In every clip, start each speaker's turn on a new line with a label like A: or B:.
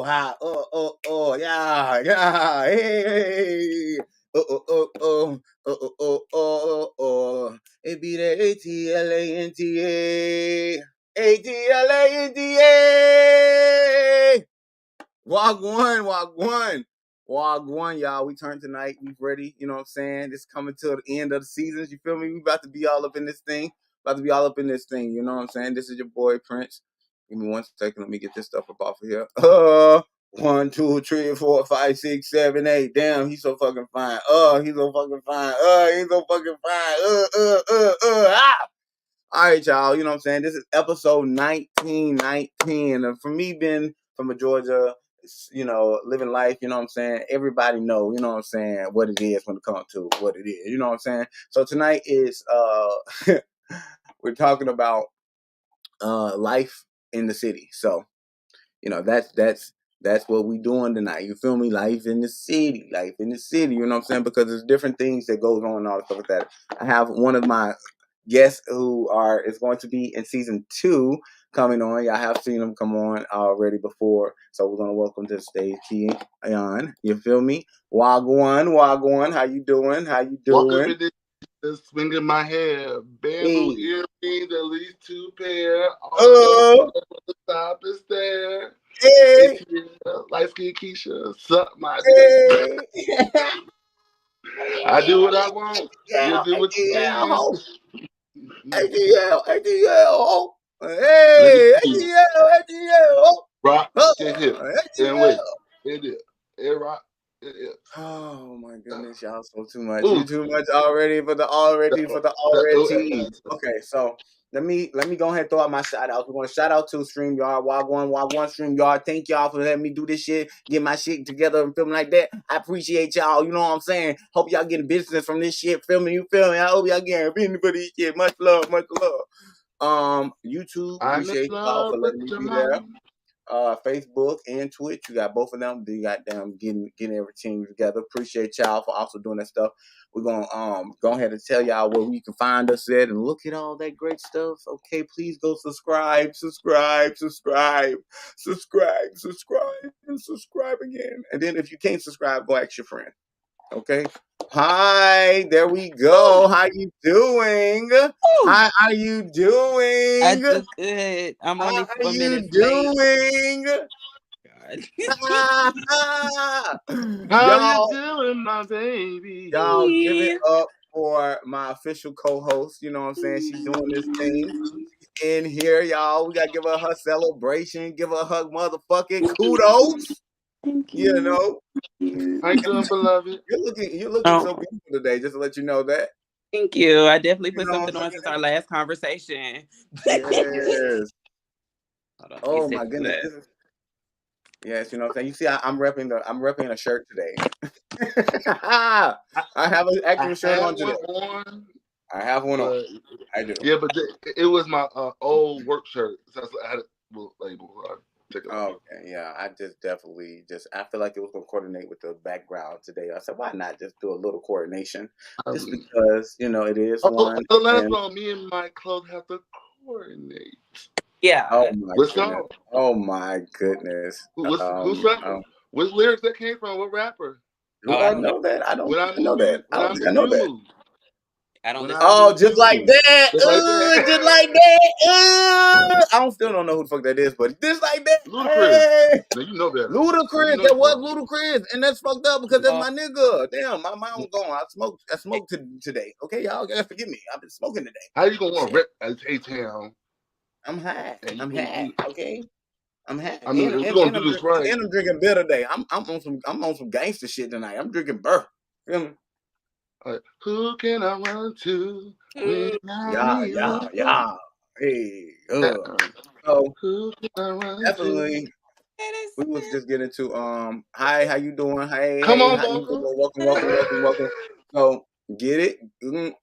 A: ha, yeah, yeah, hey, it be the ATLANTA, ATLANTA. Wagwan, y'all. We turn tonight. We ready. You know what I'm saying? It's coming to the end of the seasons. You feel me? We about to be all up in this thing. You know what I'm saying? This is your boy Prince. Give me 1 second. Let me get this stuff up off of here. 1, 2, 3, 4, 5, 6, 7, 8. Damn, he's so fucking fine. He's so fucking fine. He's so fucking fine. Ah. All right, y'all. You know what I'm saying? This is episode 1919. And for me, being from a Georgia, living life, you know what I'm saying? Everybody know, you know what I'm saying, what it is when it comes to what it is. You know what I'm saying? So tonight is we're talking about life in the city. So, that's what we doing tonight. You feel me? Life in the city. You know what I'm saying? Because there's different things that goes on and all stuff like that. I have one of my guests is going to be in season 2 coming on. Y'all have seen them come on already before. So we're gonna welcome to the stage Keon. You feel me? Wagwan. How you doing?
B: Welcome to this swinging my hair. Bamboo earrings, at least 2 pair. The top is there.
A: Hey.
B: Light skin Keisha, suck my
A: dick.
B: I do what I want. You do what you
A: please. ATL. Hey, ATL.
B: Rock, get here. And wait. It rock.
A: Oh my goodness, y'all so too much. You too much already for the already. Okay, so let me go ahead and throw out my shout outs. We're gonna shout out to StreamYard, Wagwan StreamYard. Thank y'all for letting me do this shit, get my shit together and filming like that. I appreciate y'all. You know what I'm saying? Hope y'all getting business from this shit. Filming, you feel me? I hope y'all getting business for this shit. Much love. YouTube, appreciate y'all for letting me be there. Facebook and Twitch, you got both of them. You got them getting everything together. Appreciate y'all for also doing that stuff. We're gonna go ahead and tell y'all where you can find us at and look at all that great stuff. Okay, please go subscribe again. And then if you can't subscribe, go ask your friend. Okay. Hi, there we go. How you doing? How are you doing?
C: I do good. I'm only 4 minutes
A: late.
B: How you doing, my baby?
A: Y'all give it up for my official co-host. You know what I'm saying? She's doing this thing in here, y'all. We gotta give her celebration. Give her motherfucking kudos.
C: Thank you.
A: You know.
B: How you doing, beloved?
A: You're looking so beautiful today. Just to let you know that.
C: Thank you. I definitely put something on since our last conversation.
A: Yes. Oh my goodness. Yes, you know what I'm saying. You see, I'm repping a shirt today. I have an actual shirt on today. I have one on. I do.
B: Yeah, but it was my old work shirt. So I had a little label.
A: Okay, yeah. I just definitely I feel like it was gonna coordinate with the background today. I said, why not just do a little coordination? Just because it is one.
B: The last one, me and my clothes have to coordinate.
C: Yeah.
A: Oh my goodness.
B: Which lyrics that came from? What rapper?
A: I know that. I don't know that. I don't think I know that.
C: I don't listen.
A: Oh, just like that. Just like that. I still don't know who the fuck that is, but just like that.
B: Ludacris. No, you know better.
A: Ludacris. That was Ludacris, and that's fucked up because that's my nigga. Damn, my mind's gone. I smoked today. Okay, y'all gotta forgive me. I've been smoking today.
B: How you gonna want to rip A-Town?
A: I'm high. Okay. I'm happy.
B: I mean, we're gonna do this right.
A: And I'm drinking beer today. I'm on some gangster shit tonight. I'm drinking burr. Feel me?
B: Who can I run to?
A: Yeah. Hey. So definitely, we was just getting to hi, how you doing? Hey,
B: come on,
A: how you doing? Welcome. So get it.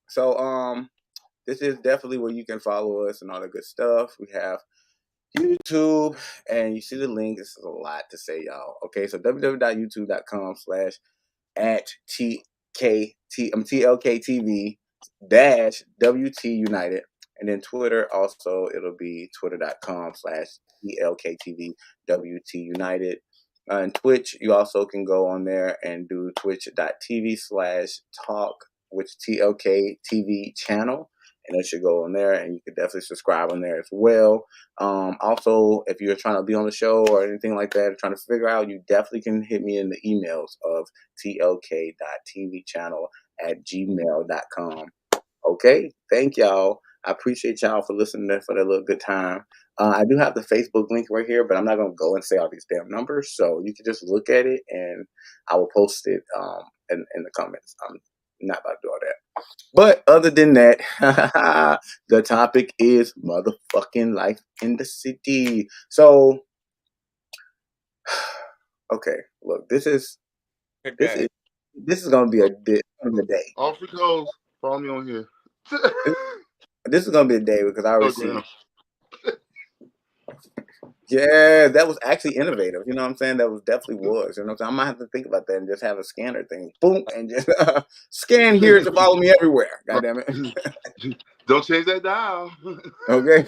A: So this is definitely where you can follow us and all the good stuff. We have YouTube, and you see the link. This is a lot to say, y'all. Okay, so www.youtube.com/TLKTV -WT United, and then Twitter also it'll be twitter.com/TLKTV WT United. And Twitch, you also can go on there and do twitch.tv/talk, which TLK TV channel. And it should go on there, and you can definitely subscribe on there as well. Also, if you're trying to be on the show or anything like that, trying to figure out, you definitely can hit me in the emails of tlk.tvchannel@gmail.com. Okay, thank y'all. I appreciate y'all for listening there for that little good time. I do have the Facebook link right here, but I'm not going to go and say all these damn numbers. So you can just look at it, and I will post it in the comments. I'm not about to do all that. But other than that, the topic is motherfucking life in the city. So, okay, look, this is gonna be a day.
B: Off the coast, follow me on here.
A: This is gonna be a day because I already see. Yeah, that was actually innovative. You know what I'm saying? That was definitely was. You know what I'm saying? I might have to think about that and just have a scanner thing. Boom, and just scan here to follow me everywhere. God damn it.
B: Don't change that dial.
A: Okay.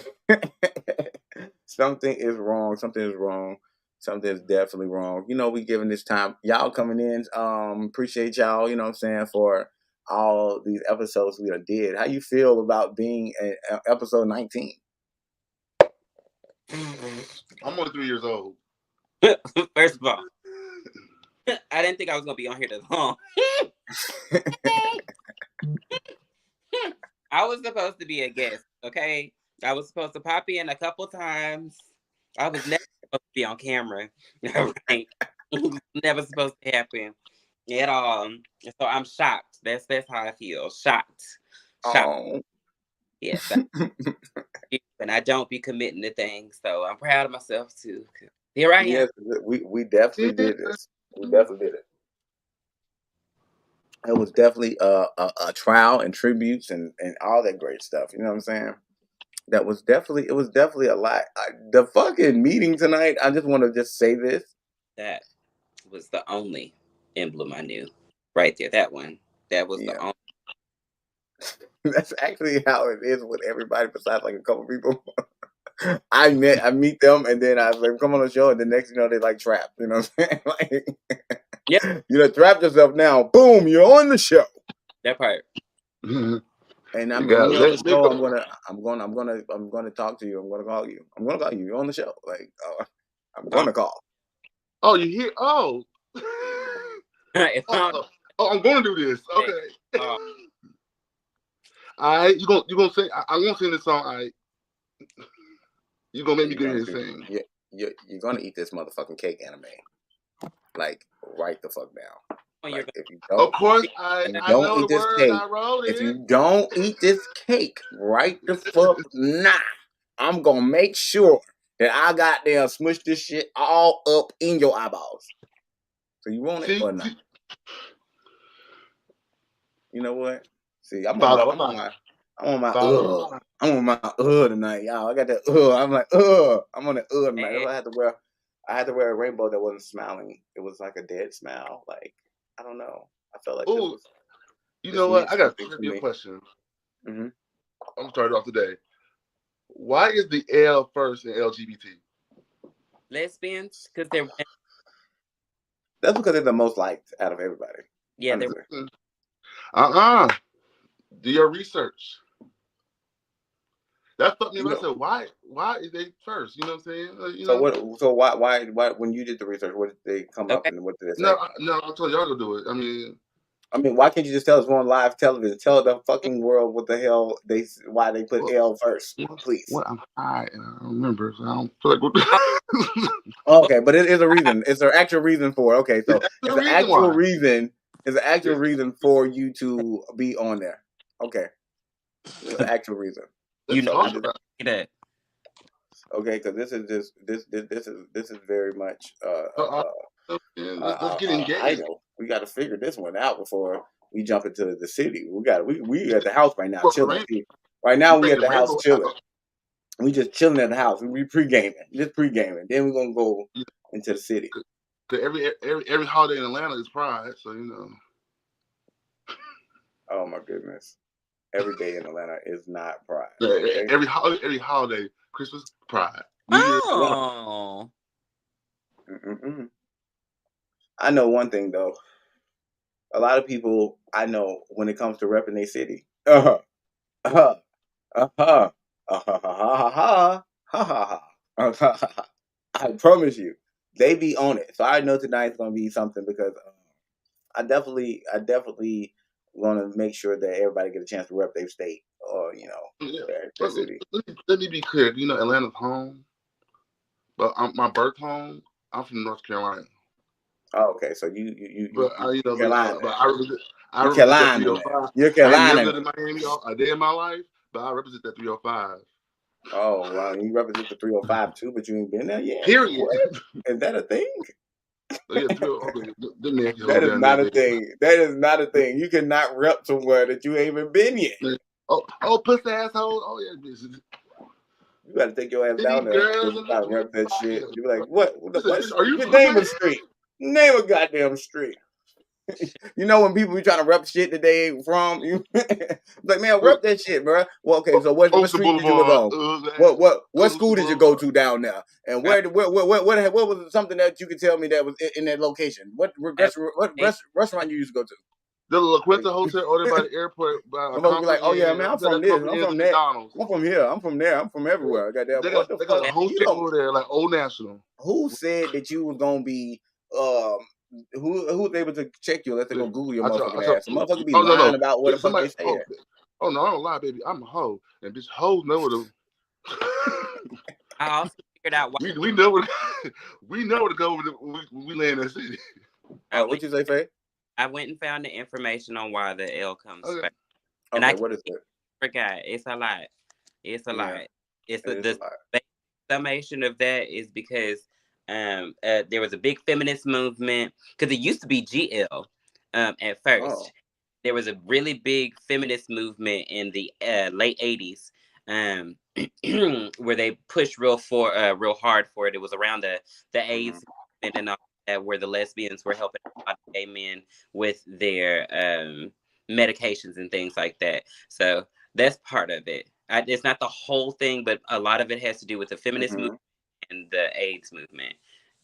A: Something is wrong. Something is wrong. Something is definitely wrong. You know, we giving this time. Y'all coming in. Appreciate y'all, you know what I'm saying, for all these episodes we did. How you feel about being at episode 19?
B: I'm only 3 years old.
C: First of all, I didn't think I was gonna be on here this long. I was supposed to be a guest, okay? I was supposed to pop in a couple times. I was never supposed to be on camera. Right? Never supposed to happen at all. So I'm shocked. That's how I feel. Shocked.
A: Oh.
C: Yes. And I don't be committing to things, so I'm proud of myself too. Here I am.
A: Yes, we definitely did this. We definitely did it. It was definitely a trial and tributes and all that great stuff. You know what I'm saying? It was definitely a lot. The fucking meeting tonight. I just want to just say this.
C: That was the only emblem I knew. Right there, that one. That was the only.
A: That's actually how it is with everybody besides like a couple people. I meet them, and then I was like, come on the show, and the next you know they like trapped. You know what I'm saying? Like,
C: yeah,
A: you done trapped yourself now. Boom, you're on the show.
C: That part.
A: And I'm when you're on the show, I'm gonna talk to you. I'm gonna call you. I'm gonna call you. You're on the show. Like, I'm gonna call.
B: Oh, you hear? Oh. I'm gonna do this. Okay. All right, you gonna sing? I'm gonna sing this song. All right. You gonna make me go ahead and sing?
A: Yeah, you're gonna eat this motherfucking cake, anime. Like, write the fuck down. Like, if you don't,
B: of course, I know the word.
A: Cake,
B: I wrote it.
A: If you don't eat this cake, right the fuck now, I'm gonna make sure that I got there smush this shit all up in your eyeballs. So you want it or not? You know what? See, I'm on my tonight, y'all. I got that I'm like I'm on the tonight. I had to wear a rainbow that wasn't smiling. It was like a dead smile. Like, I don't know. I felt like
B: you know what? I got a question.
A: Mm-hmm.
B: I'm starting off today. Why is the L first in LGBT?
C: Lesbians, because they're.
A: That's because they're the most liked out of everybody.
C: Yeah,
A: they're.
B: Do your research. That fucked me up. I said, why is they first? You know what I'm saying?
A: So why when you did the research, what did they come up and what did they say?
B: No, I told y'all to do it. I mean,
A: why can't you just tell us on live television? Tell the fucking world what the hell why they put L first, please.
B: What I'm high and I don't remember, so I don't feel like.
A: Okay, but it is a reason. It's an actual reason for it. Okay, so it's an actual reason. It's an actual reason for you to be on there. Okay, it's an actual reason.
C: You know that.
A: Okay, because this is very much
B: let's get engaged.
A: I know we got to figure this one out before we jump into the city. We at the house right now chilling. Right now we at the house chilling. We just chilling at the house. We pre-gaming, just pre-gaming. Then we're gonna go into the city.
B: Cause every holiday in Atlanta is Pride, so you know.
A: Oh my goodness! Every day in Atlanta is not Pride.
B: Okay? Every holiday, Christmas, Pride.
C: Oh.
A: I know one thing though. A lot of people I know when it comes to repping their city. Uh-huh. Uh-huh. Uh-huh. Uh-huh. Uh-huh. I promise you, they be on it. So I know tonight's gonna be something because I definitely want to make sure that everybody get a chance to rep their state or their city.
B: Let me be clear. You know, Atlanta's home, but my birth home. I'm from North Carolina.
A: Oh, okay. So you Carolina.
B: I
A: You
B: represent that
A: Carolina now.
B: 305.
A: You're
B: I ain't never
A: Carolina
B: lived in
A: now.
B: Miami a day in my life, but I represent that 305.
A: Oh, well, you represent the 305 too, but you ain't been there yet.
B: Period.
A: What? Is that a thing?
B: So yeah, 305. Them nasty hoes
A: That is
B: down there,
A: not a
B: baby.
A: thing. That is not a thing. You cannot rep somewhere that you ain't even been yet.
B: Pussy assholes. Oh yeah, bitches.
A: You got to take your ass
B: City
A: down there
B: girls
A: and
B: and
A: try to rep that
B: yeah.
A: shit. You be like, what?
B: Listen, are you from
A: Name a
B: Miami?
A: street. Name a goddamn street. You know when people be trying to rep shit that they ain't from, you like, man, rep that shit, bro. Well, okay, so what
B: Ocean
A: street did you live
B: Boulevard.
A: on? What
B: Ocean
A: school did you go
B: Boulevard.
A: to down there? And what was something that you could tell me that was in that location? What restaurant you used to go to?
B: The La Quinta Hotel ordered by the airport by a
A: I'm supposed to be like, oh yeah,
B: company.
A: man, I'm
B: That
A: from this,
B: company
A: I'm
B: is
A: from that,
B: McDonald's.
A: I'm from here, I'm from there, I'm from everywhere. Goddamn, what the
B: They
A: fuck?
B: got a
A: You
B: hotel
A: don't.
B: over there, like Old National.
A: Who said that you was gonna be? Who was able to check you unless they gonna Google your motherfucking ass? The motherfucker be lying about what the fuck they say.
B: Oh no, I don't lie, baby. I'm a hoe, and bitch hoes know what to.
C: I also figured out why
B: we know what we know where to go when we land in the city.
A: What you say, Faye?
C: I went and found the information on why the L comes
A: Okay.
C: first.
A: And
C: I
A: what is it?
C: forgot. It's a lot. It's a lot. It's
A: a lot.
C: summation of that is because there was a big feminist movement because it used to be GL at first.
A: Oh.
C: There was a really big feminist movement in the late 80s where they pushed real hard for it. It was around the AIDS and all that, where the lesbians were helping a lot of gay men with their medications and things like that. So that's part of it. It's not the whole thing, but a lot of it has to do with the feminist movement and the AIDS movement.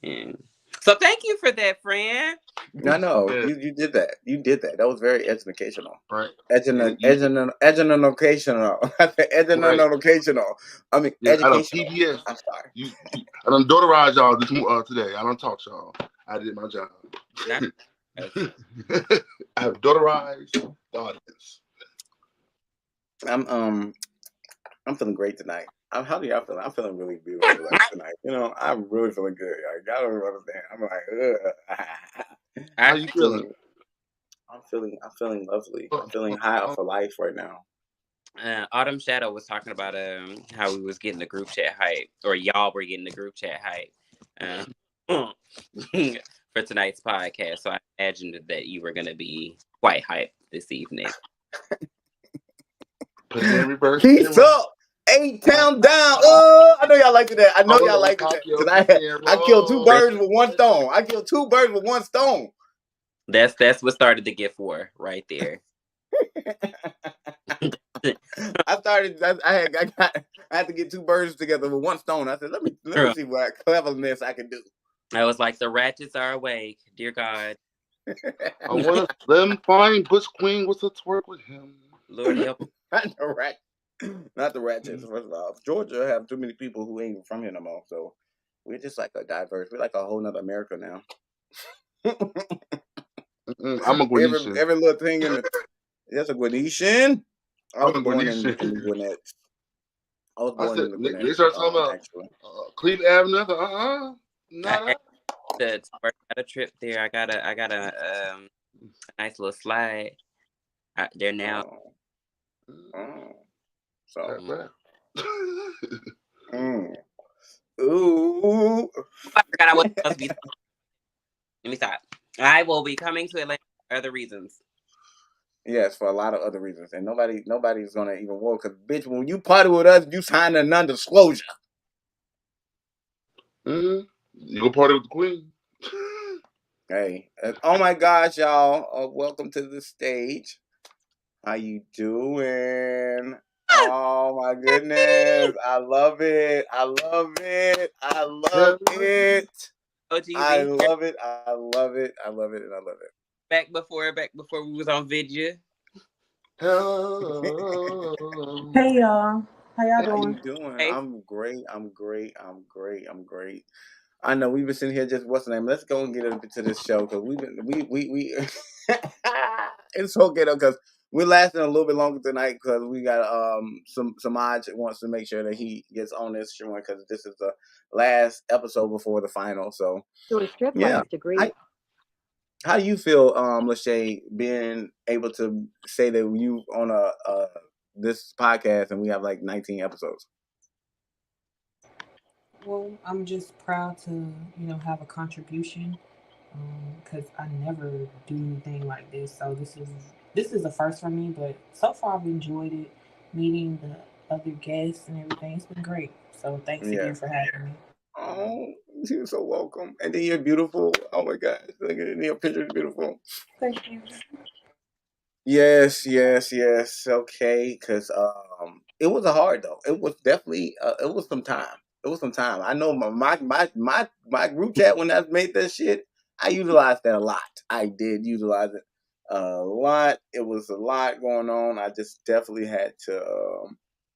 C: And so thank you for that, friend.
A: No, you did that. You did that. That was very educational.
B: Right.
A: Educational. Educational. I mean,
B: yeah,
A: educational.
B: PBS.
A: I'm sorry.
B: I done daughterize y'all today. I don't talk y'all. I did my job. I have daughterized the audience.
A: I'm feeling great tonight. How do y'all feel? I'm feeling really beautiful tonight. I'm really feeling good. Y'all don't understand. I'm like,
B: how you feeling?
A: I'm feeling lovely. I'm feeling high off of life right now.
C: Autumn Shadow was talking about how we was getting the group chat hype, or y'all were getting the group chat hype for tonight's podcast. So I imagined that you were going to be quite hyped this evening.
B: Put it in reverse.
A: Peace up. 8-Town down. Oh, I know y'all like that. I know y'all like that. Because I killed two birds with one stone. I killed two birds with one stone.
C: That's what started the gift war right there.
A: I had to get two birds together with one stone. I said, let me see what cleverness I can do.
C: I was like, the ratchets are awake, dear God.
B: I want to let him find Bush Queen with a twerk with him.
C: Lord help.
A: Not the ratchets. First of all, Georgia have too many people who ain't from here no more. So we're just like a diverse. We're like a whole nother America now.
B: I'm a Guanetian.
A: Every little thing in the. That's a Guanetian. I was born in the Gwinnett. I was born in the Gwinnett.
B: They start talking about Cleveland Avenue.
C: To work out a trip there. I got a nice little slide out there now.
A: So. Ooh.
C: I forgot I was supposed to be. Let me stop. I will be coming to Atlanta for other reasons.
A: Yes, for a lot of other reasons, and nobody's gonna even work. Cause bitch, when you party with us, you sign a non-disclosure.
B: You go party with the Queen.
A: Hey, oh my gosh, y'all! Welcome to the stage. How you doing? Oh my goodness, I love it! I love it! I love it!
C: Oh, OGZ.
A: I love it. I love it. I love it, and I love it.
C: Back before we was on video.
D: Hey y'all, how y'all
A: How
D: doing?
A: you doing?
C: Hey.
A: I'm great. I'm great. I'm great. I'm great. I know we've been sitting here just what's the name? Let's go and get into this show because we've been we it's okay though because we're lasting a little bit longer tonight because we got some odds wants to make sure that he gets on this show because this is the last episode before the final. So yeah. How do you feel, Lachey, being able to say that you on a this podcast and we have like 19 episodes?
D: Well, I'm just proud to have a contribution because I never do anything like this. So this is a first for me, but so far I've enjoyed it. Meeting the other guests and everything, it's been great. So thanks again for having me.
A: Oh, you're so welcome. And then you're beautiful. Oh my gosh, look at it. Your picture's beautiful.
D: Thank you.
A: Yes. Okay, because it was a hard though. It was definitely it was some time. It was some time. I know my group chat when I made that shit, I utilized that a lot. I did utilize it a lot. It was a lot going on. I just definitely had to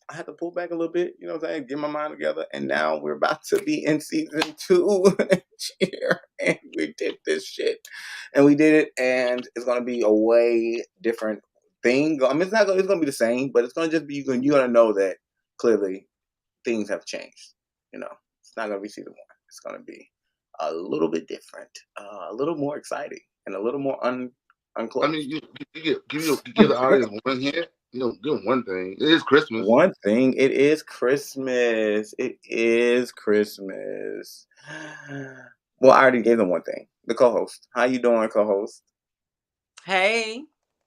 A: I had to pull back a little bit, you know what I'm saying, get my mind together. And now we're about to be in season 2 here. And we did this shit. And we did it, and it's gonna be a way different thing. I mean, it's gonna be the same, but it's gonna just be you're gonna know that clearly things have changed. You know, it's not gonna be season 1. It's gonna be a little bit different, a little more exciting, and a little more unclosed.
B: I mean, you give the audience one hint. You know, give them one thing. It is Christmas.
A: One thing, it is Christmas. It is Christmas. Well, I already gave them one thing. The co-host. How you doing, co-host?
C: Hey.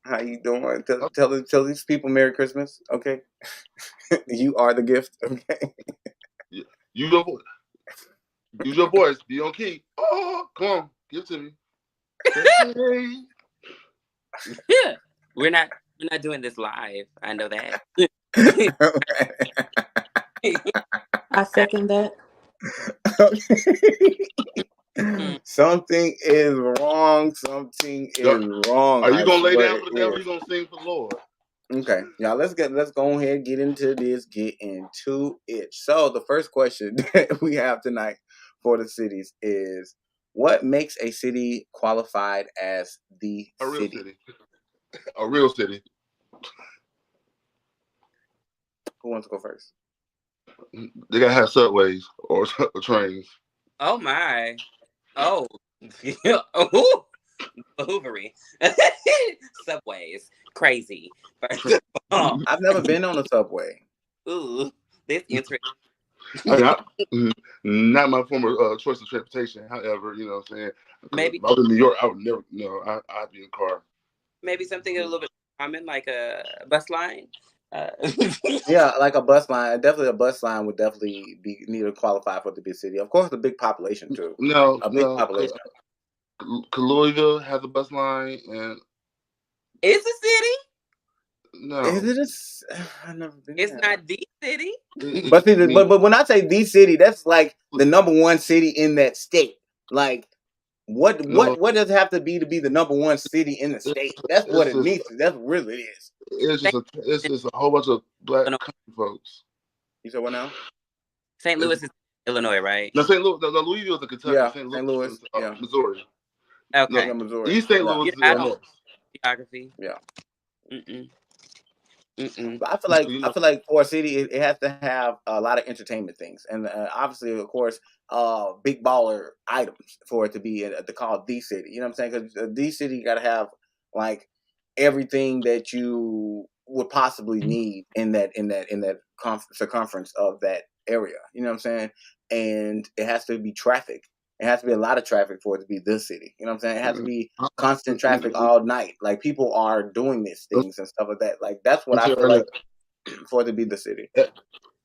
A: How you doing? Tell these people Merry Christmas, okay? You are the gift, okay?
B: Use your voice. Be on key. Oh, come on, give it to me.
C: Yeah. We're not doing this live. I know that.
D: I second that.
A: Something is wrong. Something is wrong.
B: Are you gonna lay down for the devil? Or you gonna sing for the Lord?
A: Okay, y'all. Let's go ahead and get into this. Get into it. So the first question that we have tonight for the cities is: what makes a city qualified as the city?
B: A real city.
A: Who wants to go first?
B: They gotta have subways or trains.
C: Oh my! Oh, oh, Hoovery. Subways, crazy.
A: I've never been on a subway.
C: Ooh, this interesting.
B: Not my former choice of transportation. However, you know what I'm saying.
C: Maybe
B: if I was in New York, I would never. No, I'd be in a car.
C: Maybe something a little bit common, like a bus line.
A: Yeah, like a bus line. Definitely, a bus line would definitely be need to qualify for the big city. Of course, the big population too.
B: No,
A: a big population.
B: Louisville has a bus line, and
C: it's a city.
B: No,
A: is it I've never been.
C: It's not the city.
A: But when I say the city, that's like the number one city in that state. Like, what does it have to be the number one city in the state? That's what it needs. That's really it is.
B: It's just a whole bunch of black country folks.
A: You said what now?
C: St. Louis is Illinois, right?
B: No, St. Louis. No, Louisville is Kentucky.
A: Yeah,
B: St.
A: Louis
B: is
A: yeah.
B: Missouri.
C: Okay,
B: no,
A: Missouri.
B: East St. Louis is
C: geography.
A: Yeah.
C: Mm-mm.
A: But I feel like for a city, it has to have a lot of entertainment things, and obviously, of course, big baller items for it to be to call the city. You know what I'm saying? Because the city got to have like everything that you would possibly need in that circumference of that area. You know what I'm saying? And it has to be traffic. It has to be a lot of traffic for it to be the city. You know what I'm saying? It has to be constant traffic all night. Like people are doing these things and stuff like that. Like that's what I feel like for it to be the city.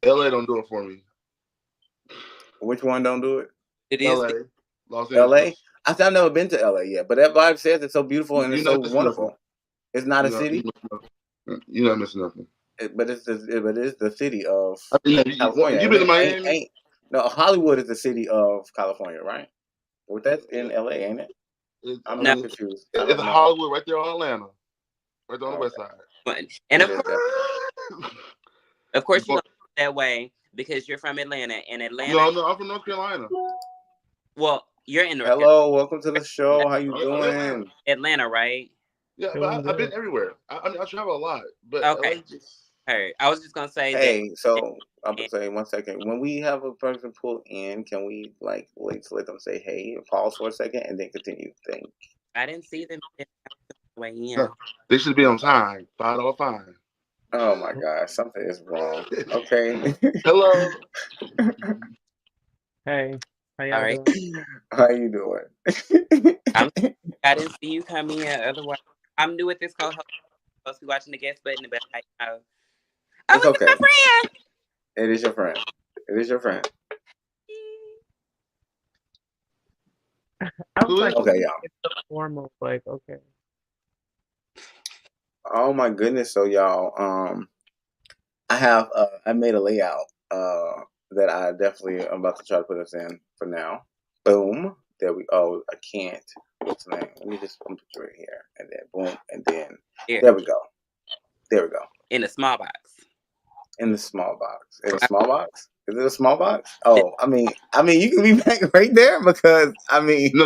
B: LA don't do it for me.
A: Which one don't do it?
C: It is
B: LA. Los Angeles.
A: LA? I've never been to LA yet, but everybody says it's so beautiful and it's so wonderful.
B: Nothing.
A: It's not a city?
B: You're not missing nothing.
A: But it's the city of
B: California.
A: You been to Miami? No, Hollywood is the city of California, right? Well, that's in LA, ain't it? I'm
C: No.
A: confused.
B: It's Hollywood right there on Atlanta. Right there on the west side.
C: And
A: It is
C: of course you go that way because you're from Atlanta. And Atlanta.
B: No, I'm from North Carolina.
C: Well, you're in North
A: Hello, welcome to the show. How you doing?
C: Atlanta, right?
B: Yeah, but I've been everywhere. I mean, I travel a lot, but
C: okay.
B: LA just...
C: Hey, I was just gonna say
A: Hey, so I'm gonna say 1 second. When we have a person pull in, can we like wait to let them say hey and pause for a second and then continue the thing?
C: I didn't see them way in.
B: No, they should be on time. $5
A: Oh my gosh, something is wrong. Okay.
B: Hello.
E: Hey, how y'all
C: All right.
E: doing?
A: How you doing?
C: I didn't see you come in. Otherwise, I'm new at this co-host. Supposed to be watching the guest button, but I know. Oh,
A: It's okay.
C: my friend.
A: It is your friend. It is your friend.
E: I was like,
A: okay, y'all.
E: It's so formal, like, okay.
A: Oh my goodness, so y'all, I made a layout that I definitely am about to try to put us in for now. Boom. There we I can't. What's the name? Let me just put it right here. And then boom. And then there we go. There we go.
C: In a small box.
A: In the small box. In a small box? Is it a small box? Oh, I mean, you can be back right there because
B: no,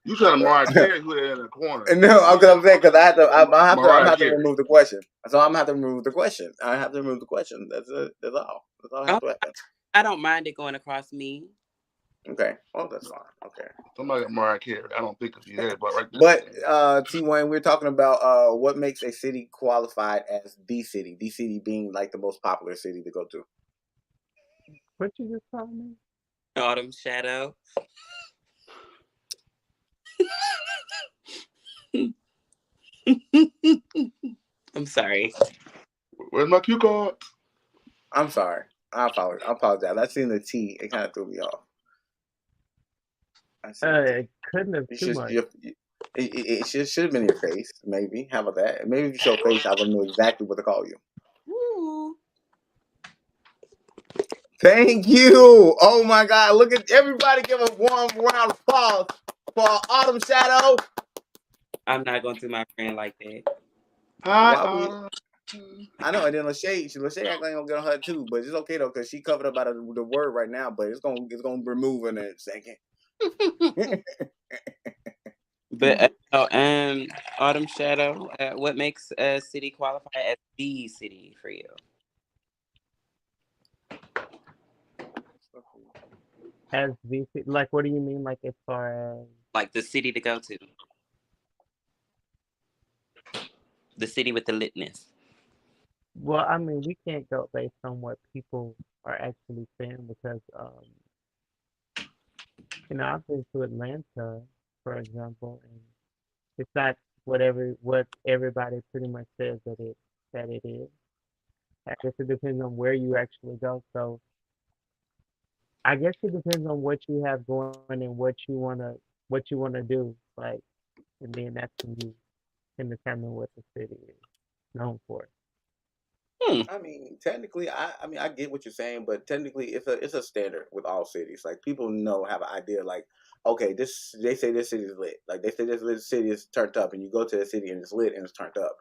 B: you trying to Mariah Carey who in the corner?
A: No, I'm saying because I have to remove the question. So I'm gonna have to remove the question. I have to remove the question. That's all. That's all I have to happen.
C: I don't mind it going across me.
A: Okay. Well, that's fine. Okay.
B: Somebody got Mariah Carey. I don't think of you had, but right
A: there. But T Wayne, we're talking about what makes a city qualified as the city. The city being like the most popular city to go to.
E: What you just called me?
C: Autumn Shadow. I'm sorry.
B: Where's my cue card?
A: I'm sorry. I apologize. I seen the T. It kind of threw me off.
E: It couldn't have too much.
A: It should have been your face. Maybe. How about that? Maybe if you show face, I would know exactly what to call you.
C: Woo.
A: Thank you. Oh my God! Look at everybody. Give a warm round of applause for Autumn Shadow.
C: I'm not going to do my friend like that.
B: Hi, Autumn.
A: I know, and then Lachey act like I'm gonna get on her too, but it's okay though because she covered up out of the word right now. But it's gonna remove in a second.
C: But Autumn Shadow, what makes a city qualify as the city for you?
E: As the like, what do you mean? Like as far as
C: like the city to go to, the city with the litness.
E: Well, I mean, we can't go based on what people are actually saying because, I've been to Atlanta, for example, and it's not what everybody pretty much says that it is. I guess it depends on where you actually go. So I guess it depends on what you have going and what you wanna do, like, and then that's when you can determine what the city is known for.
A: I mean, technically, I get what you're saying, but technically, it's a standard with all cities. Like people have an idea. Like, okay, they say this city is lit. Like they say this city is turned up, and you go to the city and it's lit and it's turned up.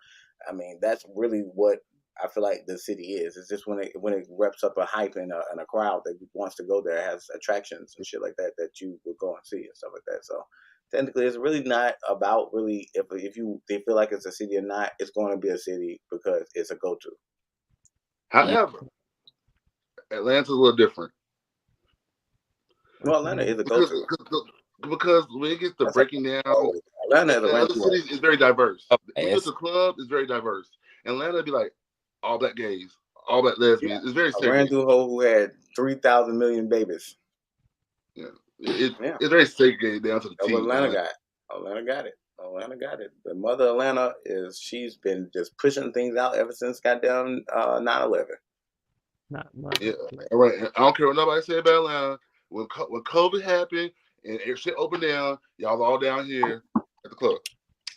A: I mean, that's really what I feel like the city is. It's just when it reps up a hype and a crowd that wants to go there, has attractions and shit like that you will go and see and stuff like that. So technically, it's really not about really if they feel like it's a city or not. It's going to be a city because it's a go to.
B: However, Atlanta's a little different.
A: Well, Atlanta is a go-to.
B: Because when it gets to breaking down,
A: Atlanta is a
B: other cities is very diverse. When you go to the club, it's very diverse. Atlanta would be like all black gays, all black lesbians. It's very segregated.
A: I ran through a hoe who had 3,000 million babies.
B: Yeah, it's very segregated down to the T.
A: Atlanta got it. Atlanta got it. The mother Atlanta she's been just pushing things out ever since goddamn 9/11.
E: Not much.
B: Yeah, all right. I don't care what nobody say about Atlanta. When COVID happened and shit opened down, y'all all down here at the club.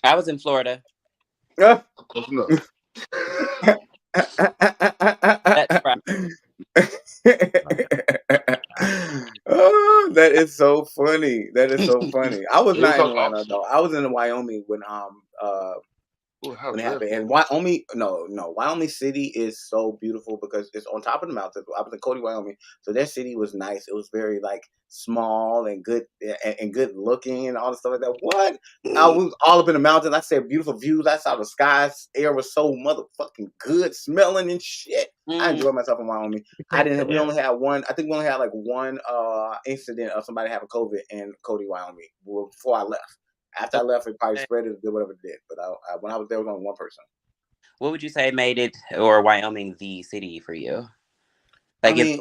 C: I was in Florida.
A: Yeah.
B: Close enough.
A: That's That is so funny. That is so funny. I was
B: It
A: not
B: was
A: in
B: like
A: Atlanta
B: awesome.
A: though. I was in Wyoming when
B: How
A: when it happened.
B: dreadful.
A: And Wyoming, no, Wyoming City is so beautiful because it's on top of the mountains. I was in Cody, Wyoming, so that city was nice. It was very like small and good and good looking and all the stuff like that. What? I was all up in the mountains. I said beautiful views. I saw the skies. Air was so motherfucking good, smelling and shit. I enjoyed myself in Wyoming. I didn't. We only had one. I think we only had like one incident of somebody having COVID in Cody, Wyoming before I left. After I left, it probably spread it, did whatever it did. But when I was there, it was only one person.
C: What would you say made it or Wyoming the city for you? Like, is it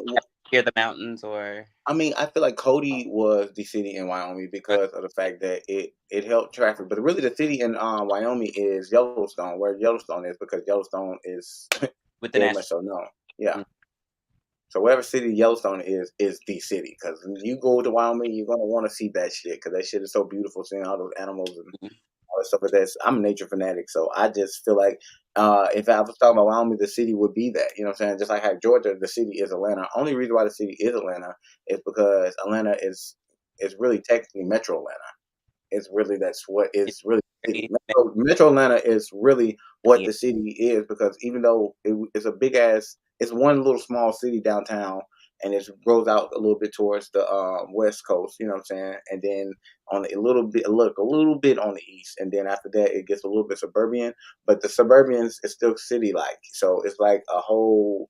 C: near the mountains or?
A: I mean, I feel like Cody was the city in Wyoming because of the fact that it helped traffic. But really, the city in Wyoming is Yellowstone, where Yellowstone is, because Yellowstone is
C: With the
A: very much so known. Yeah. So whatever city Yellowstone is the city. Because when you go to Wyoming, you're gonna want to see that shit because that shit is so beautiful, seeing all those animals and all that stuff. But I'm a nature fanatic, so I just feel like if I was talking about Wyoming, the city would be that. You know what I'm saying? Just like how Georgia, the city is Atlanta. Only reason why the city is Atlanta is because Atlanta is really technically Metro Atlanta. It's really that's what is really city. Metro Atlanta is really what the city is because even though it's a big ass, it's one little small city downtown, and it grows out a little bit towards the west coast. You know what I'm saying? And then on a little bit on the east, and then after that it gets a little bit suburban. But the suburbans is still city like, so it's like a whole.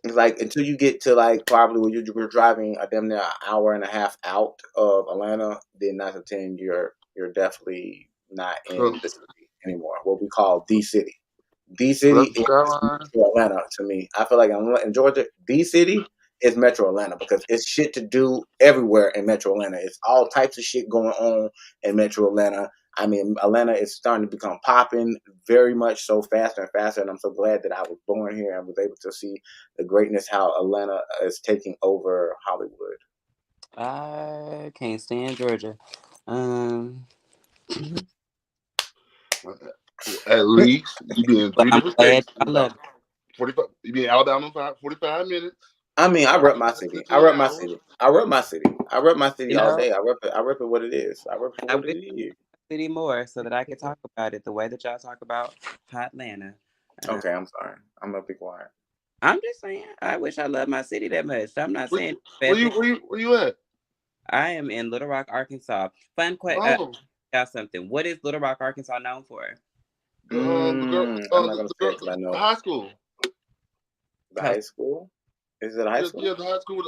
A: It's like until you get to like probably when you're driving a damn near an hour and a half out of Atlanta, then 9 to 10 you're definitely not in the city anymore. What we call the city. The city is Metro Atlanta to me. I feel like in Georgia, the city is Metro Atlanta because it's shit to do everywhere in Metro Atlanta. It's all types of shit going on in Metro Atlanta. I mean, Atlanta is starting to become popping very much so faster and faster, and I'm so glad that I was born here and was able to see the greatness how Atlanta is taking over Hollywood.
C: I can't stand Georgia.
B: At least you be in 3 different states.
C: I love
B: 45. You be in Alabama 45 minutes.
A: I mean, I rep my city. I rep my city. I rep my city. I rep my city all day. I rep it. I rep it what it is. I rep it for what it is.
C: City more so that I can talk about it the way that y'all talk about Atlanta.
A: Okay, I'm sorry. I'm gonna be quiet.
C: I'm just saying, I wish I loved my city that much. I'm not saying
B: where you at?
C: I am in Little Rock, Arkansas. Fun question. Something. What is Little Rock, Arkansas known for?
A: I'm not gonna say it because I know.
B: The high school.
A: The high school? Is it a high school?
B: Yeah, the high school with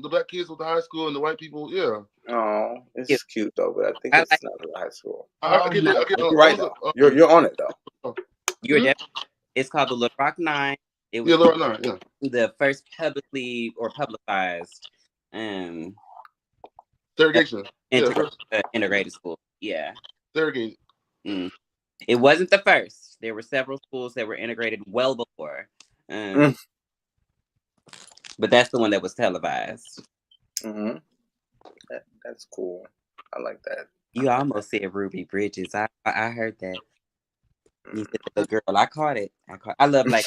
B: the black kids with the high school and the white people. Yeah.
A: Oh, it's cute though, but I think it's not a high school.
B: You're
A: right though. You're on it though.
C: You're definitely. It's called the Little Rock 9. It was
B: Little Rock 9. Yeah.
C: The first publicly or publicized
B: segregation.
C: Integrated school. Yeah.
B: Segregated.
C: It wasn't the first. There were several schools that were integrated well before. But that's the one that was televised.
A: Mm-hmm. That's cool. I like that.
C: You almost said Ruby Bridges. I heard that. You said the girl. I caught it. I love Black.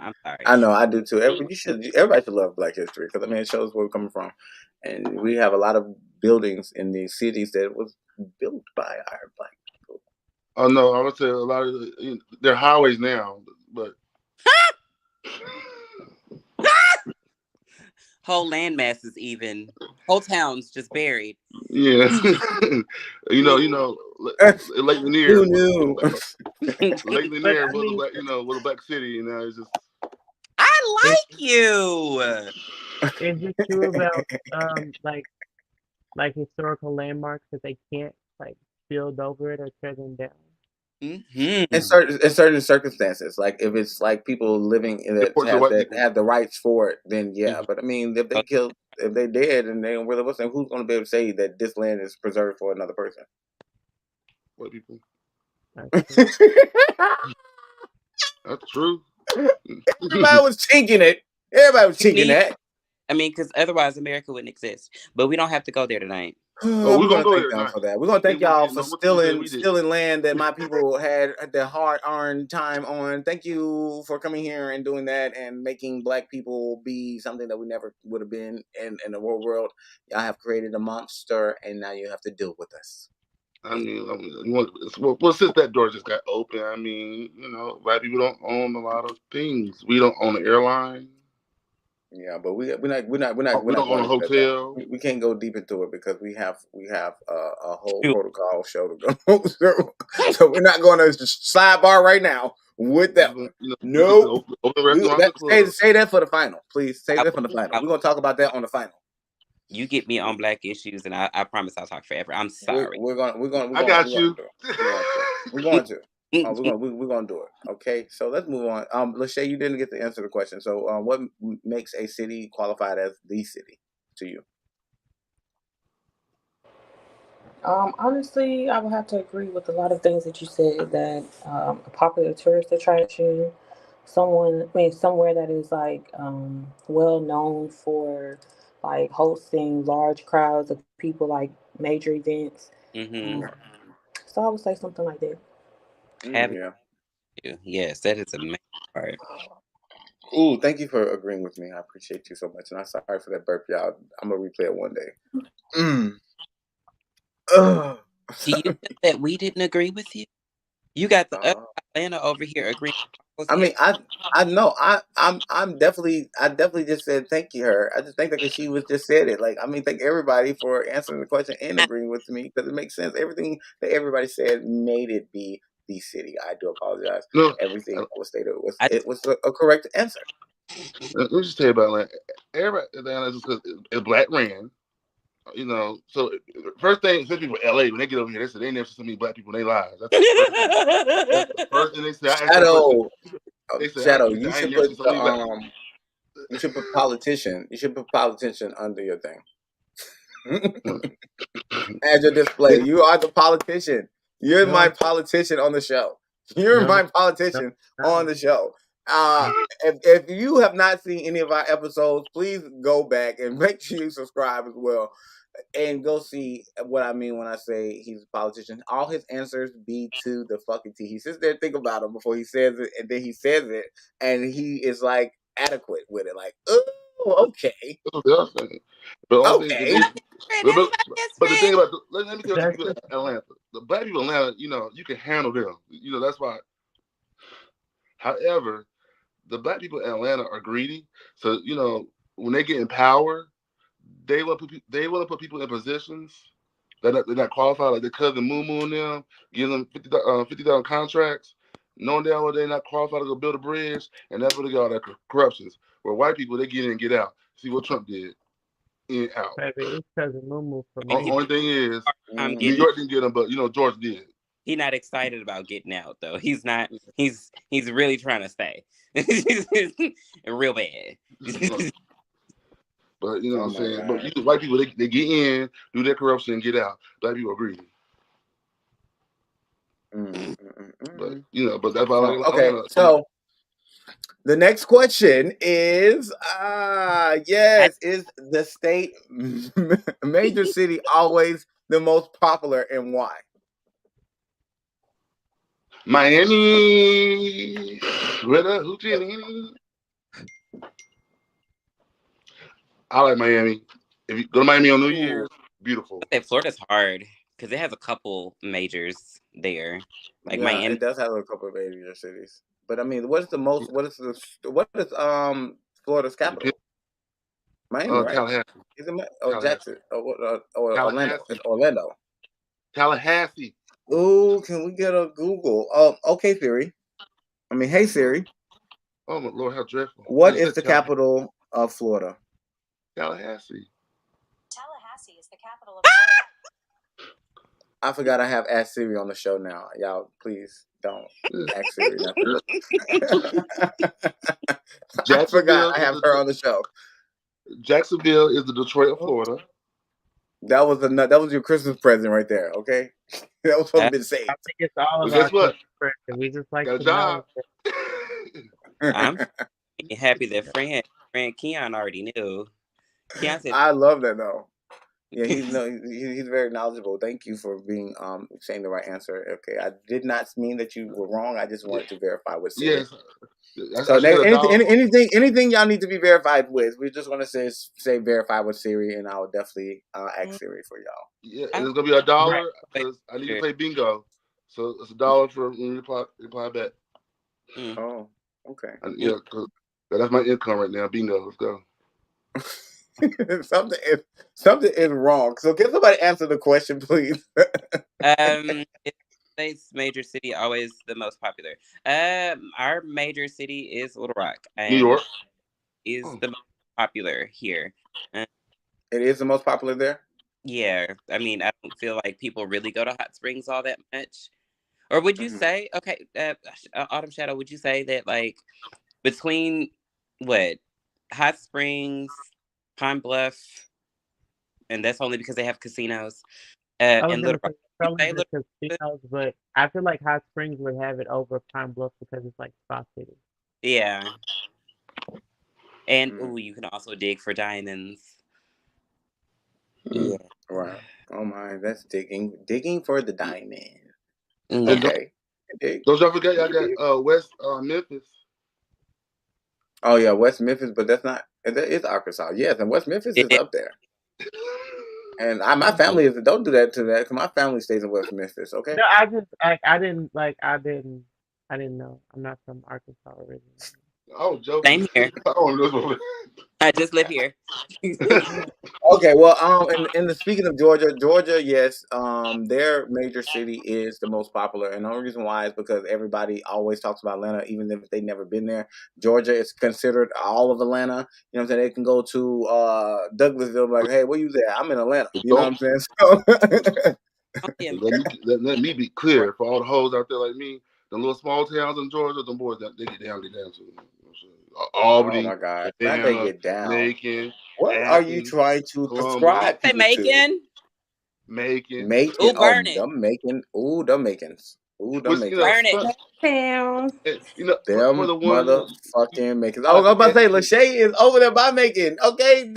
C: I'm sorry.
A: I know I do too. Everybody should love Black history because I mean it shows where we're coming from, and we have a lot of buildings in these cities that was built by our Black people.
B: Oh no, I would say a lot of they're highways now, but
C: whole land masses, even whole towns just buried.
B: Yeah, you know, Lake Lanier.
A: Who knew?
B: Lake Lanier was with a black city, and now it's just.
C: I like you.
E: Is it true about like historical landmarks that they can't like build over it or tear them down?
A: In certain circumstances, like if it's like people living in that have the rights for it, then yeah. But I mean, if they dead and they don't really listen, who's going to be able to say that this land is preserved for another person?
B: White people.
A: That's true. Everybody was chinking it. Everybody was chinking that.
C: I mean, because otherwise America wouldn't exist. But we don't have to go there tonight.
B: Oh, we're gonna go there
A: thank y'all
B: tonight.
A: for that. We're gonna thank
B: We
A: y'all
B: did
A: for
B: no, what we said we did.
A: stealing land that my people had their hard-earned time on. Thank you for coming here and doing that and making Black people be something that we never would have been in the world. Y'all have created a monster, and now you have to deal with us.
B: I mean, well, since that door just got open, I mean, Black people don't own a lot of things. We don't own an airline.
A: Yeah, but we're not
B: We don't own
A: going
B: a
A: into that.
B: hotel.
A: We can't go deep into it because we have a whole protocol show to go. So we're not going to sidebar right now with that one. No,
B: Open restaurants and clubs.
A: say that for the final, please. Say that for the final. We're gonna talk about that on the final.
C: You get me on Black issues, and I promise I'll talk forever. I'm sorry.
A: We're going.
B: I got you.
A: We're going to. We're gonna do it. Okay, so let's move on. Lachey, you didn't get to answer the question. So, what makes a city qualified as the city to you?
D: Honestly, I would have to agree with a lot of things that you said. That a popular tourist attraction, somewhere that is like well known for like hosting large crowds of people, like major events.
C: Mm-hmm.
D: So I would say something like that.
A: Yeah.
C: Yes, that is a main part.
A: Ooh, thank you for agreeing with me. I appreciate you so much, and I'm sorry for that burp, y'all. I'm gonna replay it one day.
C: Do you think that we didn't agree with you? You got the Atlanta over here agreeing.
A: I mean, I know. I'm definitely. I definitely just said thank you her. I just think that because she was just said it. Like, I mean, thank everybody for answering the question and agreeing with me because it makes sense. Everything that everybody said made it be the city. I do apologize.
B: No,
A: everything that was stated was a correct answer.
B: Let me just tell you about Atlanta. Everybody Atlanta is because it's Black ran. So first thing, especially people in LA, when they get over here, they say they never see so many Black people in their lives. That's the first thing they say.
A: Shadow, you should put you should put politician. You should put politician under your thing. As your display. You are the politician. You're my politician on the show. You're my politician on the show. If you have not seen any of our episodes, please go back and make sure you subscribe as well. And go see what I mean when I say he's a politician. All his answers be to the fucking T. He sits there and think about them before he says it, and then he says it, and he is like adequate with it. Like, oh, okay.
B: But the thing about let me tell you, people in Atlanta, the Black people in Atlanta, you can handle them. That's why. However, the Black people in Atlanta are greedy. So when they get in power, they want to put people in positions that they're not qualified. Like their cousin Moo Moo and them, give them 50,000 contracts, knowing damn well they're not qualified to go build a bridge, and that's where they got all that corruptions. Where white people, they get in and get out. See what Trump did. In and out.
E: Baby, it's cousin Moo Moo for me.
B: Only thing is, New York didn't get him, but Georgia did.
C: He's not excited about getting out though. He's not. He's really trying to stay. Real bad.
B: But what I'm saying. But white people, they get in, do their corruption, and get out. Black people are greedy. But that's why I like.
A: Okay, so the next question is, is the state major city always the most popular, and why?
B: Miami, with a hoochie. I like Miami. If you go to Miami on New Year's, beautiful.
C: Florida's hard because it has a couple majors there. Like Miami,
A: it does have a couple of major cities. But I mean, what is Florida's capital? Miami, right?
B: Tallahassee.
A: Is it Jackson? Or Orlando? It's Orlando.
B: Tallahassee.
A: Ooh, can we get a Google? Okay, Siri. I mean, hey Siri.
B: Oh my Lord, how dreadful!
A: What is the capital of Florida?
B: Tallahassee.
F: Tallahassee is the capital of Florida.
A: I forgot I have Ask Siri on the show now. Y'all, please don't ask Siri nothing. I forgot I have her on the show.
B: Jacksonville is the Detroit of Florida.
A: That was your Christmas present right there. Okay, that was supposed to be saved.
E: I think it's all
B: about Christmas
E: present. We just like
B: got a job.
C: I'm happy that Fran Keon already knew. Keon said,
A: I love that though. Yeah, he's very knowledgeable. Thank you for being saying the right answer. Okay, I did not mean that you were wrong. I just wanted to verify with Siri.
B: Yes. I
A: So
B: should get
A: anything y'all need to be verified with, we're just gonna say verify with Siri, and I will definitely ask Siri for y'all.
B: Yeah, and it's gonna be $1
E: Right.
B: because I need to play bingo. So it's $1 for when you reply back.
A: Oh, okay.
B: Yeah, cause that's my income right now. Bingo. Let's go.
A: something is wrong. So can somebody answer the question, please?
C: Is state's major city always the most popular? Our major city is Little Rock,
B: New
C: and
B: York.
C: is the most popular here.
A: It is the most popular there.
C: Yeah, I mean, I don't feel like people really go to Hot Springs all that much. Or would you say, okay, Autumn Shadow, would you say that like between what Hot Springs, Pine Bluff, and that's only because they have casinos,
E: I was
C: and
E: gonna
C: Little
E: say
C: Rock, would you
E: probably
C: say
E: the
C: Little Rock?
E: casinos, but I feel like Hot Springs would have it over Pine Bluff because it's like Spa City.
C: Yeah, and ooh, you can also dig for diamonds. Yeah.
A: Right. Oh my, that's digging for the diamond.
C: Yeah.
A: Okay.
B: Don't y'all forget y'all got West Memphis.
A: Oh yeah, West Memphis, but that's not. That is Arkansas. Yes, and West Memphis is
C: Yeah.
A: up there. And my family is don't do that to that because my family stays in West Memphis. Okay.
E: No, I just I didn't know. I'm not from Arkansas originally.
B: I was joking.
C: Same here.
B: I don't know.
C: I just live here.
A: Okay, well, in the speaking of Georgia, yes, their major city is the most popular, and the only reason why is because everybody always talks about Atlanta, even if they've never been there. Georgia is considered all of Atlanta. You know what I'm saying? They can go to Douglasville, like, hey, where you at? I'm in Atlanta. You know what I'm saying? So,
C: Oh, yeah.
B: Let me be clear for all the hoes out there like me. The little small towns in Georgia, them boys they get down too. You know what I'm saying?
A: oh
B: Albany,
A: my God, not they
B: Savannah,
A: get down.
B: Macon,
A: What are you
B: Athens,
A: trying to
B: Columbus,
C: You
A: ascribe
C: say
A: people to?
C: Macon?
B: Macon.
A: Macon.
C: Oh,
A: Oh,
C: burn it.
A: them Macon. Ooh, them Macons. Ooh, them
B: Which
A: Macons.
C: Burn it.
D: Town.
B: for
A: Them
B: the ones
A: motherfucking Macon.
B: I
A: Oh, I
B: like
A: was
B: to
A: about to say
B: educate.
A: Lachey is over there by Macon. Okay,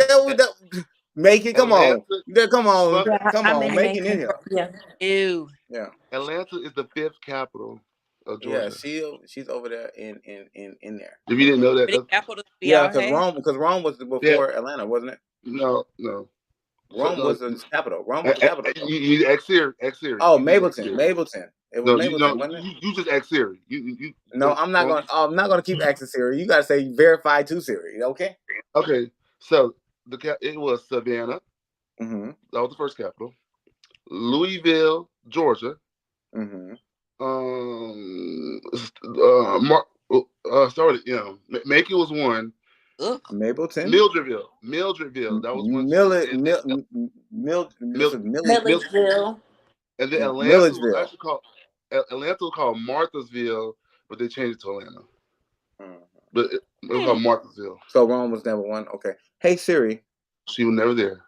A: Macon. Come on,
B: Atlanta,
A: come on,
D: Yeah,
A: come
D: I'm
A: on,
D: in
A: Macon in
D: Macon.
A: here.
D: Yeah.
C: Ew.
A: Yeah,
B: Atlanta is the 5th capital of
A: yeah.
B: Georgia.
A: She's over there in there.
B: If you didn't
A: Okay.
B: know that,
C: Pretty capital city
A: Yeah,
C: y'all
A: because
C: have?
A: Rome was
B: yeah,
A: before Atlanta, wasn't it?
B: no. So
A: Rome was the capital. Rome was the capital.
B: you ask Siri. Ask Siri.
A: Oh,
B: You need to ask
A: Mableton.
B: Siri.
A: Mableton. It was
B: No, you
A: Mableton,
B: know,
A: wasn't it?
B: you just ask Siri. You
A: No, I'm not
B: don't.
A: gonna. I'm not gonna keep asking Siri. You gotta say verify to Siri. Okay.
B: Okay, so it was Savannah.
A: Mm-hmm.
B: That was the first capital. Louisville, Georgia.
A: Mm-hmm.
B: Mark. Started. Macon was one.
C: Ugh.
A: Mableton.
B: Mildredville. That was one too.
A: This is
B: Mill,
D: Milledgeville.
B: and then Atlanta was
A: Milledgeville.
B: actually called Marthasville, but they changed it to Atlanta. But it was called Marthasville.
A: So Rome was number one. Okay. Hey Siri.
B: She was never there.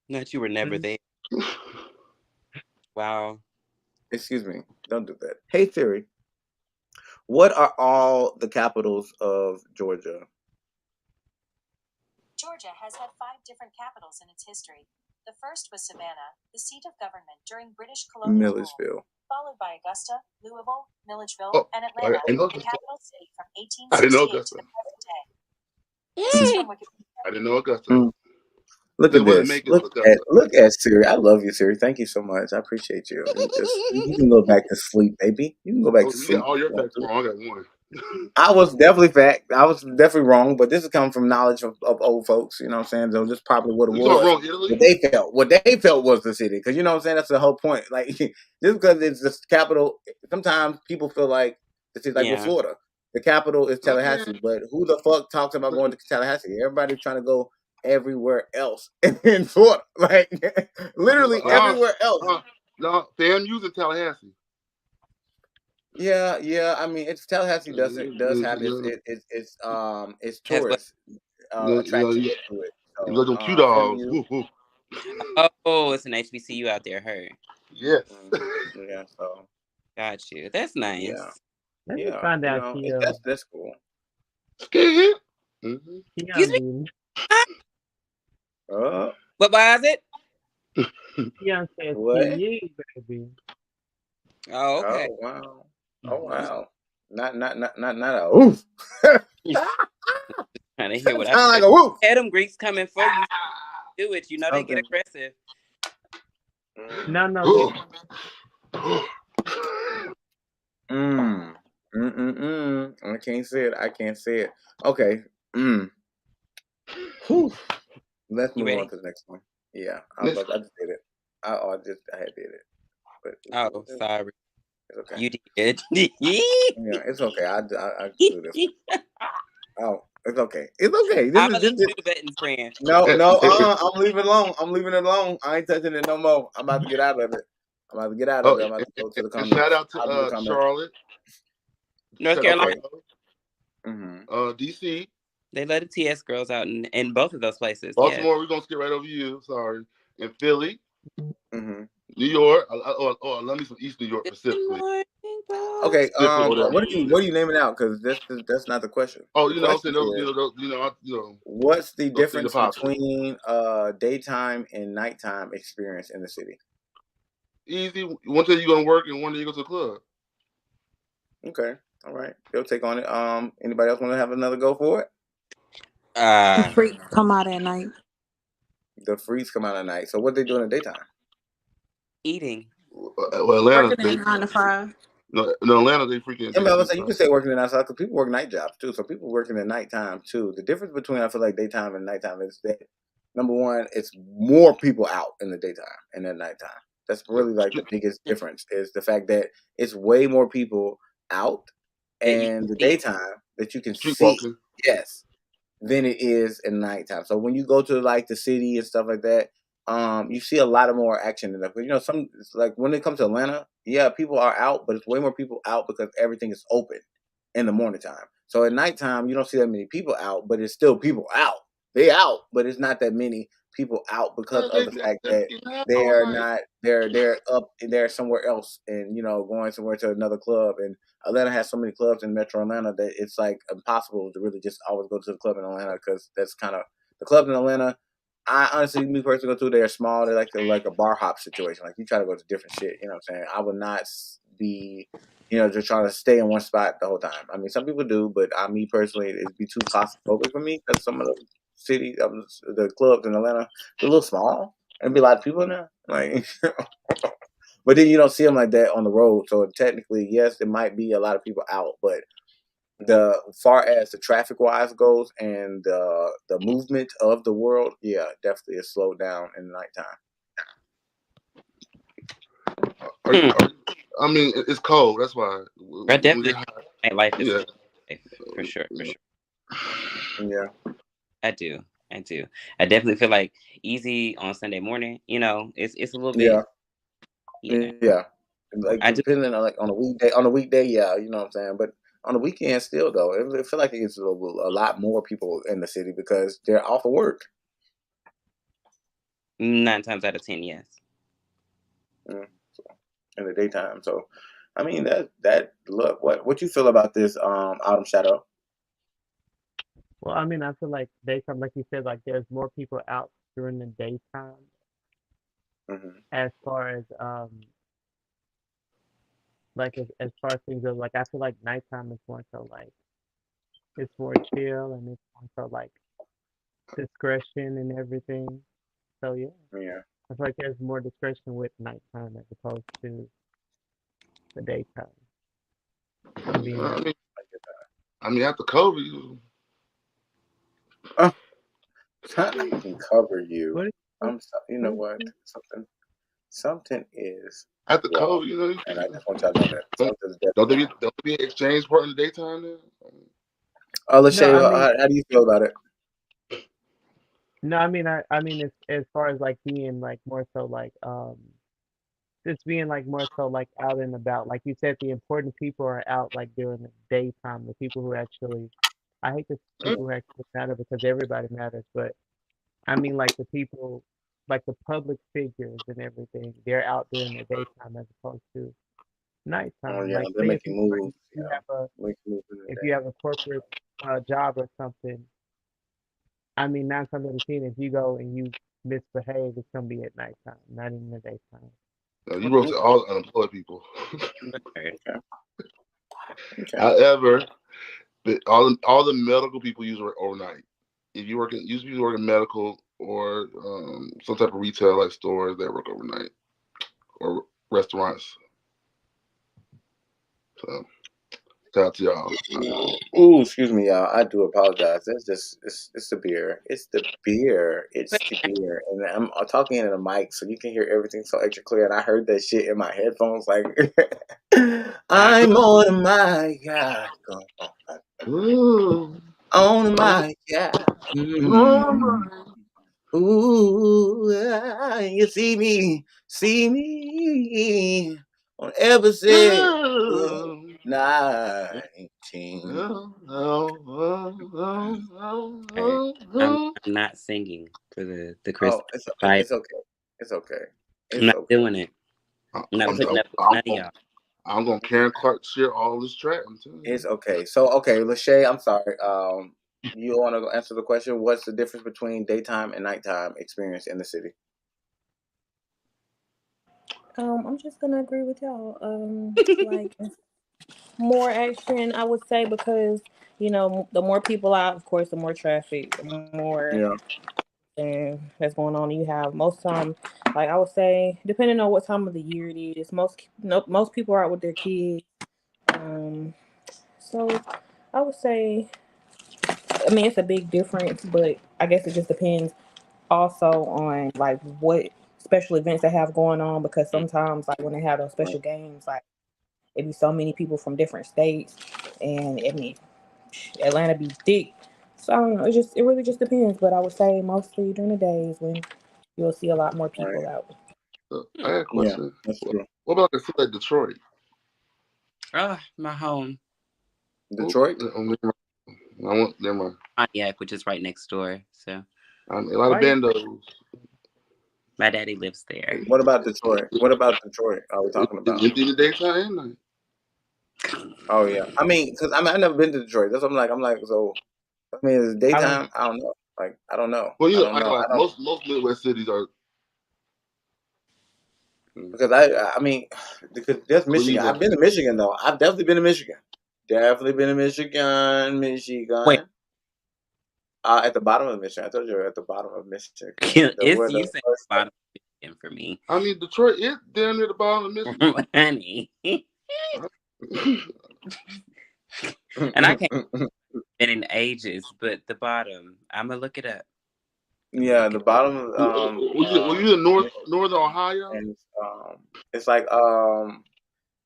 C: Not you were never there. Wow.
A: Excuse me. Don't do that. Hey Siri. What are all the capitals of Georgia?
F: Georgia has had 5 different capitals in its history. The first was Savannah, the seat of government during British colonial rule,
A: Milledgeville.
F: followed by Augusta, Louisville, Milledgeville,
B: Oh,
F: and Atlanta,
B: I know
F: the
B: Augusta.
F: capital city from
B: I didn't know
F: 1868 to
B: Augusta.
F: the present day. This is from Wikipedia.
B: I didn't know Augusta.
A: Look
B: It
A: at
B: wasn't
A: this.
B: Macon, it was Augusta.
A: Look at Siri. I love you, Siri. Thank you so much. I appreciate you. And just you can go back to sleep, baby. You can go back
B: Oh,
A: to
B: you got
A: sleep.
B: all your facts wrong. I got one.
A: I was definitely wrong, but this is coming from knowledge of old folks. You know what I'm saying? So this probably what it
B: You talking
A: was.
B: wrong, Italy?
A: What they felt was the city, because you know what I'm saying. That's the whole point. Like just because it's the capital, sometimes people feel like the city, like with
C: Yeah.
A: Florida, the capital is Tallahassee, but who the fuck talks about going to Tallahassee? Everybody's trying to go everywhere else in Florida, like literally everywhere else.
B: No, FAMU's in Tallahassee.
A: Yeah. I mean, it's Tallahassee does have its
C: Has what?
A: tourist attractions to it.
B: You
A: So
B: got them Q dogs.
A: FAMU,
C: Oh, it's an HBCU out there, her.
B: Yes.
A: yeah. So
C: Got you. That's nice.
A: yeah,
E: Let me find out
A: that's cool.
B: Scared.
C: Excuse me?
E: Keon.
C: What was it?
E: Beyonce says
A: What?
E: TU, baby.
C: Oh, okay.
A: Oh wow. Oh
E: Mhm.
A: wow. Not a oof.
C: Trying to hear what I
A: Sound like
C: said.
A: a woof.
C: Had them Greeks coming for you. Do it. You know they get
A: Something.
C: aggressive.
E: No, no,
B: Ooh.
A: Mm. I can't say it. I can't say it. Okay. Whew. Let's
C: You
A: move on
C: ready?
A: to the next one. Yeah, I just did it. I had did it, but
C: Oh, sorry.
A: it's okay.
C: You did.
A: Yeah, it's okay. I do this one. Oh, it's okay. It's okay.
C: I'm gonna let you do the buttons, friend.
A: No. I'm leaving it alone. I'm leaving it alone. I ain't touching it no more. I'm about to get out of it. I'm about to get out of
B: Oh,
A: it. I'm about to go to the
B: and
A: comments.
B: shout out
A: I'll do the
B: to
A: comments.
B: Charlotte,
C: North Carolina.
A: Okay. Mm-hmm.
B: DC,
C: They let the TS girls out in both of those places. Yeah.
B: Baltimore. We're gonna skip right over you. Sorry. And Philly,
A: Mm-hmm.
B: New York. I love me some East New York
C: Good
B: specifically.
C: morning,
A: Okay.
B: Specifically over there.
A: What are you naming out? Because that's not the question.
B: Oh,
A: The
B: you know, I'm
A: question
B: saying those,
A: is, what's the
B: those city
A: difference
B: popping.
A: between daytime and nighttime experience in the city?
B: Easy. One day you gonna work and one day you go to the club.
A: Okay. All right. You'll take on it. Anybody else want to have another go for it?
D: The
C: Uh,
D: freaks come out at night.
A: The freaks come out at night. So what they do in the daytime?
C: eating.
B: Well, Atlanta,
D: Working in 9 to 5.
B: no, Atlanta, they freaking
A: I
B: day
A: mean, I
B: too.
A: was saying you can say working in outside because people work night jobs too. So people working at nighttime too. The difference between I feel like daytime and nighttime is that number one, it's more people out in the daytime and at nighttime. That's really like the biggest difference is the fact that it's way more people out
C: That you
A: and the
C: see.
A: daytime that you can
B: Street
A: see.
B: walking.
A: Yes, than it is in nighttime. So when you go to like the city and stuff like that, you see a lot of more action in that. But you know, it's like when it comes to Atlanta, yeah, people are out, but it's way more people out because everything is open in the morning time. So at nighttime, you don't see that many people out, but it's still people out. They out, but it's not that many people out because of the fact
B: They
A: that
B: be getting out
A: they
B: all
A: are
B: night.
A: not they're up they're somewhere else and going somewhere to another club. And Atlanta has so many clubs in Metro Atlanta that it's like impossible to really just always go to the club in Atlanta because that's kind of the clubs in Atlanta. I honestly, me personally, go to. They're small. They're like a bar hop situation. Like you try to go to different shit. You know what I'm saying? I would not be, just trying to stay in one spot the whole time. I mean, some people do, but me personally, it'd be too claustrophobic for me because some of the clubs in Atlanta, they're a little small and be a lot of people in there. Like, but then you don't see them like that on the road. So technically, yes, it might be a lot of people out, but the far as the traffic wise goes and the movement of the world, yeah, definitely is slowed down in the nighttime.
B: I mean, it's cold. That's why.
C: I
B: When we
C: definitely
B: get hot.
C: nightlife is
B: Yeah.
C: life, for sure, for sure.
A: Yeah,
C: I do. I do. I definitely feel like easy on Sunday morning. It's a little
A: yeah,
C: bit. Yeah,
A: yeah. Like
C: I do.
A: depending on like on a weekday, yeah, you know what I'm saying. But on the weekend, still though, it feel like it's a lot more people in the city because they're off of work.
C: 9 times out of 10, yes.
A: So, in the daytime. So, I mean that look what you feel about this Autumn Shadow?
E: Well, I mean, I feel like daytime, like you said, like there's more people out during the daytime
A: Hmm.
E: as far as like as far as things go. Like I feel like nighttime is more so like it's more chill and it's more so like discretion and everything. So yeah,
A: Yeah,
E: I feel like there's more discretion with nighttime as opposed to the daytime. I'm being
B: I
E: honest.
B: mean, after COVID, you,
A: I can cover you.
E: What?
A: You know
E: What?
A: what? Something is
B: after
A: wrong,
B: COVID,
A: and I just want y'all to know that
B: don't
A: something's definitely wrong.
B: don't they be an exchange part in the daytime then?
E: No,
A: Lachey,
E: I mean,
A: how do you feel about it?
E: no, I mean, as far as like being like more so like just being like more so like out and about. Like you said, the important people are out like during the daytime. The people who actually, I hate the people who actually matter because everybody matters, but I mean like the people, like the public figures and everything. They're out during the daytime as opposed to
A: Oh
E: nighttime.
A: yeah,
E: Like
A: they're
E: say
A: making moves.
E: you have a
A: Making moves in the
E: if
A: day.
E: you have a corporate job or something, I mean, 9 times out of 10, if you go and you misbehave, it's gonna be at nighttime, not in the daytime.
B: You roasted all the unemployed people.
C: Okay.
A: Okay.
B: However, all the medical people usually work overnight. If you usually work in medical or some type of retail like stores, they work overnight or restaurants. So shout out to y'all.
A: Ooh, excuse me, y'all. I do apologize. That's just it's the beer. It's the beer. It's the beer. And I'm talking into the mic so you can hear everything so extra clear. And I heard that shit in my headphones like I'm on the mic. Yeah.
B: Ooh.
A: On the mic, yeah. Ooh, you see me on episode 19.
C: Okay. I'm not singing for the Christmas.
A: Oh, it's
C: Vibe.
A: it's okay. It's okay.
C: I'm
A: It's
C: not
A: okay.
C: doing it. I'm not putting up with none of y'all.
B: I'm gonna Karen Clark share all this track. I'm telling you.
A: It's okay. So okay, Lachey, I'm sorry. You want to answer the question? What's the difference between daytime and nighttime experience in the city?
D: I'm just gonna agree with y'all. Like more action, I would say, because the more people out, of course, the more traffic, the more
A: Yeah.
D: that's going on. You have most time, like I would say, depending on what time of the year it is, most people are out with their kids. So I would say, I mean, it's a big difference, but I guess it just depends also on like what special events they have going on, because sometimes like when they have those special games, like it be so many people from different states, and I mean Atlanta be thick. So I don't know. It really just depends. But I would say mostly during the days when you'll see a lot more people
A: Right.
D: out.
B: I got a
A: Yeah,
B: question.
A: that's true.
B: What about a city like Detroit?
C: My home.
A: Detroit.
B: Never mind.
C: Pontiac, which is right next door. So
B: A lot of bandos.
C: my daddy lives there.
A: What about Detroit? What about Detroit? Are we talking about?
B: It's in the daytime and night.
A: Oh yeah. I mean, because I've never been to Detroit. That's what I'm like. So I mean, is it daytime? I don't know. Like I don't know.
B: Well,
A: I don't know. I
B: like
A: don't
B: most Midwest cities are
A: because I mean because there's Michigan. I've
B: Cleveland.
A: been to Michigan though. I've definitely been to Michigan. Definitely been to Michigan.
C: Wait,
A: At the bottom of Michigan. I told you at the bottom of Michigan.
C: it's you saying bottom for me.
B: I mean, Detroit is down near the bottom of Michigan.
C: Honey. And I can't been in ages, but the bottom. I'm gonna look it up.
A: Yeah, the bottom of
B: were you in northern Ohio?
A: and it's like I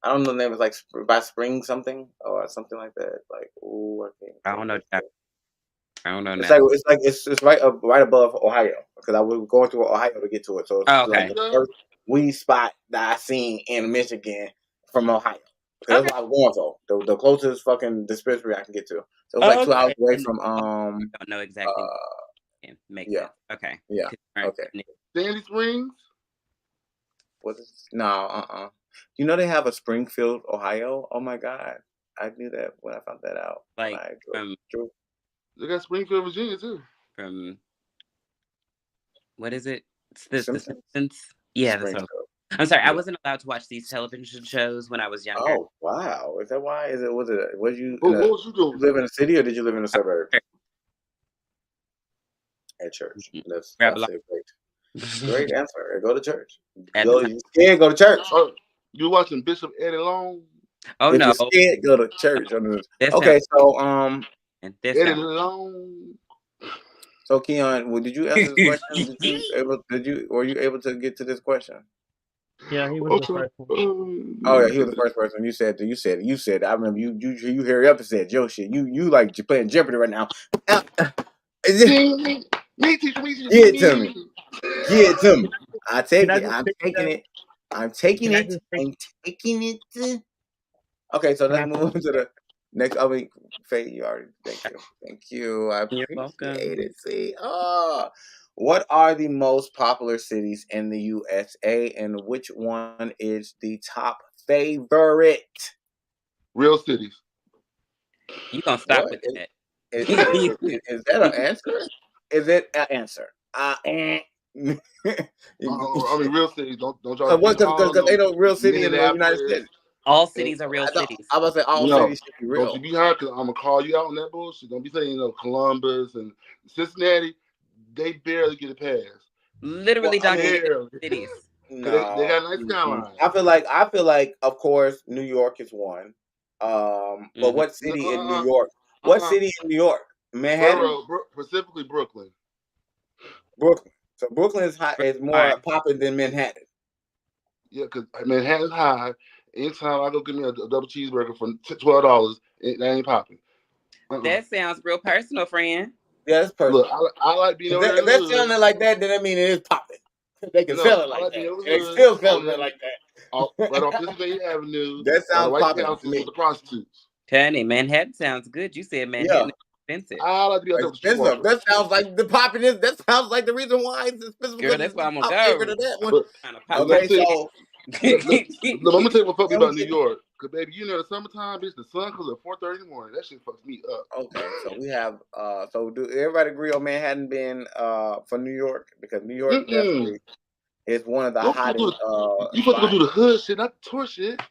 A: don't know the name. It's like by Spring something or something like that. Like ooh,
C: I don't know. I don't know
A: It's
C: now.
A: like it's right above Ohio because I was going through Ohio to get to it. So it's like
C: Okay.
A: the first weed spot that I seen in Michigan from Ohio because that's what I was going for. The closest fucking dispensary I can get to. So it was like 2 hours away from
C: Don't know exactly. Makes sense. Okay.
A: Yeah. Okay.
B: Sandy Springs.
A: What is no? You know they have a Springfield, Ohio. Oh my god, I knew that when I found that out.
C: Like
A: Drove.
B: They got Springfield, Virginia too.
C: From what is it? It's the
A: Simpsons?
C: Yeah, that's what I'm sorry. I wasn't allowed to watch these television shows when I was younger.
A: Oh wow, is that why? Was you?
B: What was you doing?
A: Live in the city or did you live in the suburbs? At church. That's a great answer. Go to church. You scared? Go to church.
B: You watching Bishop Eddie Long?
C: Oh
A: if
C: no!
A: You're scared, go to church.
C: Okay,
A: so
B: Eddie Long.
A: So Keon, did you answer this question? Were you able to get to this question?
E: Yeah, he was the first one.
A: Oh yeah, he was the first person. You said. I remember you hurry up and said, "Yo, shit, you like playing Jeopardy right now." Get it to me. Get it to me. I'm taking it. I'm taking it. Okay, so let's move on to the next. I mean, Faye, you already. Thank you. I appreciate it. See, what are the most popular cities in the USA, and which one is the top favorite?
B: Real cities.
C: You gonna stop with that?
A: Is that an answer? Is it an answer?
B: I mean, real cities. Don't try to be
A: Because
B: no
A: ain't no real city in the United
B: Minneapolis.
A: States.
C: All
B: And,
C: cities are real cities.
A: I was say all
B: no,
A: cities should be
B: don't
A: real.
B: you be hard because I'm gonna call you out on that bullshit. Don't be saying Columbus and Cincinnati. They barely get a pass.
C: Literally
A: Well, I
C: don't
A: mean,
C: even
B: Barely.
C: cities.
B: They
A: no.
B: got a nice skyline.
A: I feel like, of course, New York is one. But what
B: No,
A: city in New York? What city in New York? Manhattan,
B: specifically Brooklyn.
A: Brooklyn. So Brooklyn is more popping than Manhattan.
B: Yeah, because Manhattan's high. Anytime I go get me a double cheeseburger for $12, that ain't popping.
C: That sounds real personal, friend.
A: Yeah, that's
B: Look,
A: personal.
B: I like being over there
A: If
B: in the
A: they're
B: hood.
A: selling it like that, then that means it is popping. They can
B: No,
A: sell it
B: I
A: like
B: like
A: that.
B: being over the
A: They
B: hood.
A: still
B: Over
A: selling it
B: there,
A: like that.
B: right off Pennsylvania Avenue,
A: That
B: by the
A: sounds
B: White
A: popping
B: House
A: to
B: with
A: me.
B: the prostitutes.
C: Honey, Manhattan sounds good. You said
A: Yeah,
C: Manhattan is expensive.
B: I like to be out there with the
A: expensive.
B: streetwalkers.
A: That sounds like the poppiness. That sounds like the reason why it's expensive
C: Girl,
A: because
C: that's
A: it's
C: where I'm gonna
A: pop bigger
C: go.
A: than that one.
B: But
C: Trying to pop
B: let
C: my
B: me
A: Okay,
B: tell you,
A: so
B: I'm gonna tell you what fucked me
A: can we
B: about New
A: get
B: York. Cause baby, the summertime, bitch, the sun comes at 4:30 in the morning. That shit fucks me up.
A: okay? So we have so do everybody agree on Manhattan being for New York because New York
B: Mm-mm.
A: definitely is one of the
B: Don't you
A: hottest
B: supposed to go
A: spots.
B: do the hood shit, not the tour shit.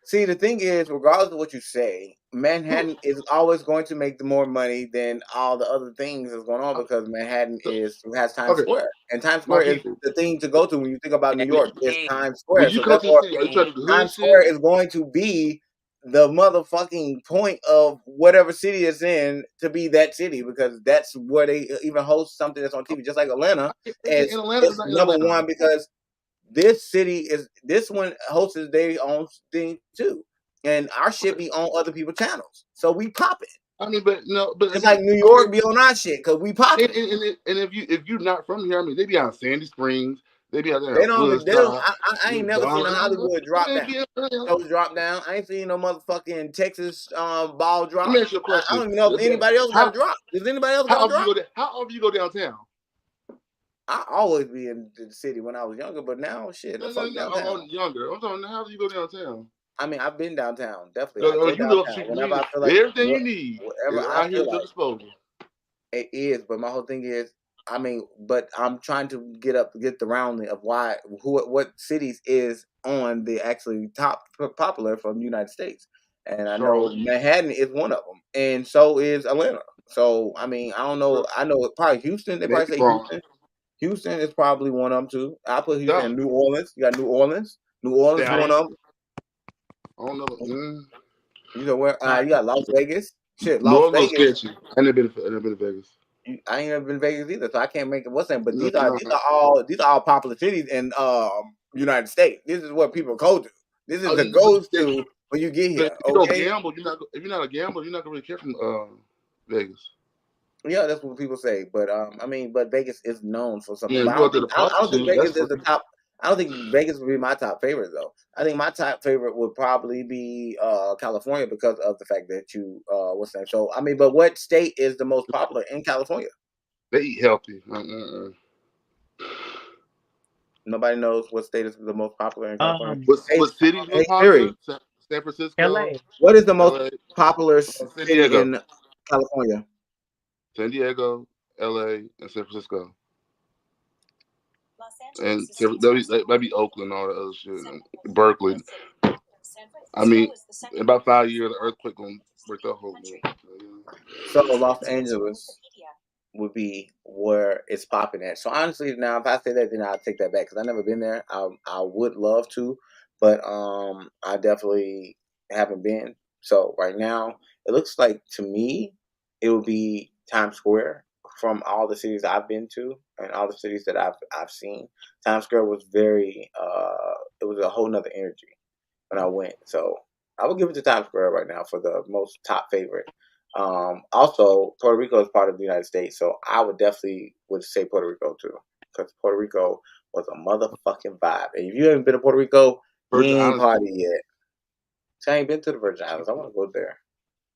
A: See, the thing is, regardless of what you say, Manhattan is always going to make the more money than all the other things that's going on because Manhattan has Times
B: Okay,
A: Square, and Times
B: my
A: Square is
B: people.
A: the thing to go to when you think about New
C: and
A: York. Is
C: King.
A: Times
B: When
A: Square,
B: you
A: so
B: come to the
A: therefore,
B: city, are you trying to do the hood
A: Times
B: shit?
A: Square is going to be the motherfucking point of whatever city it's in to be that city because that's where they even host something that's on TV, just like Atlanta
B: In
A: is
B: Atlanta, it's
A: is
B: not in
A: number
B: Atlanta.
A: one because this one hosts their own thing too, and our shit
B: Okay.
A: be on other people's channels, so we pop it.
B: I mean, but no, but I
A: Just like
B: mean,
A: New
B: okay.
A: York be on our shit because we pop it.
B: And if you're not from here, I mean, they be out in Sandy Springs, they be out there
A: They
B: in
A: don't even. They don't.
B: Woodstock,
A: I ain't never seen a Hollywood drop down. Those drop down. I ain't seen no motherfucking Texas ball
B: Let
A: drop.
B: me ask you a
A: I
B: question.
A: don't even know if anybody else got a
B: How
A: drop. Does anybody else got
B: how
A: a
B: often you
A: drop?
B: go there? How often you go downtown?
A: I always be in the city when I was younger, but now shit,
B: No, no,
A: fuck
B: no.
A: downtown.
B: I'm younger. I'm talking. How do you go downtown?
A: I mean, I've been downtown. Definitely, I
B: No,
A: go
B: you live up the
A: downtown
B: street from
A: whenever
B: me.
A: I feel like
B: Everything you need
A: whatever
B: is
A: I
B: right here
A: feel
B: at your
A: like.
B: disposal.
A: It is, but my whole thing is, I mean, but I'm trying to get the rounding of what cities is on the actually top popular from the United States, and I know
B: Charlotte,
A: Manhattan is one of them, and so is Atlanta. So I mean, I don't know. I know probably Houston. They
B: maybe
A: probably say
B: Bronx.
A: Houston. Houston is probably one of them too. I put Houston
B: Duh.
A: and New Orleans. You got New Orleans. New Orleans is one
B: Dallas.
A: of them.
B: I don't know.
A: You know where?
B: Nah,
A: You got Las Vegas. Shit,
B: New
A: Las
B: Orleans
A: Vegas.
B: sketchy. I never been to Vegas.
A: I ain't never been to Vegas either, so I can't make it. What's that? But
B: No,
A: these are all popular cities in United States. This is what people go to. This is
B: oh,
A: the
B: but
A: goes to when you get
B: but
A: here.
B: if you don't
A: Okay,
B: gamble, if you're not a gambler, you're not gonna really care from Vegas.
A: yeah, that's what people say. But I mean, but Vegas is known for something.
B: Yeah,
A: But
B: you go out there to
A: I don't think
B: prostitute. That's
A: Vegas is the
B: free.
A: top. I don't think Vegas would be my top favorite though. I think my top favorite would probably be California because of the fact that you what's that? So I mean, but what state is the most popular in California?
B: They eat healthy.
A: Nobody knows what state is the most popular in California. Hey,
B: What city's
A: hey
B: most popular?
A: Siri,
B: San Francisco,
E: LA.
A: what is the most
B: LA,
A: popular
B: San
A: city
B: Diego,
A: in California?
B: San Diego, LA, and San Francisco.
F: Los
B: And
F: Angeles is the
B: that'd be Oakland, all that other shit.
F: San
B: And
F: Francisco
B: Berkeley.
F: is San
B: I mean,
F: Francisco is the
B: in
F: second
B: about 5
F: largest
B: years, the earthquake gonna break that whole
F: country.
B: world.
A: So
F: According
A: Los
F: to
A: Angeles
F: Wikipedia.
A: would be where it's popping at. So honestly, now if I say that, then I'll take that back because I've never been there. I would love to, but I definitely haven't been. So right now, it looks like to me it would be Times Square from all the cities I've been to and all the cities that I've seen. Times Square was very it was a whole nother energy when I went. So I would give it to Times Square right now for the most top favorite. Also, Puerto Rico is part of the United States, so I would definitely would say Puerto Rico too, because Puerto Rico was a motherfucking vibe. And if you haven't been to Puerto Rico, you
B: Virgin
A: ain't
B: Islands,
A: party yet. So I ain't been to the Virgin Islands. I want to go there.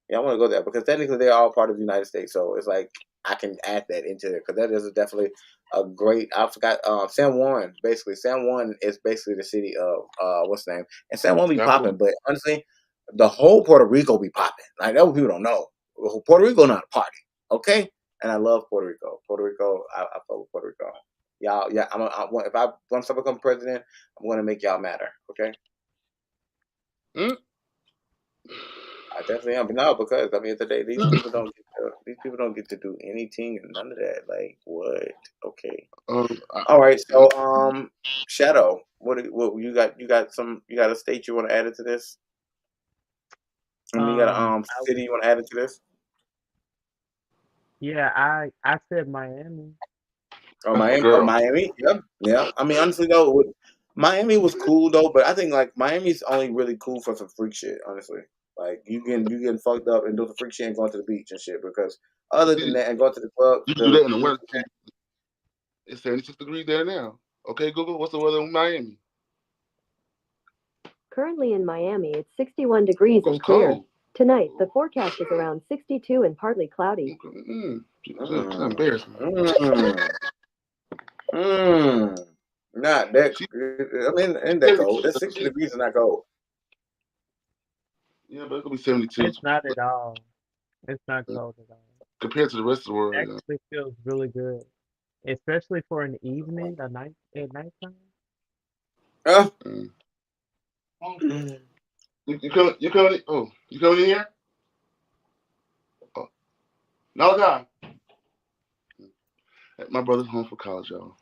A: Yeah, I want to go there because technically they're all part of the United States, so it's like I can add that into it because that is definitely a great. I forgot San Juan. Basically, San Juan is basically the city of what's the name, and San Juan be
B: Capital.
A: popping. But honestly, the whole Puerto Rico be popping. Like that, what people don't know. Puerto Rico not a party, okay? and I love Puerto Rico. Puerto Rico, I fuck with Puerto Rico. Y'all, yeah. If I once I become president, I'm gonna make y'all matter. Okay.
B: Mm?
A: I definitely am. But no, because I mean, at the day, these people don't get to do anything and none of that. Like what? Okay. All right. So, Shadow, what you got? You got a state you want to add it to this? I mean, you got a city you want to add it to this?
E: Yeah, I said Miami.
A: Oh, Miami. Oh, Miami. Yep. Yeah. I mean, honestly though, Miami was cool though, but I think like Miami's only really cool for some freak shit. Honestly, like you getting fucked up and doing some freak shit and going to the beach and shit. Because other than that, and going to the club,
B: you can do that in the winter. It's 76 degrees there now. Okay, Google, what's the weather in Miami?
G: Currently in Miami, it's 61 degrees and clear.
B: Cold.
G: Tonight, the forecast is around 62 and partly cloudy.
B: That's embarrassing.
A: Not that. I mean, ain't that cold? That's 60 degrees and not cold.
B: Yeah, but it's gonna be 72.
E: It's not at all. It's not cold at all.
B: Compared to the rest of the world,
E: It actually feels really good, especially for an evening, at nighttime.
B: You coming? Oh, you coming in here? Oh, no time. My brother's home for college, y'all.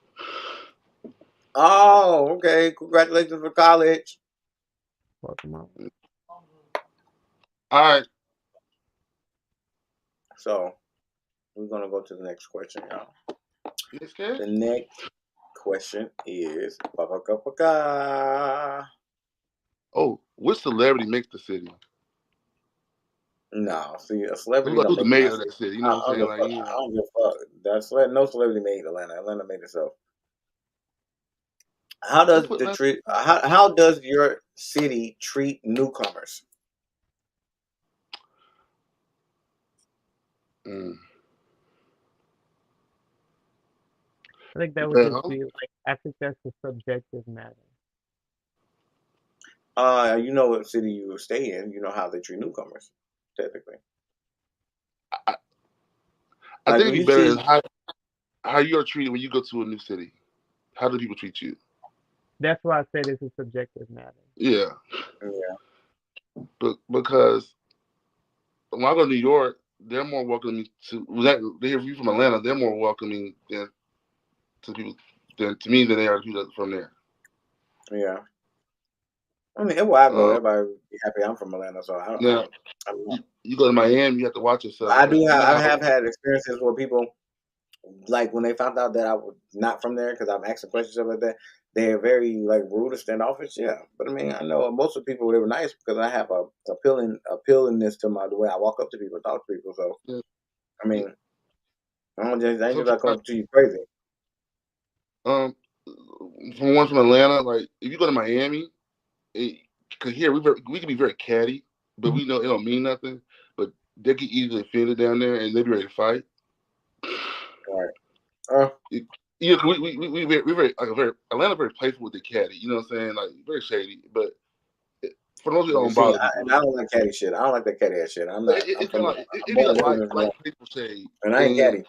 A: Oh, okay. Congratulations for college.
E: Welcome on.
B: All right.
A: So, we're gonna go to the next question, y'all.
B: Next question?
A: The next question is
B: oh, which celebrity makes the city?
A: No, see, a celebrity
B: Who's
A: don't
B: the
A: make
B: mayor of that city? You know what I'm saying? Like,
A: I don't give a fuck. No celebrity made Atlanta. Atlanta made itself. How does how does your city treat newcomers?
E: I think that would just be like, I think that's a subjective matter.
A: You know what city you stay in, you know how they treat newcomers, technically.
B: I think it'd be better how you're treated when you go to a new city. How do people treat you?
E: That's why I said it's a subjective matter.
B: Yeah. But because when I go to New York, they're more welcoming to they hear you from Atlanta, they're more welcoming than to people to me than they are to people from there.
A: Yeah. I mean, everywhere I go, everybody be happy I'm from Atlanta, so I don't know.
B: You go to Miami, you have to watch yourself.
A: I have had experiences where people, like when they found out that I was not from there because I'm asking questions stuff like that, they're very like rude and standoffish. Yeah, but I mean, I know most of the people they were nice because I have a appealingness to the way I walk up to people, and talk to people. So, I mean, I ain't just come up to you crazy.
B: From one from Atlanta, like if you go to Miami, because here we can be very catty, but we know it don't mean nothing. But they get easily offended down there, and they be ready to fight.
A: Right.
B: We very Atlanta very playful with the caddy. You know what I'm saying? Like very shady, but for those who don't bother
A: people. I don't like catty shit. I don't like that catty ass shit. I'm not. It'd
B: be like playful shade.
A: And I ain't catty.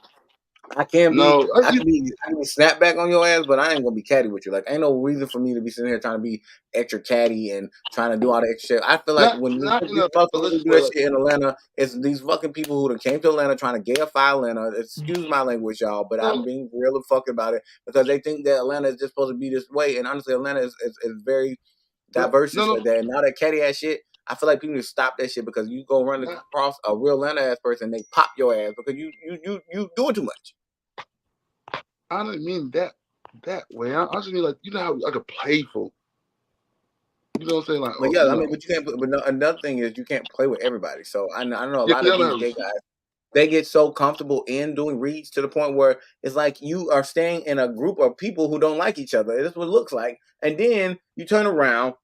A: I can be snap back on your ass, but I ain't gonna be catty with you. Like, ain't no reason for me to be sitting here trying to be extra catty and trying to do all the extra shit. I feel like when these motherfuckers do that shit in Atlanta, it's these fucking people who came to Atlanta trying to gayify Atlanta. Excuse my language, y'all, but I'm being real fucking about it because they think that Atlanta is just supposed to be this way. And honestly, Atlanta is very diverse like that. And now that catty ass shit, I feel like people need to stop that shit because you go run across a real Atlanta ass person, they pop your ass because you doing too much.
B: I don't mean that way. I just mean like how like a playful. You know what I'm saying? Like,
A: but yeah, I mean, but you can't. But another thing is you can't play with everybody. So I know a lot of these gay guys. They get so comfortable in doing reads to the point where it's like you are staying in a group of people who don't like each other. That's what it looks like. And then you turn around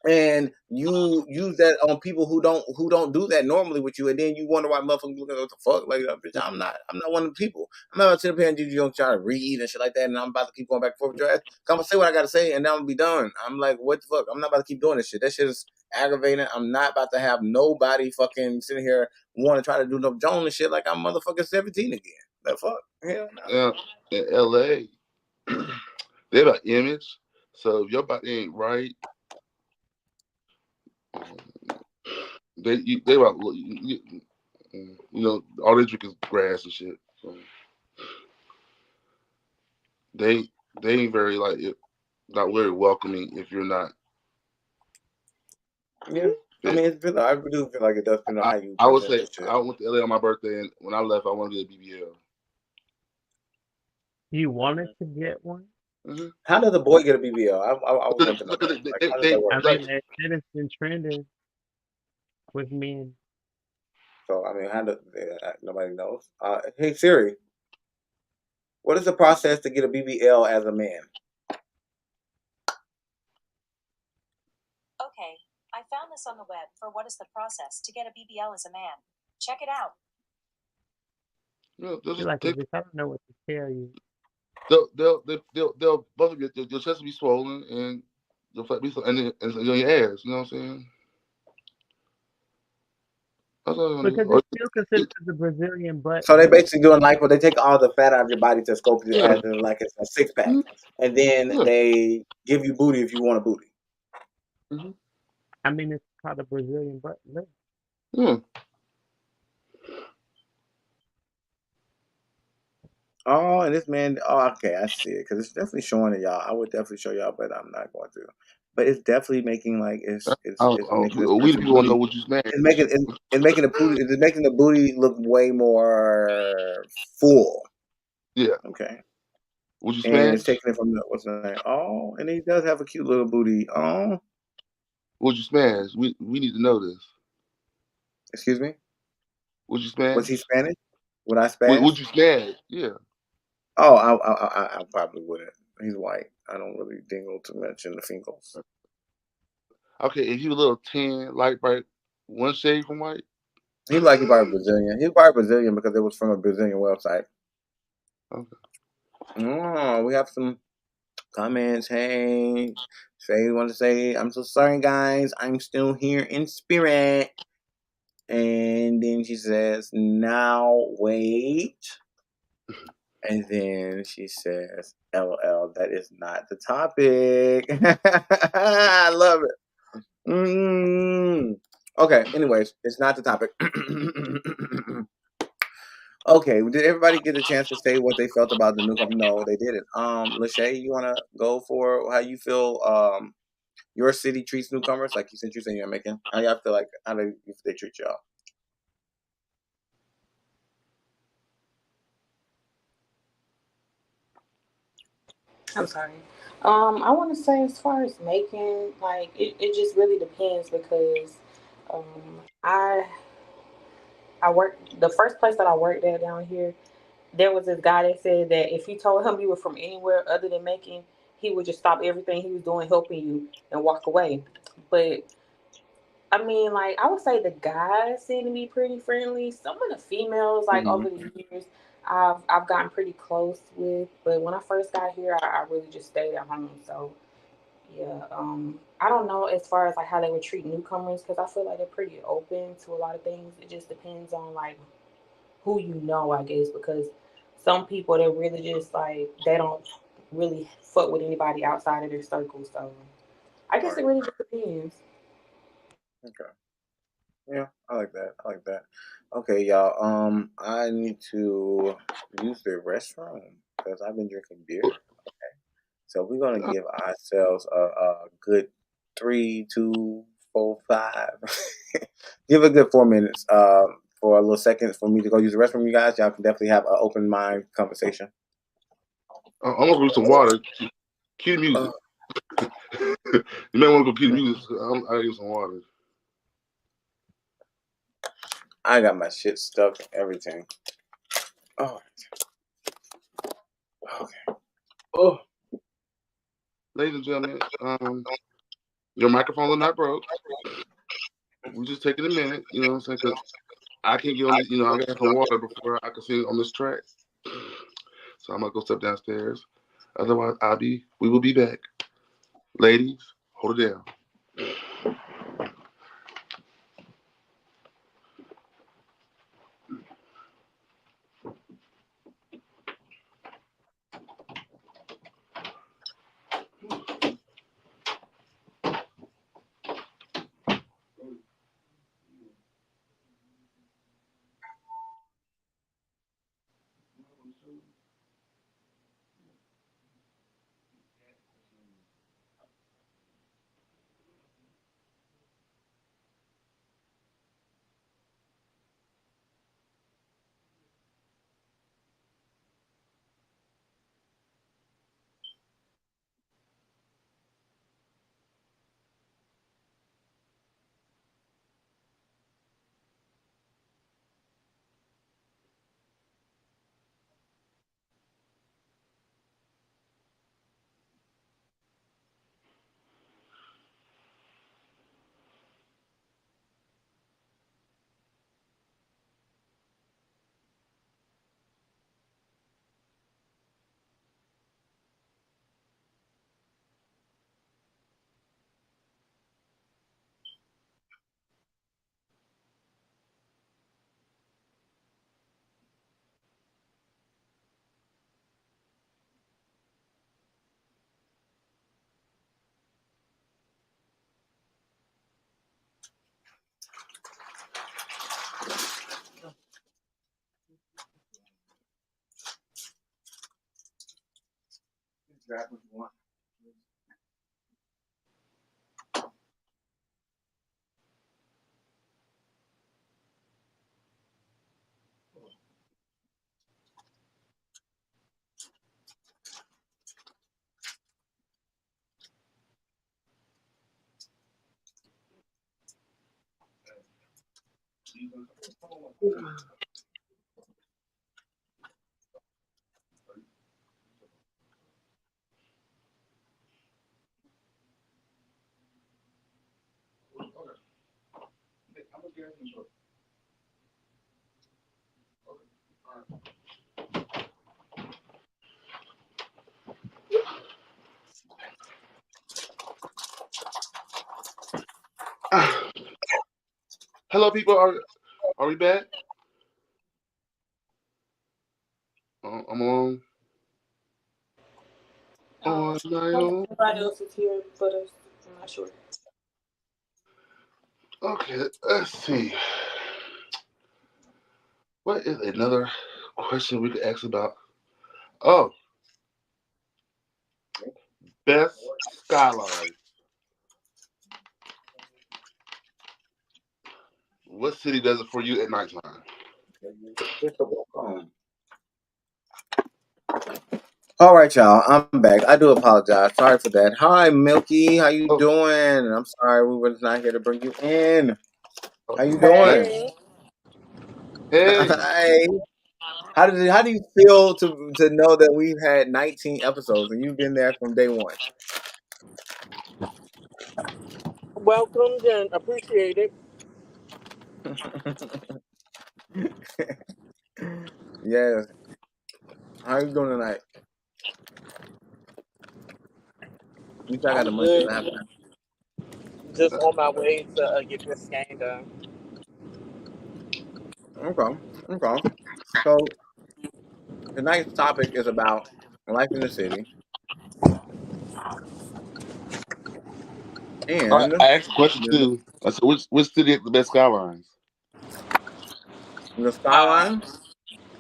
A: and you use that on people who don't do that normally with you, and then you wonder why motherfuckers look at what the fuck. Like, bitch, I'm not one of the people. I'm not about to sit up here and you don't try to read and shit like that, and I'm about to keep going back and forth with your ass. Come and say what I gotta say, and then I'm gonna be done. I'm like, what the fuck? I'm not about to keep doing this shit. That shit is aggravating. I'm not about to have nobody fucking sitting here want to try to do no Jones and shit like I'm motherfucking 17 again. The fuck? Hell no.
B: In LA, they about image. So if your body ain't right, they about all they drink is grass and shit. So they they ain't very not very welcoming if you're not.
A: Yeah. I mean, I do feel like it does depend on how you
B: I would
A: present
B: say
A: this shit.
B: I went to LA on my birthday, and when I left, I wanted to get a BBL.
E: You wanted to get one?
B: Mm-hmm.
A: How does a boy get a BBL? I want to know
B: Because
A: that. Like, how does that work?
E: I
B: like
E: mean, it's been trending with men.
A: So, I mean, how does nobody knows? Hey Siri, what is the process to get a BBL as a man?
F: Okay, I found this on the web for what is the process to get a BBL as a man. Check it out.
B: they'll
E: I feel
B: just
E: like
B: take.
E: I don't know what to tell you.
B: They'll both of your chest will be swollen and your flat be and on your ass. You know what I'm saying? That's all you're gonna
E: Because
B: do.
E: it's still considered the Brazilian butt
A: So they
E: lift.
A: basically doing like, well, they take all the fat out of your body to sculpt it
B: Yeah,
A: as in, like it's a six pack,
B: mm-hmm.
A: and then
B: Yeah.
A: they give you booty if you want a booty.
B: Mm-hmm.
E: I mean, it's called a Brazilian butt lift.
B: Yeah.
A: Oh, and this man. Oh, okay, I see it because it's definitely showing it, y'all. I would definitely show y'all, but I'm not going to. But it's definitely making like it's making this
B: We the
A: person
B: people want to know
A: booty.
B: what you smash.
A: It's making the booty. It's making the booty look way more full.
B: Yeah.
A: Okay.
B: Would you
A: And it's
B: smash?
A: taking it from the what's the name? Oh, and he does have a cute little booty. Oh,
B: Would you smash? We need to know this.
A: excuse me.
B: Would you
A: Was he
B: smash?
A: Spanish? Would I
B: Would
A: spaz?
B: you smash? Yeah.
A: Oh, I probably wouldn't. He's white. I don't really dingle too much in the fingers.
B: Okay, if you a little tan, light bright, one shade from white.
A: He like he probably Brazilian. He's probably Brazilian because it was from a Brazilian website.
B: Okay.
A: Oh, we have some comments. Hey, Faye want to say, I'm so sorry, guys. I'm still here in spirit. And then she says, now wait. And then she says, LOL, that is not the topic. I love it. Okay, anyways, it's not the topic. Okay, did everybody get a chance to say what they felt about the newcomer? No, they didn't. Lachey, you wanna go for how you feel your city treats newcomers? Like you said you saying you're Macon. How y'all feel like how they treat y'all?
D: I'm sorry. I want to say as far as making, like, it just really depends because I worked the first place that I worked at down here. There was this guy that said that if you told him you were from anywhere other than Macon, he would just stop everything he was doing helping you and walk away. But I mean, like, I would say the guys seem to be pretty friendly. Some of the females, like
A: Mm-hmm.
D: over the years, I've gotten pretty close with. But when I first got here, I really just stayed at home. So yeah, I don't know as far as like how they would treat newcomers because I feel like they're pretty open to a lot of things. It just depends on like who you know, I guess, because some people they're really just like they don't really fuck with anybody outside of their circle. So I
A: All
D: guess it
A: right.
D: really just depends.
A: Okay. Yeah, I like that. I like that. Okay, y'all. I need to use the restroom because I've been drinking beer. So we're gonna give ourselves a good 3, 2, 4, 5. Give a good 4 minutes for a little second for me to go use the restroom. You guys, y'all can definitely have an open mind conversation.
B: I'm gonna go get some water. Cue the
A: Uh,
B: music. You may want to go cue the music. I gotta get some water.
A: I got my shit stuck and everything. Oh, okay. Oh,
B: Ladies and gentlemen, your microphones are not broke. We're just taking a minute, you know what I'm saying? Because I can't get on this, I gotta have some water before I can sing on this track. So I'm gonna go step downstairs. Otherwise, we will be back. Ladies, hold it down.
A: grab what you want.
B: Hello, people. Are we back? I'm alone. On my own.
D: Nobody else is here but us. I'm not sure.
B: Okay, let's see. What is another question we could ask about? Oh, best skyline. What city does it for you at nighttime?
A: All right, y'all. I'm back. I do apologize. Sorry for that. Hi, Milky. How you
B: Oh,
A: doing? I'm sorry we were not here to bring you in. How you doing?
B: hey,
D: Hey.
B: hey.
A: Hi. How do you feel to know that we've had 19 episodes and you've been there from day one?
E: Welcomed and appreciated.
A: Yes. How you doing tonight? You still got the
E: I'm
A: munchies.
E: good.
A: I have
E: Just on my way to get this scan done.
A: okay. Okay. So tonight's topic is about life in the city and
B: I asked a question too. I said, which city has the best skylines?
A: the
C: Uh,
A: skyline.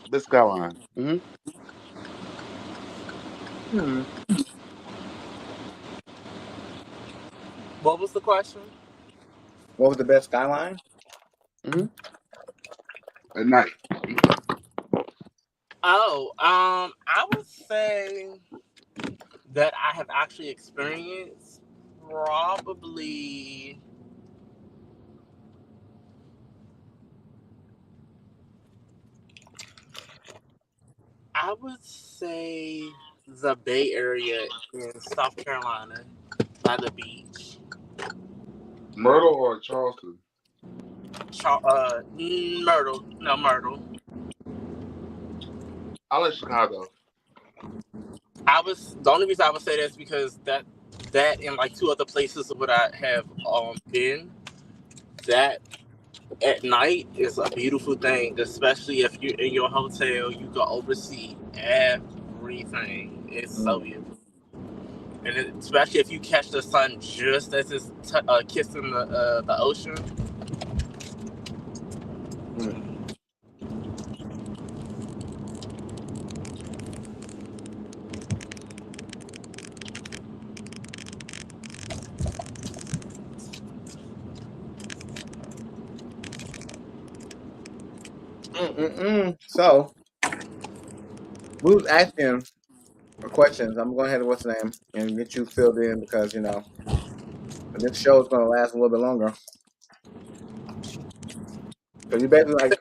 B: Best skyline.
A: Hmm.
E: What was the question?
A: What was the best skyline?
B: Mm-hmm. At night.
E: Oh, I would say that I have actually experienced probably. I would say the Bay Area in South Carolina by the beach.
B: Myrtle or Charleston?
E: Myrtle. No, Myrtle.
B: I like Chicago.
E: The only reason I would say that is because that and like two other places where I have been, that at night is a beautiful thing, especially if you're in your hotel, you can oversee everything. It's so
A: Mm,
E: beautiful. And especially if you catch the sun just as it's kissing the ocean.
A: mm, So we was asking questions. I'm going ahead and what's the name and get you filled in because this show is going to last a little bit longer. So you basically like,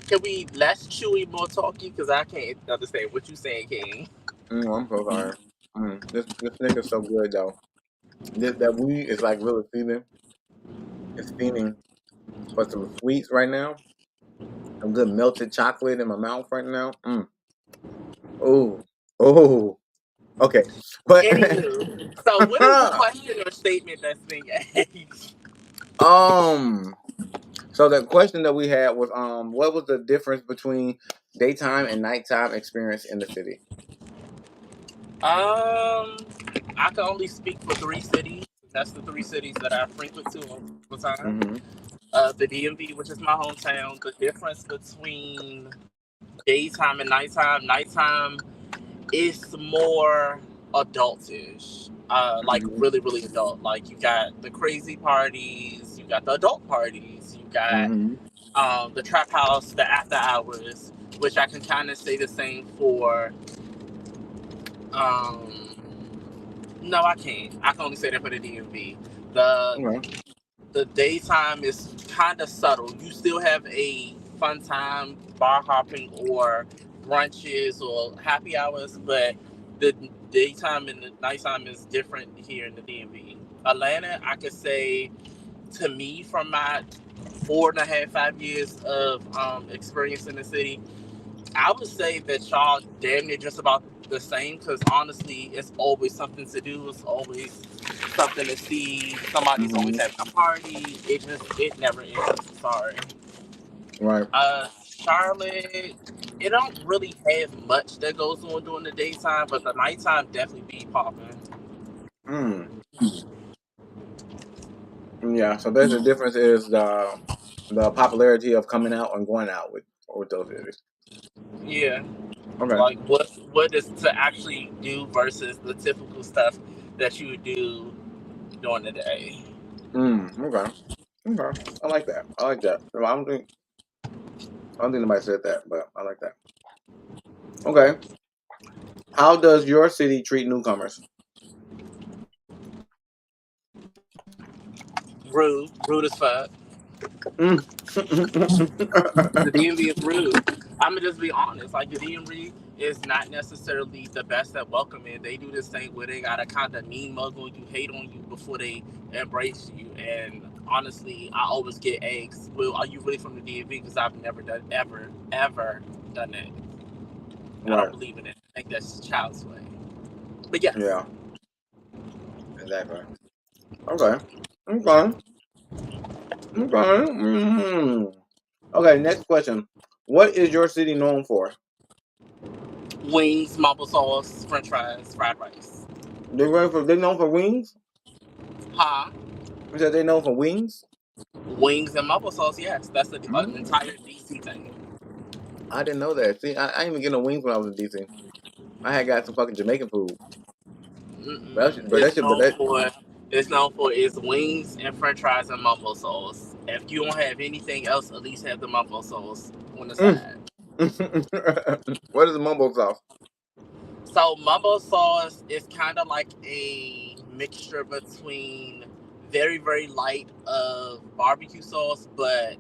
E: Can we less chewy, more talky? Because I can't understand what you saying, King.
A: I'm so sorry. This nigga's so good though. That weed is like really feeling. It's feeling for some sweets right now. Some good melted chocolate in my mouth right now. Oh, oh. Okay, but
E: Anywho, so what is the question or statement that's being asked?
A: um. So the question that we had was what was the difference between daytime and nighttime experience in the city?
E: I can only speak for three cities. That's the three cities that I frequent to all the time.
A: Mm-hmm.
E: The DMV, which is my hometown. The difference between daytime and nighttime. Nighttime
H: it's more adultish. Like really, really adult. Like you got the crazy parties, you got the adult parties, you got
A: Mm-hmm.
H: the trap house, the after hours, which I can kind of say the same for. Um, no, I can't. I can only say that for the DMV. The
A: Okay.
H: the daytime is kind of subtle. You still have a fun time bar hopping or brunches or happy hours, but the daytime and the nighttime is different here in the DMV. Atlanta, I could say, to me, from my 4.5, 5 years of experience in the city, I would say that y'all damn near just about the same because honestly, it's always something to do. It's always something to see. Somebody's
A: Mm-hmm.
H: always having a party. It never ends. I'm sorry.
A: Right.
H: Charlotte, it don't really have much that goes on during the daytime, but the nighttime definitely be popping.
A: Mm. Yeah. So there's the difference is the popularity of coming out and going out with those cities.
H: Yeah,
A: Okay.
H: like what is to actually do versus the typical stuff that you would do during the day.
A: Okay. Okay. I like that. I like that. I don't think nobody said that, but I like that. Okay. How does your city treat newcomers?
H: Rude as fuck.
A: Mm.
H: The DMV is rude. I'm gonna just be honest. Like the DMV is not necessarily the best at welcoming. They do this thing where they gotta kind of mean mug on you, hate on you before they embrace you. And honestly, I always get eggs. Well, are you really from the DMV? Because I've never done ever done that. I don't
A: Right.
H: believe in it. I think that's child's play. But yes,
A: Yeah. Exactly. Okay. Okay. Okay. Okay. Next question. What is your city known for?
H: wings, maple sauce, French fries, fried rice.
A: They known for wings.
H: Huh?
A: You said they known for wings.
H: Wings and maple sauce. Yes, that's the
A: Mm.
H: entire DC thing.
A: I didn't know that. See, I didn't even get no wings when I was in DC. I had got some fucking Jamaican food. But that
H: It's
A: shit. But
H: known
A: that.
H: for its wings and French fries and mumbo sauce. If you don't have anything else, at least have the mumbo sauce on the
A: Mm.
H: side.
A: What is the mumbo sauce?
H: So mumbo sauce is kind of like a mixture between very very light of barbecue sauce, but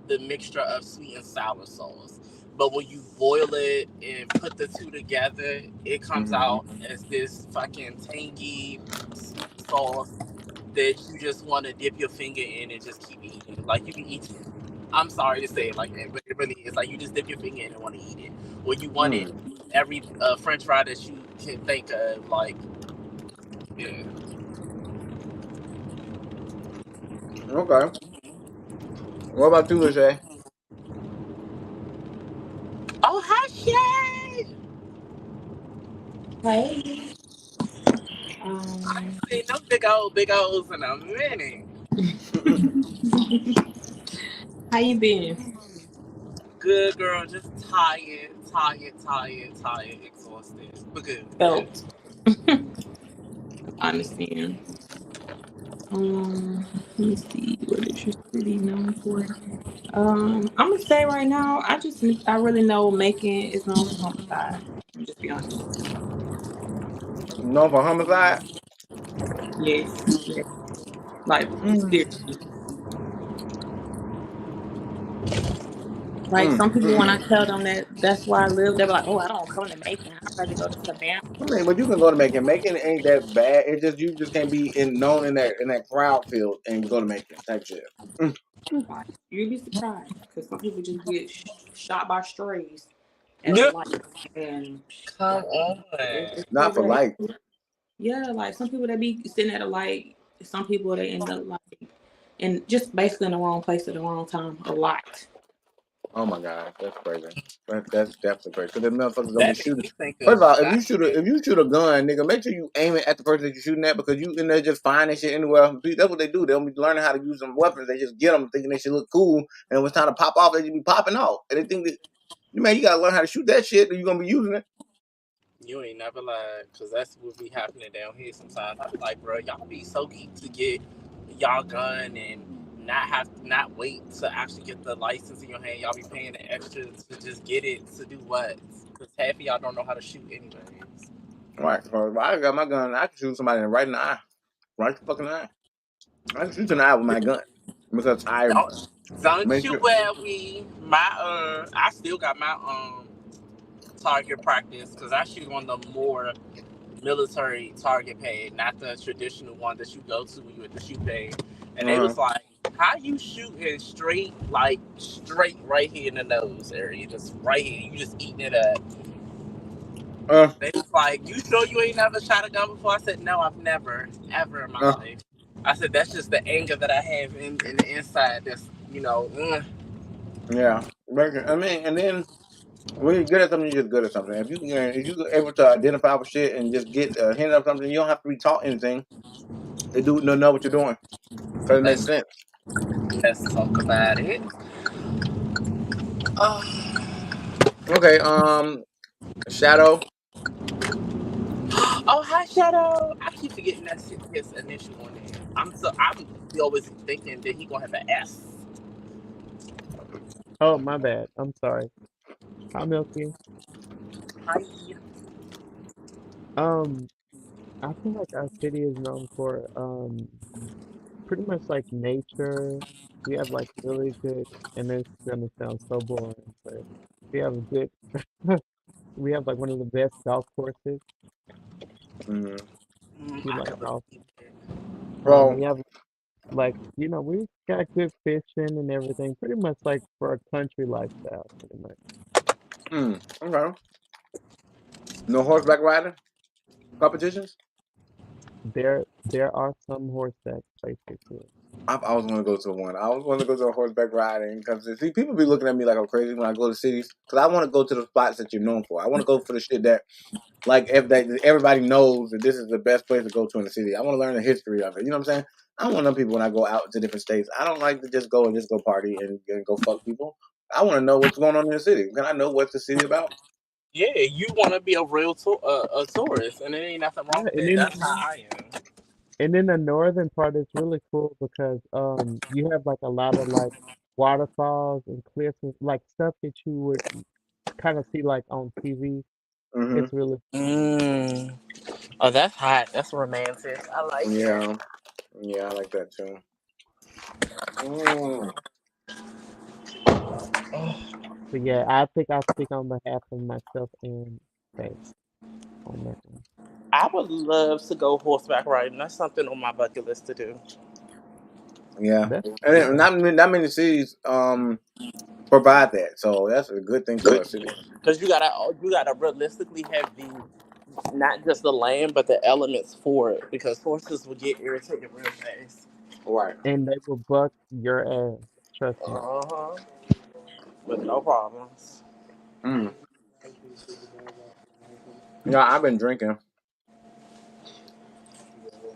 H: the mixture of sweet and sour sauce. But when you boil it and put the two together, it comes
A: Mm-hmm.
H: out as this fucking tangy sauce that you just want to dip your finger in and just keep eating. Like you can eat. I'm sorry to say it like that, but it really is. Like you just dip your finger in and want to eat it, or you want it
A: Mm.
H: every French fry that you can think of. Like, yeah.
A: Okay. What about you, Lachey?
H: Oh, hi, Shay.
D: Hey,
H: I ain't
D: um,
H: seen no big O's in a minute.
D: how you been?
H: Good girl, just tired, exhausted, but good, good.
D: Felt. I understand. Let me see. What is your city known for? I'm gonna say right now, I really know Macon is known for homicide. I'm just be honest.
A: Known for homicide?
D: Yes, yes. Like
A: Mm.
D: seriously. Like
A: Mm.
D: some people, when I
A: Mm.
D: tell them that that's where I live, they're like, "Oh, I don't come to Macon. I'd rather go to Savannah."
A: I mean, but you can go to Macon. Macon ain't that bad. It just you just can't be known in that crowd field and go to Macon type shit. Mm.
D: Like, you'd be surprised because some people just get shot by strays at the
H: Yeah.
D: light, and
H: Come on.
D: it's so
A: Not for
D: bad.
A: life.
D: Yeah, like some people that be sitting at a light, some people they end up like, and just basically in the wrong place at the wrong time a lot.
A: Oh my god, that's crazy. That's definitely crazy. Cause the motherfuckers don't be
H: That makes
A: shooting.
H: me think
A: First
H: of
A: of all,
H: Stockton.
A: if you shoot a gun, nigga, make sure you aim it at the person that you're shooting at because you in there just finding shit anywhere. That's what they do. They don't be learning how to use some weapons. They just get them thinking they should look cool, and when it's time to pop off, they just be popping off. And they think that, man, you gotta learn how to shoot that shit, or you gonna be using it.
H: You ain't never lied, cause that's what be happening down here sometimes. I be like, bro, y'all be so geek to get y'all gun and not wait to actually get the license in your hand. Y'all be paying the extra to just get it to do what? Cause half of y'all don't know how to shoot anyways.
A: Right. So if I got my gun, I can shoot somebody right in the eye. Right the fucking eye. I can shoot in the eye with my gun. Because I
H: Don't
A: make
H: you
A: sure.
H: worry. I still got my target practice because I shoot on the more military target pad, not the traditional one that you go to when you at the shoot pad. And they
A: Uh,
H: was like, "How you shooting straight, like straight right here in the nose area, just right here? You just eating it up."
A: uh,
H: They was like, "You sure you ain't never shot a gun before?" I said, "No, I've never, ever in my
A: uh,
H: life." I said, "That's just the anger that I have in the inside. That's
A: yeah. I mean, and then when you're good at something, you're just good at something. If you're able to identify with shit and just get a hint of something, you don't have to be taught anything. They do know what you're doing because it makes
H: let's
A: sense.
H: let's talk about it." Oh.
A: Okay. Shadow.
H: Oh, hi, Shadow. I keep forgetting that's his initial on there. I'm always thinking that he gonna have an S.
E: Oh, my bad. I'm sorry. Hi, Milky.
H: Hi.
E: Um, I feel like our city is known for pretty much like nature. We have like really good, and it's gonna sound so boring, but we have a good, we have like one of the best golf courses.
A: Mm-hmm.
E: We
H: I
E: like
H: could
E: golf.
H: believe it.
A: Well,
E: We have like we got good fishing and everything. Pretty much like for a country lifestyle, pretty much.
A: okay. No horseback riding competitions.
E: There are some horseback places here.
A: I always want to go to one. I always want to go to a horseback riding because see, people be looking at me like I'm crazy when I go to cities because I want to go to the spots that you're known for. I want to go for the shit that like that everybody knows that this is the best place to go to in the city. I want to learn the history of it. You know what I'm saying? I don't want to know people when I go out to different states. I don't like to just go and just go party and go fuck people. I want to know what's going on in the city. Can I know what's the city about?
H: Yeah, you want to be a real a tourist, and there ain't nothing wrong
E: Yeah,
H: with that. That's how I am.
E: and then the northern part is really cool because you have like a lot of like waterfalls and cliffs and like stuff that you would kind of see like on TV.
A: Mm-hmm.
E: It's really
H: Mm. Oh, that's hot. That's romantic. I like it.
A: Yeah, yeah, I like that too. Mm.
E: but yeah, I think I'll speak on behalf of myself and Faith on that one.
H: I would love to go horseback riding. That's something on my bucket list to do.
A: Yeah,
E: That's
A: and
E: cool
A: then
E: though.
A: not many cities provide that, so that's a good thing for a city.
H: Because you gotta realistically have the not just the land but the elements for it. Because horses will get irritated real fast.
A: Right.
E: And they will buck your ass. Trust me.
H: Uh huh. With no problems.
A: Mm. Yeah, I've been drinking.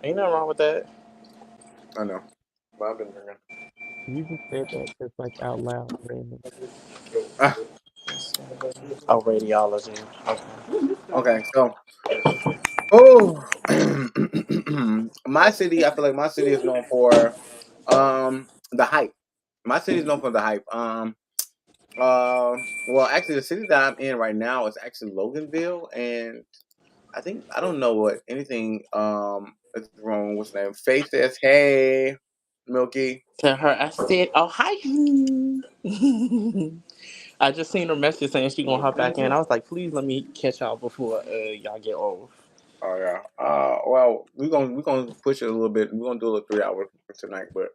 H: Ain't nothing wrong with that.
A: I know, but I've been drinking.
E: You just said that just like out loud, random.
A: Ah,
H: Oh, radiology. Okay.
A: okay, so oh, my city. I feel like my city is known for the hype. My city is known for the hype. Well, actually, the city that I'm in right now is actually Loganville, and I don't know what anything is wrong. What's the name? Faith says, "Hey, Milky."
H: To her, I said, "Oh, hi." I just seen her message saying she gonna hop back in. I was like, "Please let me catch y'all before y'all get off."
A: Oh yeah. Well, we're gonna push it a little bit. We're gonna do a little 3 hours for tonight, but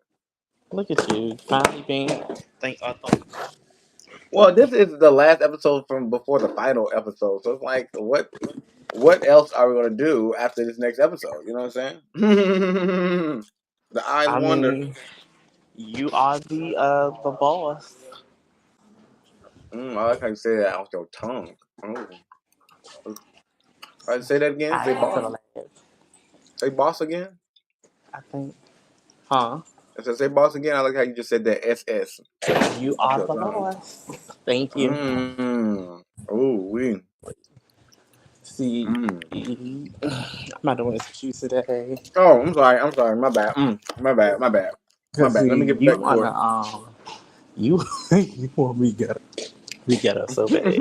H: Look at you, finally being. Think I thought.
A: well, this is the last episode from before the final episode, so it's like, what else are we gonna do after this next episode? You know what I'm saying? The eyes
H: I
A: wonder.
H: mean, you are the boss.
A: I like how you say that out your tongue. Oh, all right, say that again.
H: I
A: Say
H: am to
A: boss.
H: the last.
A: Say boss again.
H: I think, huh?
A: I said say boss again. I like how you just said that SS
H: You
A: off
H: are
A: your
H: the
A: tongue.
H: boss. Thank you.
A: Oh, we.
H: See, I'm not doing this with you today.
A: Oh, I'm sorry. My bad. My bad.
H: Cause
A: Let me
H: see,
A: get
H: you
A: back to
H: wanna
A: it.
H: you you want me get us so bad.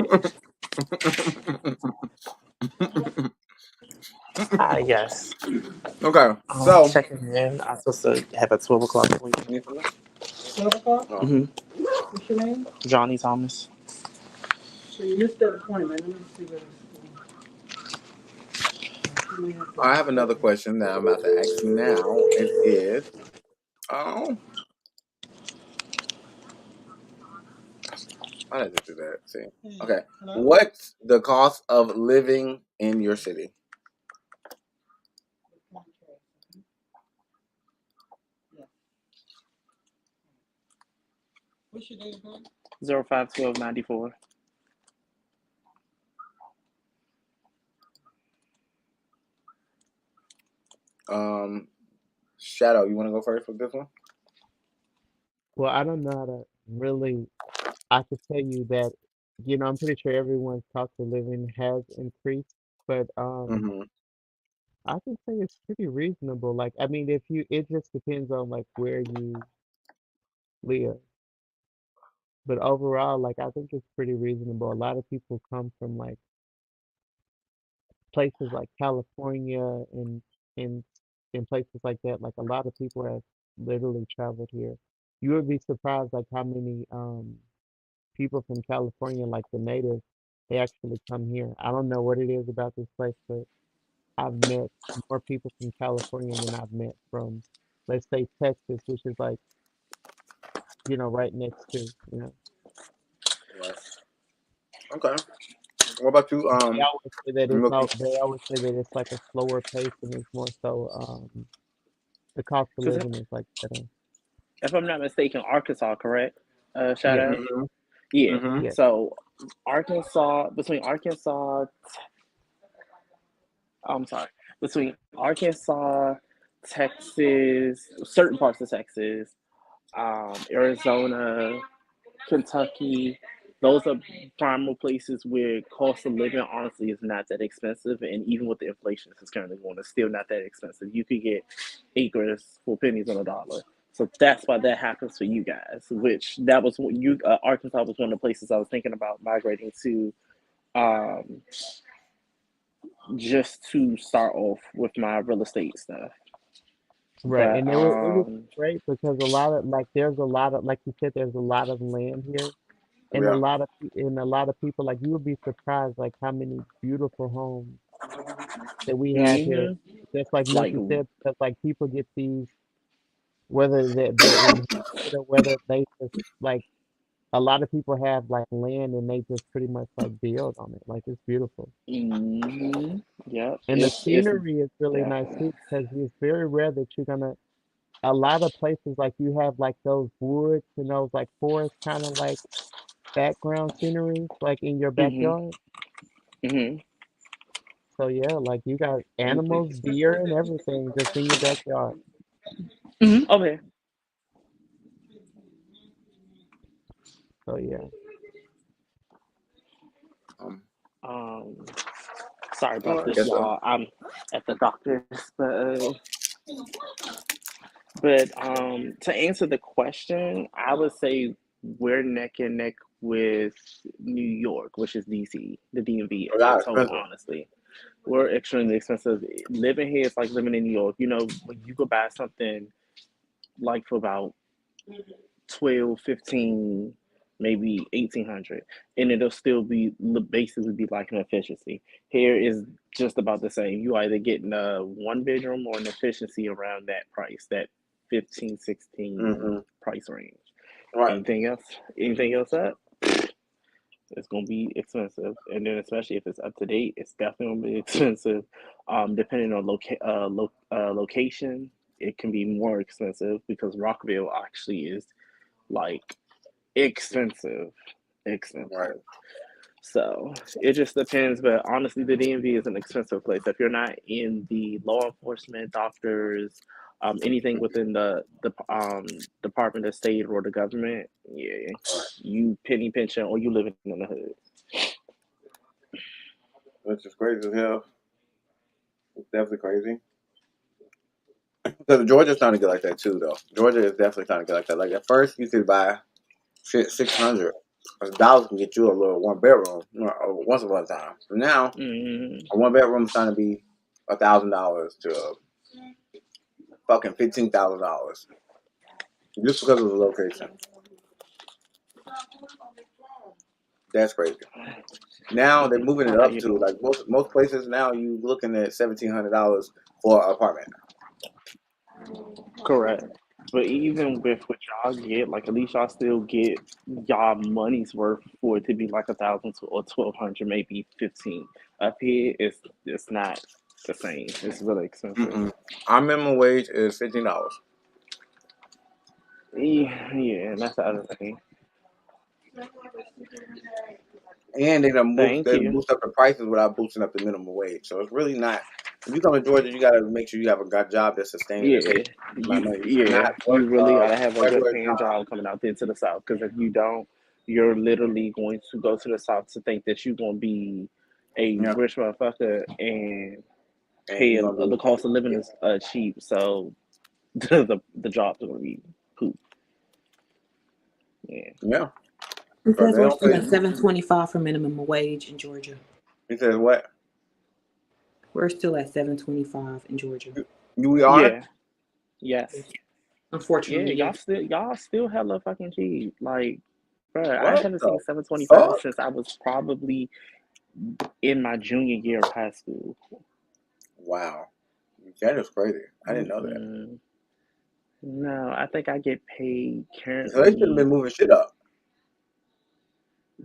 H: I guess.
A: Okay, so
H: Checking in. I'm supposed to have a 12 o'clock appointment.
D: 12 o'clock?
H: Mm-hmm.
D: What's your name?
H: Johnny Thomas.
D: So you missed that appointment. Let me see what
A: I have another question that I'm about to ask you now. It is, oh, I didn't do that. See, okay,
D: Hello?
A: what's the cost of living in your city?
D: What's your date of birth?
H: 05/12/94.
A: Shadow, you want to go first with this one?
E: Well, I don't know how to really. I could tell you that, I'm pretty sure everyone's cost of living has increased, but
A: Mm-hmm.
E: I can say it's pretty reasonable. Like, I mean, it just depends on like where you live. But overall, like, I think it's pretty reasonable. A lot of people come from like places like California and in places like that. Like, a lot of people have literally traveled here. You would be surprised like how many people from California, like the natives, they actually come here. I don't know what it is about this place, but I've met more people from California than I've met from, let's say, Texas, which is like, right next to.
A: Right. Okay. What about you,
E: They always say that
A: Milky?
E: they always say that it's like a slower pace and it's more so the cost of
H: Because
E: living is like better.
H: if I'm not mistaken, Arkansas, correct? Shout
E: Yes,
H: out.
A: Mm-hmm.
H: Yeah.
A: Mm-hmm.
E: yes.
H: So between Arkansas, I'm sorry, between Arkansas, Texas, certain parts of Texas, Arizona, Kentucky, those are primal places where cost of living honestly is not that expensive, and even with the inflation that's currently going, it's still not that expensive. You could get acres for pennies on a dollar. So that's why that happens for you guys. Which that was what Arkansas was one of the places I was thinking about migrating to, um, just to start off with my real estate stuff.
E: Right.
H: But
E: And it would be great because there's a lot of, like you said, there's a lot of land here and
A: Yeah.
E: a lot of people, like you would be surprised like how many beautiful homes that we have here.
H: hmm
E: Just like
H: like
E: Milky said, because like people get these, whether they're inherited or whether they just like, a lot of people have like land and they just pretty much like build on it. Like it's beautiful.
H: yep,
E: And the
H: it's
E: scenery is really nice
H: definitely.
E: too because it's very rare that a lot of places like you have like those woods and those like forest kind of like background sceneries like in your
H: hmm
E: backyard.
H: hmm
E: So yeah, like you got animals, deer and everything just in your backyard.
H: Okay.
E: So yeah.
A: Um.
H: Um, Sorry about
A: Oh, I
H: this,
A: guess so.
H: y'all. I'm at the doctor's, but to answer the question, I would say we're neck and neck with New York, which is DC, the DMV
A: Oh,
H: area.
A: that's
H: Totally
A: expensive.
H: honestly, we're extremely expensive. Living here is like living in New York. When you go buy something like for about 12, 15, maybe 1800, and it'll still be basically be like an efficiency. Here is just about the same. You either getting a one bedroom or an efficiency around that price, that 15, 16
A: Mm-hmm.
H: price range.
A: Right.
H: Anything else up, it's gonna be expensive, and then especially if it's up to date, it's definitely gonna be expensive. Depending on location, it can be more expensive because Rockville actually is like expensive,
A: Right.
H: expensive. So it just depends. But honestly, the DMV is an expensive place. If you're not in the law enforcement, doctors, anything within the Department of State or the government, yeah,
A: Right.
H: you penny pinching or you living in the hood.
A: which is crazy as hell. It's definitely crazy. Because Georgia's trying to get like that too, though. Georgia is definitely trying to get like that. Like at first, you could buy shit $600. $1 can get you a little one bedroom once upon a time. But now, a one bedroom is trying to be $1,000 to fucking $15,000 just because of the location. That's crazy. Now they're moving it up to like most places now. You looking at $1,700 for an apartment.
I: Correct. But even with what y'all get, like at least y'all still get y'all money's worth for it to be like 1,000 or 1,200, maybe 15. Up here, it's not the same. It's really expensive.
A: Our minimum wage is $15.
I: Yeah, and that's the other thing.
A: And they
I: Thank you.
A: boost up the prices without boosting up the minimum wage. So it's really not. If you come to Georgia, you got to make sure you have a job that's sustaining and paying my money.
I: You really gotta have a good
A: Regular
I: paying
A: job.
I: job coming out there to the South. Because if you don't, you're literally going to go to the South to think that you're gonna be a
A: Yeah,
I: rich motherfucker and
A: and
I: pay
A: you're gonna
I: the cost of living is cheap. So the jobs are gonna be poop. Yeah.
A: yeah.
D: It
A: Because
D: says
A: they
D: we're
A: don't
D: still
A: pay.
D: at $7.25 for minimum wage in Georgia.
A: He says what?
D: We're still at $7.25 in Georgia.
A: We are.
I: Yeah. Yes. Yeah.
D: Unfortunately, yes.
I: Y'all still hella fucking cheap. Like, bruh, I
A: What
I: haven't
A: the
I: seen 725
A: fuck?
I: since I was probably in my junior year of high school.
A: Wow, that is crazy. I didn't know that.
I: Mm-mm. No, I think I get paid
A: So they should have
I: currently.
A: been moving shit up.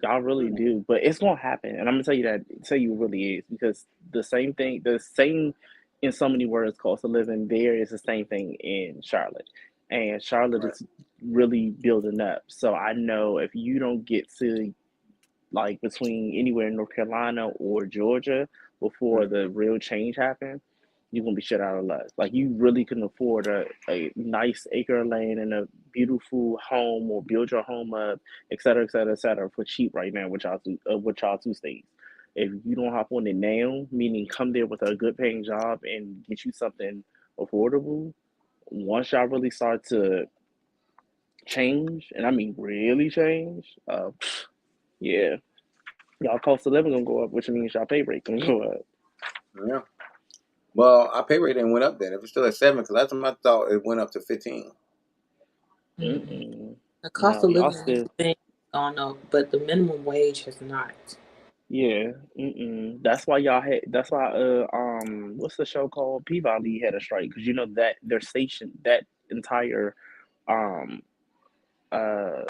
I: Y'all really do, but it's gonna happen, and I'm gonna tell you that. Tell you it really is because the same, in so many words, cost of living there is the same thing in Charlotte, and Charlotte
A: Right.
I: is really building up. So I know if you don't get to like between anywhere in North Carolina or Georgia before
A: Mm-hmm.
I: the real change happens, you're gonna be shut out of luck. Like you really can afford a nice acre of land and a beautiful home or build your home up, et cetera, et cetera, et cetera, for cheap right now with y'all two states. If you don't hop on it now, meaning come there with a good paying job and get you something affordable, once y'all really start to change, and I mean really change, yeah, y'all cost of living gonna go up, which means y'all pay rate gonna go up.
A: Yeah. Well, our pay rate didn't went up then. If it's still at 7, because last time I thought it went up to 15.
I: Mm-mm.
D: The cost
I: No,
D: of
I: y'all
D: living has
I: still,
D: been gone up, but the minimum wage has not.
I: yeah. That's why y'all had. That's why what's the show called? Peabody had a strike because you know that their station, that entire um uh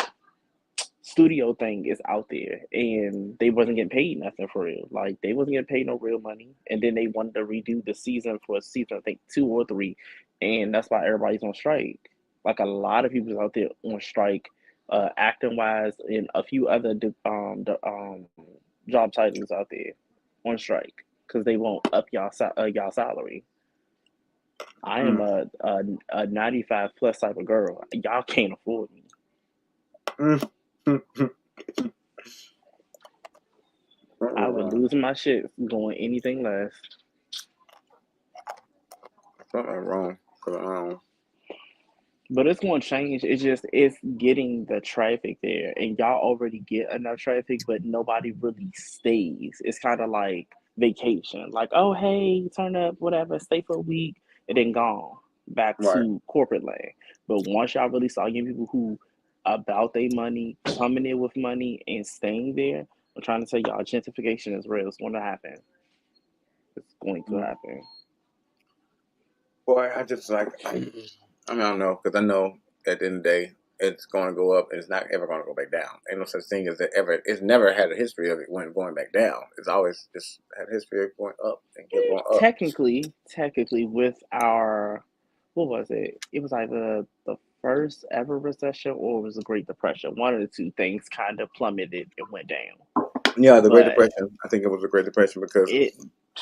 I: studio thing is out there, and they wasn't getting paid nothing for real. Like they wasn't getting paid no real money, and then they wanted to redo the season for season I think 2 or 3, and that's why everybody's on strike. Like a lot of people's out there on strike, acting wise, and a few other job titles out there on strike because they won't up y'all salary. I am
A: Mm.
I: a 95 plus type of girl. Y'all can't afford me.
A: Mm.
I: I would lose my shit going anything less.
A: Something wrong.
I: But it's going to change. It's getting the traffic there, and y'all already get enough traffic, but nobody really stays. It's kind of like vacation. Like, oh hey, turn up, whatever, stay for a week, and then gone back
A: Right.
I: to corporate land. But once y'all really start getting people who about their money, coming in with money and staying there, I'm trying to tell y'all, gentrification is real. It's going to happen. It's going to happen.
A: Boy, I just like, I don't know, because I know at the end of the day, it's going to go up and it's not ever going to go back down. Ain't no such thing as it ever. It's never had a history of it when going back down. It's always just had a history of going up and keep going up.
I: Technically, with our, what was it? It was either the first ever recession or it was the Great Depression. One of the two things kind of plummeted and went down.
A: Yeah, the Great
I: But
A: Depression. I think it was the Great Depression because
I: it,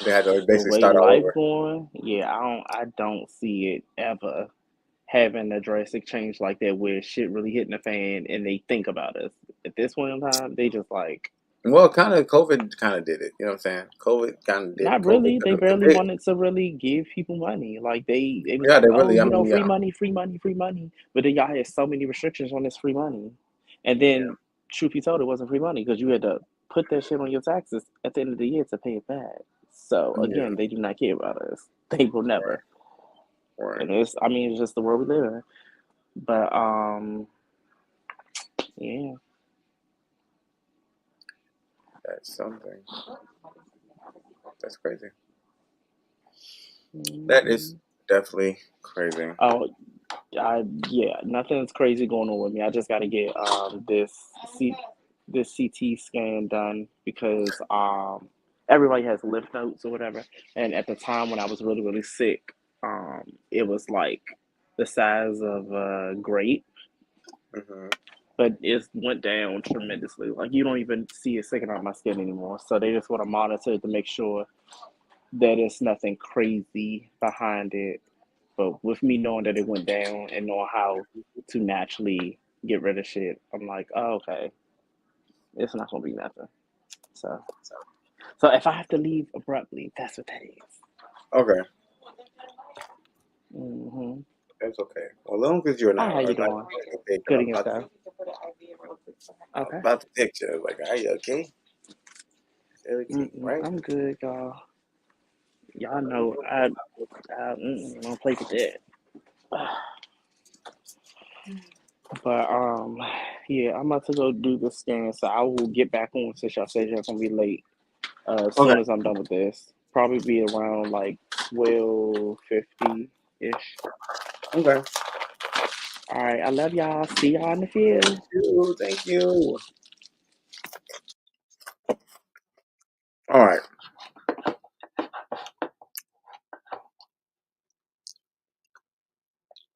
A: they had to
I: the
A: basically
I: way
A: start all
I: life
A: over.
I: going, yeah, I don't see it ever having a drastic change like that where shit really hitting the fan and they think about us. At this point in time, they just like,
A: Well, kind of COVID kind of did it. You know what I'm saying? COVID kind of did it.
I: Not
A: COVID,
I: really. They
A: the
I: barely
A: big,
I: wanted to really give people money. Like they was
A: yeah,
I: like,
A: they
I: oh,
A: really. I
I: you know,
A: mean,
I: free
A: yeah,
I: money, free money, free money. But then y'all had so many restrictions on this free money, and
A: yeah,
I: then truth be told, it wasn't free money because you had to put that shit on your taxes at the end of the year to pay it back. So
A: yeah.
I: again, they do not care about us. They will never.
A: Right.
I: And it's, I mean, it's just the world we live in. But yeah.
A: That's something. That's crazy. That is
I: Hmm.
A: definitely crazy.
I: Oh, yeah, nothing's crazy going on with me. I just got to get C this CT scan done because everybody has lymph nodes or whatever. And at the time when I was really really sick, it was like the size of a grape,
A: Hmm.
I: but it went down tremendously. Like you don't even see it sticking out my skin anymore. So they just want to monitor it to make sure that it's nothing crazy behind it. But with me knowing that it went down and knowing how to naturally get rid of shit, I'm like, oh, okay, it's not gonna be nothing. So, so if I have to leave abruptly, that's what that is.
A: Okay,
I: Mm-hmm.
A: that's okay. Well, as long as you're
I: Hi,
A: not,
I: how you
A: or not
I: doing?
A: okay, 'cause
I: Good in yourself.
A: I was
I: Okay.
A: about to picture, like, are you okay? Is everything
I: Mm-mm,
A: right?
I: I'm good, y'all. Y'all know I don't play with that. But yeah, I'm about to go do the scan, so I will get back on since y'all said y'all gonna be late. As
A: Okay,
I: soon as I'm done with this, probably be around like 12:50 ish.
A: okay.
I: All right, I love y'all. See y'all in the field.
A: Thank you. Thank you. All right.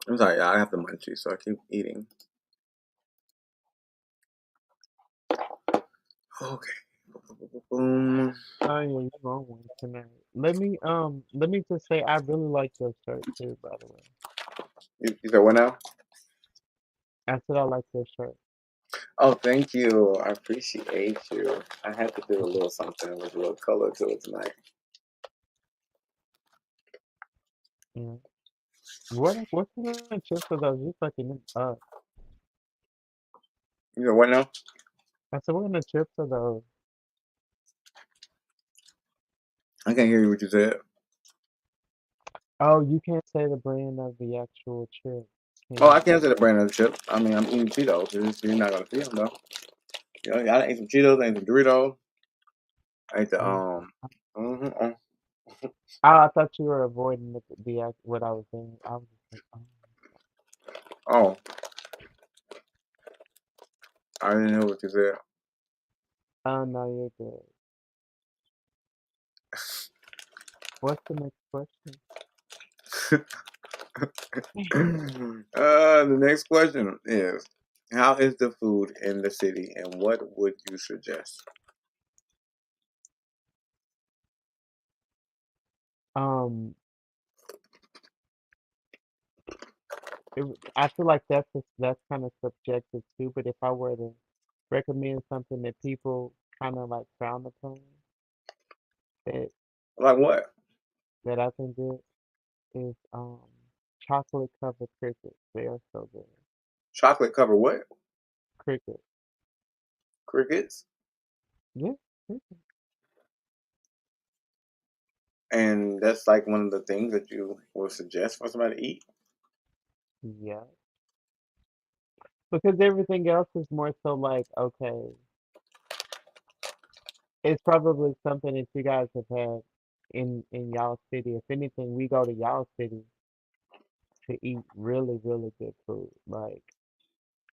A: I'm sorry, y'all. I have the munchies, so I keep eating. Okay. Boom.
E: Oh yeah, you wrong one tonight. Let me just say I really like your shirt too, by the way.
A: You said what now?
E: I said I like your shirt.
A: Oh, thank you. I appreciate you. I had to do a little something with a little color to it tonight.
E: Yeah. What kind of chips are those? You fucking up.
A: You said what now?
E: I said, what kind of chips are those?
A: I can't hear you what you said.
E: Oh, you can't say the brand of the actual chip, can
A: Oh, I
E: you?
A: can't say the brand of the chip. I mean, I'm eating Cheetos. You're not gonna see them though. You know, I ate some Cheetos, I ate some Doritos. I ate the
E: Oh,
A: mhm,
E: I thought you were avoiding what I was saying. I was just like,
A: oh, I didn't know what you said.
E: oh no, you're good. What's the next question?
A: The next question is, how is the food in the city, and what would you suggest?
E: Um, I feel like that's kind of subjective too. But if I were to recommend something that people kind of like frown upon, that
A: Like what?
E: that I think good is chocolate covered crickets. They are so good.
A: Chocolate covered what?
E: Cricket.
A: Crickets?
E: Yeah. Cricket.
A: And that's like one of the things that you would suggest for somebody to eat.
E: Yeah. Because everything else is more so like, okay, it's probably something that you guys have had in y'all city. If anything, we go to y'all city to eat really, really good food. Like,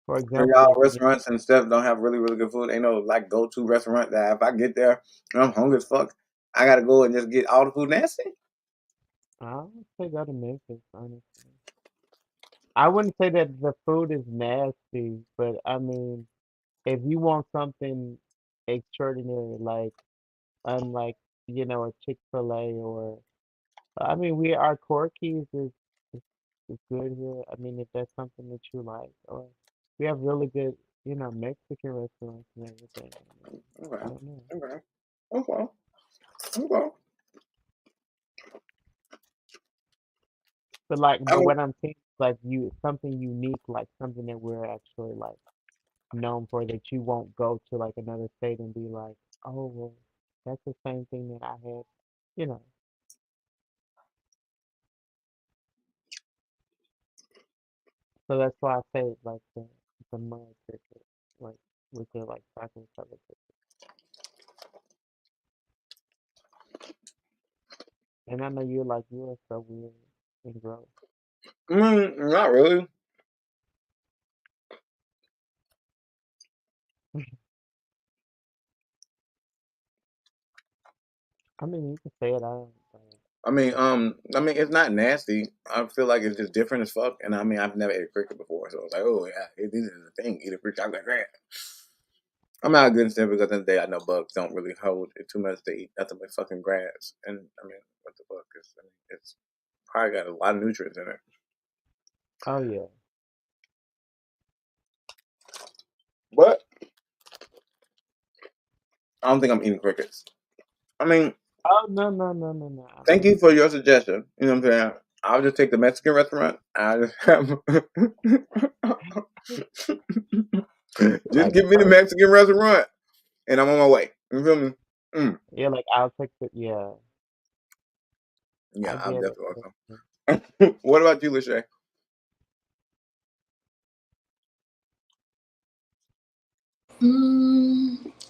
E: for
A: So y'all
E: example,
A: restaurants and stuff don't have really, really good food. Ain't no like go to restaurant that if I get there and I'm hungry as fuck, I gotta go and just get all the food nasty.
E: I would say go to Memphis, honestly. I wouldn't say that the food is nasty, but I mean, if you want something extraordinary, like unlike, a Chick-fil-A or, I mean, our Corky's is, is good here. I mean, if that's something that you like, or we have really good. Mexican restaurants and everything.
A: Okay.
E: I don't know.
A: Okay. Okay. Okay. I
E: But
A: mean,
E: what I'm saying is like something unique, like something that we're actually like known for that you won't go to like another state and be like, oh well, that's the same thing that I had, you know. So that's why I say like the mud cricket, like with the like chocolate covered cricket. And I know you're like you are so weird and gross.
A: not really.
E: I mean, you can say it out.
A: I mean, it's not nasty. I feel like it's just different as fuck. And I mean, I've never ate a cricket before, so I was like, oh yeah, this is the thing. Eat a cricket. I'm like, yeah. I'm not against it because at the end of the day, I know bugs don't really hold it too much to eat nothing but fucking grass. And I mean, what the fuck is? I mean, it's probably got a lot of nutrients in it.
E: Oh yeah.
A: But I don't think I'm eating crickets. I mean,
E: Oh no no no no no.
A: thank you for your suggestion. You know what I'm saying? I'll just take the Mexican restaurant. I just have. Just
E: Like
A: give me the
E: first,
A: Mexican restaurant, and I'm on my way. You feel me?
E: yeah, like I'll take the yeah.
A: Yeah,
E: I
A: I'm
E: get it.
A: definitely welcome. What about you, Lachey?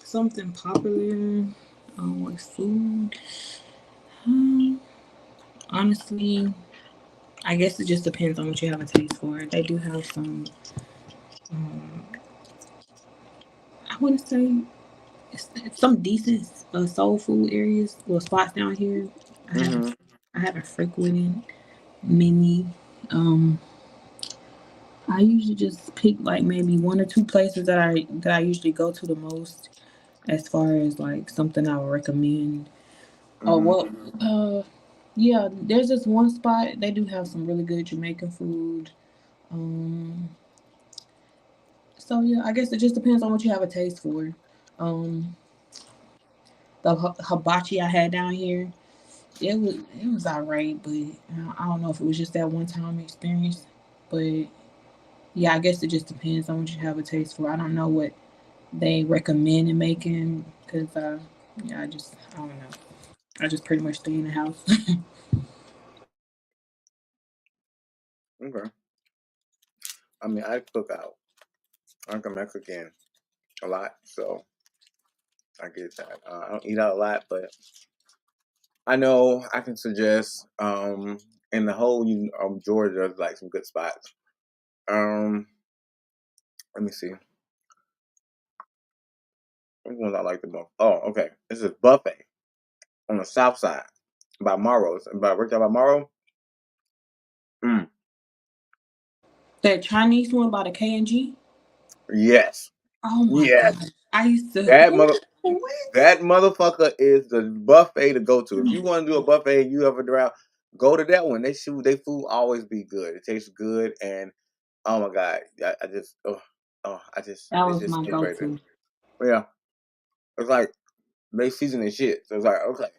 D: Something popular. With food. Um, Honestly, I guess it just depends on what you have a taste for. They do have some. Um, I wouldn't say it's some decent soul food areas or spots down here. I haven't
A: Mm-hmm.
D: I haven't frequented many. Um, I usually just pick like maybe one or two places that I usually go to the most as far as like something I would recommend. Oh
A: Mm-hmm.
D: well, yeah. There's this one spot. They do have some really good Jamaican food. Um, so yeah, I guess it just depends on what you have a taste for. Um, the hibachi I had down here, it was alright, but I don't know if it was just that one time experience. But yeah, I guess it just depends on what you have a taste for. I don't know what they recommend in making because yeah, I don't know. I just pretty much stay in the house.
A: Okay. I mean, I cook out. I'm a Mexican a lot, so I get that. I don't eat out a lot, but I know I can suggest in the whole Georgia like some good spots. Um, let me see. Which ones I like the most? Oh, okay. This is buffet on the south side by Morrow's. By worked out by Morrow. Mm,
D: That Chinese one by the K&G.
A: yes,
D: Oh my
A: yes.
D: god, I used to.
A: That mother.
D: What?
A: That motherfucker is the buffet to go to. If you want to do a buffet and you ever drive, go to that one. They food always be good. It tastes good and oh my god, I just
D: That
A: it's
D: was
A: just
D: my
A: good right there.
D: go-to.
A: Yeah, it's like they season and shit. So it's like okay,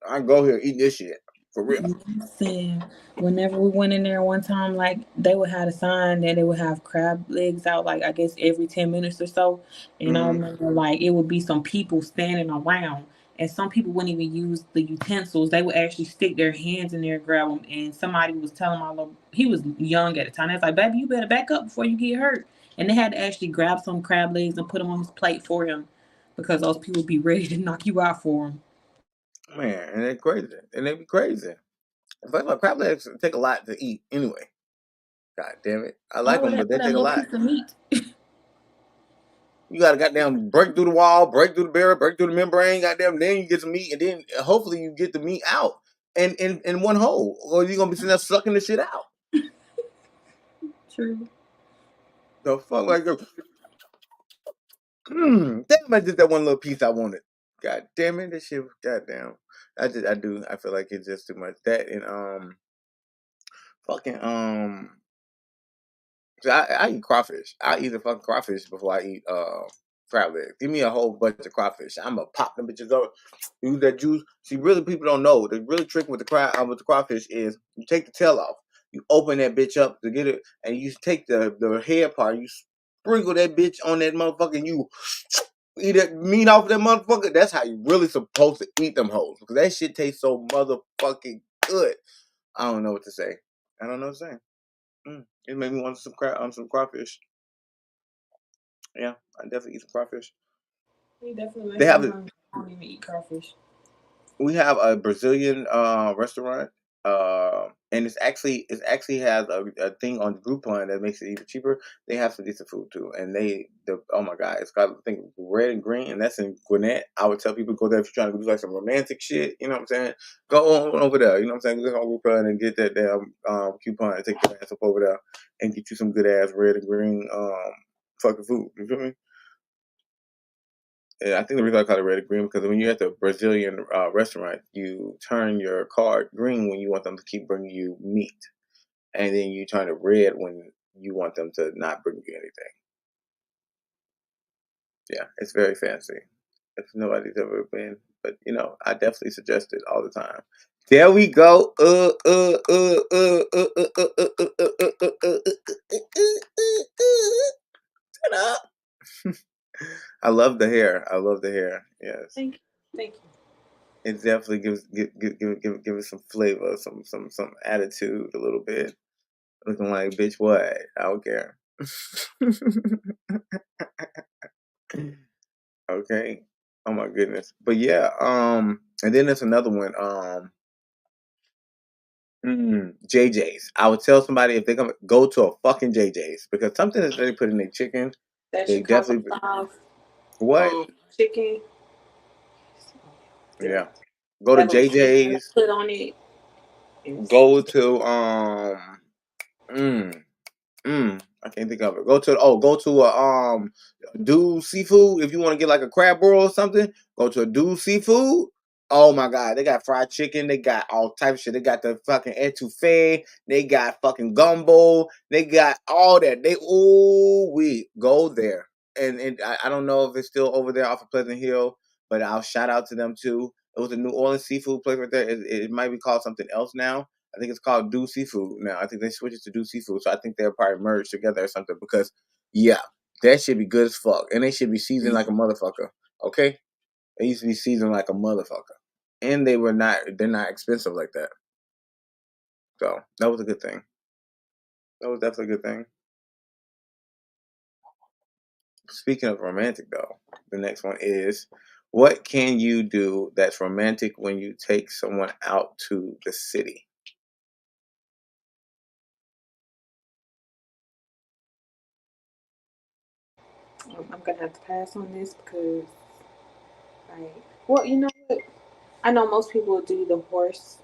A: I can go here and eat this shit for real.
D: Listen, whenever we went in there one time, like they would have a sign that they would have crab legs out, like I guess every 10 minutes or so. And I
A: Mm-hmm.
D: remember like it would be some people standing around, and some people wouldn't even use the utensils. They would actually stick their hands in there and grab them. And somebody was telling my little, he was young at the time. They was like, "Baby, you better back up before you get hurt." And they had to actually grab some crab legs and put them on his plate for him because those people would be ready to knock you out for him.
A: Man, and they're crazy, and they be crazy. But like crab legs take a lot to eat anyway. God damn it, I like
D: All of
A: them,
D: that
A: but
D: for
A: they
D: that
A: take a
D: little
A: lot.
D: piece of meat.
A: You gotta goddamn break through the wall, break through the barrier, break through the membrane, goddamn, then you get some meat, and then hopefully you get the meat out and in one hole. Or you're gonna be sitting there sucking the shit out.
D: True.
A: The fuck like damn I just that one little piece I wanted. God damn it, this shit goddamn. I feel like it's just too much. That and fucking I eat crawfish. I eat a fucking crawfish before I eat crab legs. Give me a whole bunch of crawfish. I'm gonna pop them bitches up. Use that juice. See, really, people don't know. The really trick with the crawfish is you take the tail off. You open that bitch up to get it, and you take the head part. You sprinkle that bitch on that motherfucker. And you eat that meat off that motherfucker. That's how you really supposed to eat them hoes, because that shit tastes so motherfucking good. I don't know what to say. I don't know what to say. It made me want some crawfish. Yeah, I definitely eat some crawfish.
D: You definitely
A: They
D: make
A: have
D: me
A: it.
D: hungry. I don't even eat crawfish.
A: We have a Brazilian restaurant, and it's actually has a thing on Groupon that makes it even cheaper. They have some decent food too, and oh my god, it's got, I think, red and green, and that's in Gwinnett. I would tell people go there if you're trying to do like some romantic shit. You know what I'm saying? Go on over there. You know what I'm saying? Go on Groupon and get that damn coupon and take your ass up over there and get you some good ass red and green fucking food. You feel me? I think the reason I call it red and green because when you're at the Brazilian restaurant, you turn your card green when you want them to keep bringing you meat, and then you turn it red when you want them to not bring you anything. Yeah, it's very fancy. If nobody's ever been, but I definitely suggest it all the time. There we go. Turn up. I love the hair. I love the hair. Yes.
D: Thank you. Thank you.
A: It definitely give it some flavor, some attitude a little bit. Looking like, bitch, what? I don't care. Okay. Oh my goodness. But yeah, and then there's another one, JJ's. I would tell somebody if they go to a fucking JJ's because something that they put in their chicken,
D: That
A: they
D: Chicago
A: definitely
D: style
A: what?
D: chicken.
A: Yeah. Go to
D: That little cheese they
A: JJ's.
D: put on it.
A: Go to I can't think of it. Go to a Dude Seafood. If you want to get like a crab roll or something, go to a Dude Seafood. Oh my god, they got fried chicken, they got all type of shit. They got the fucking etouffee, they got fucking gumbo, they got all that. We go there. And I don't know if it's still over there off of Pleasant Hill, but I'll shout out to them too. It was a New Orleans seafood place right there. It might be called something else now. I think it's called Do Seafood now. I think they switched it to Do Seafood, so I think they'll probably merge together or something. Because yeah, that should be good as fuck, and they should be seasoned like a motherfucker. Okay, they used to be seasoned like a motherfucker, and they're not expensive like that. So that was a good thing. That was definitely a good thing. Speaking of romantic, though, the next one is, what can you do that's romantic when you take someone out to the city?
D: I'm gonna have to pass on this because, well, you know what? I know most people do the horse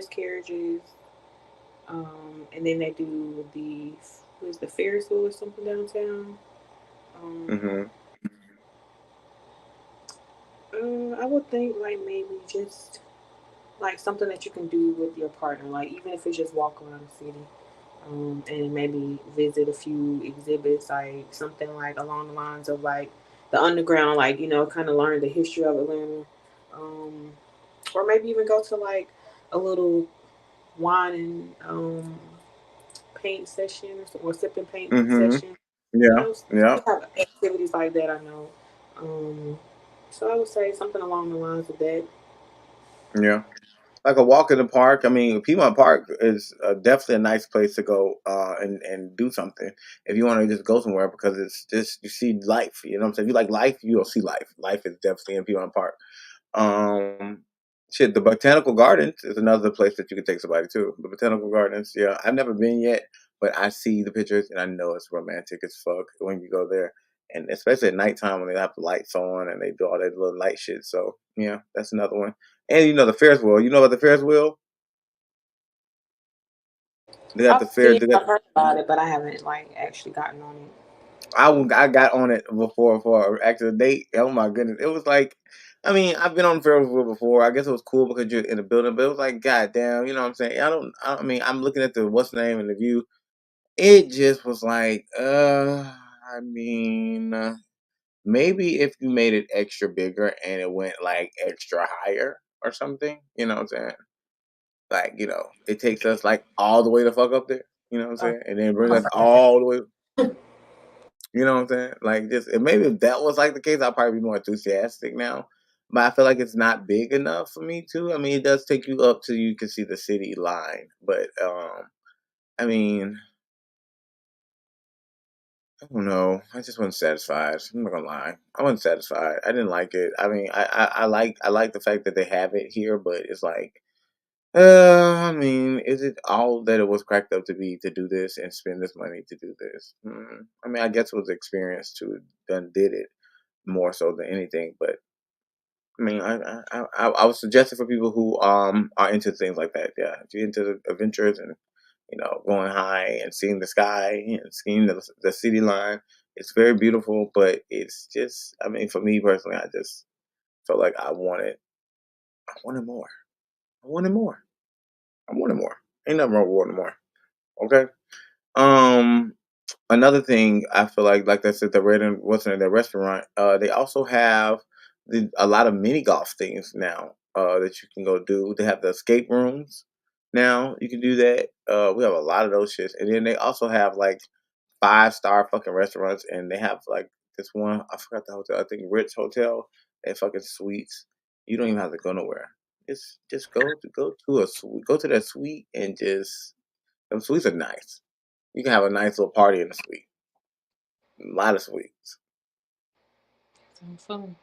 D: carriages, and then they do the Ferris wheel or something downtown. Um,
A: Mm-hmm.
D: I would think like maybe just like something that you can do with your partner, like even if it's just walk around the city, and maybe visit a few exhibits, like something like along the lines of like the underground, like kind of learn the history of Atlanta, um, or maybe even go to like a little wine and paint session or sipping paint
A: Mm-hmm.
D: session.
A: Yeah.
D: We
A: Yeah.
D: have activities like that. I know. Um, so I would say something along the lines of that.
A: Yeah. Like a walk in the park. I mean, Piedmont Park is definitely a nice place to go and do something if you want to just go somewhere because it's just you see life. You know what I'm saying? If you like life, you'll see life. Life is definitely in Piedmont Park. Um, Shit, the Botanical Gardens is another place that you could take somebody to. The Botanical Gardens, yeah, I've never been yet, but I see the pictures and I know it's romantic as fuck when you go there, and especially at nighttime when they have the lights on and they do all that little light shit. So yeah, that's another one. And the Ferris wheel. You know about the Ferris wheel? They got the
D: I've
A: Ferris.
D: seen,
A: They got.
D: I've heard about it, but I haven't like actually gotten on it.
A: I got on it before for an actual date. Oh my goodness, it was like, I mean, I've been on the Ferris wheel before. I guess it was cool because you're in the building, but it was like, goddamn, you know what I'm saying? I mean, I'm looking at the what's the name and the view. it just was like, I mean, maybe if you made it extra bigger and it went like extra higher or something, you know what I'm saying? Like, it takes us like all the way the fuck up there, you know what I'm
D: Oh,
A: saying? And then bring
D: I'm
A: us
D: saying.
A: all the way, you know what I'm saying? Like, just, and maybe if that was like the case, I'd probably be more enthusiastic now. But I feel like it's not big enough for me too. I mean, it does take you up till you can see the city line, but I mean, I don't know. I just wasn't satisfied. I'm not gonna lie. I wasn't satisfied. I didn't like it. I mean, I like the fact that they have it here, but it's like, I mean, is it all that it was cracked up to be to do this and spend this money to do this? I mean, I guess it was the experience to done did it more so than anything. But I mean, I would suggest it for people who are into things like that. Yeah, if you're into the adventures and going high and seeing the sky and seeing the city line. It's very beautiful, but it's just, I mean, for me personally, I just felt like I wanted more. I wanted more. I wanted more. Ain't nothing wrong with wanting more. Okay. Um, Another thing I feel like I said, the red and what's in the restaurant. They also have a lot of mini golf things now. That you can go do. They have the escape rooms now. You can do that. We have a lot of those shits, and then they also have like 5-star fucking restaurants, and they have like this one. I forgot the hotel. I think Ritz Hotel. They fucking suites. You don't even have to go nowhere. Just go to a suite. Go to that suite and just them suites are nice. You can have a nice little party in the suite. A lot of suites.
D: Sounds fun.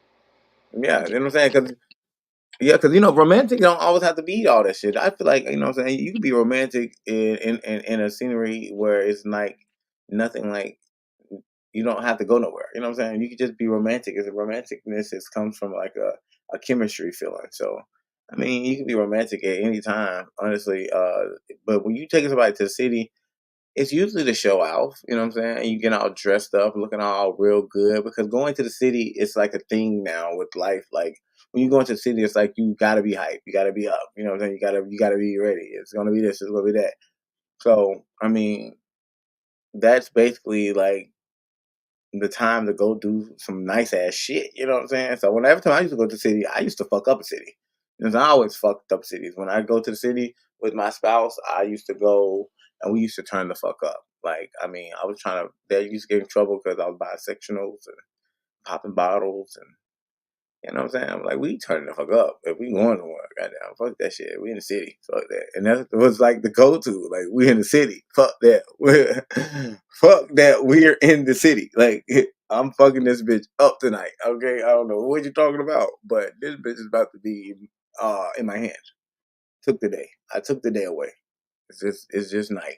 A: Yeah, you know what I'm saying? Because romantic don't always have to be all that shit. I feel like what I'm saying. You can be romantic in a scenery where it's like nothing like you don't have to go nowhere. You know what I'm saying? You can just be romantic. Because romanticness comes from like a chemistry feeling. So I mean, you can be romantic at any time, honestly. But when you take somebody to the city, it's usually to show off, you know what I'm saying? And you get all dressed up, looking all real good. Because going to the city is like a thing now with life. Like when you go into the city, it's like you gotta be hyped, you gotta be up. You know what I'm saying? You gotta be ready. It's gonna be this, it's gonna be that. So I mean, that's basically like the time to go do some nice ass shit. You know what I'm saying? So whenever time I used to go to the city, I used to fuck up a city. Because I always fucked up cities. When I go to the city with my spouse, I used to go and we used to turn the fuck up. Like, I mean, I was trying to, they used to get in trouble because I was bisectionals and popping bottles and you know what I'm saying? I'm like, we turning the fuck up. If we going somewhere, goddamn, fuck that shit. We in the city, fuck that. And that was like the go-to. Like, we in the city, fuck that. Fuck that. We're in the city. Like, I'm fucking this bitch up tonight. Okay, I don't know what you're talking about, but this bitch is about to be in my hands. Took the day. I took the day away. It's just night.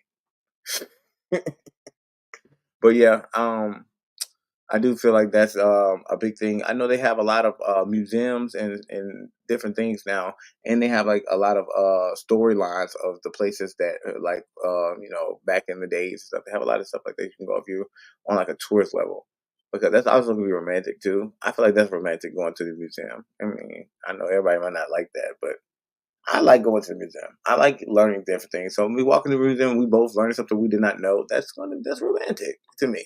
A: But yeah, I do feel like that's a big thing. I know they have a lot of museums and different things now, and they have like a lot of storylines of the places that like back in the days and stuff. They have a lot of stuff like that you can go if you on like a tourist level because that's also gonna be romantic too. I feel like that's romantic going to the museum. I mean, I know everybody might not like that, but I like going to the museum. I like learning different things. So when we walk in the museum, we both learning something we did not know. That's romantic to me.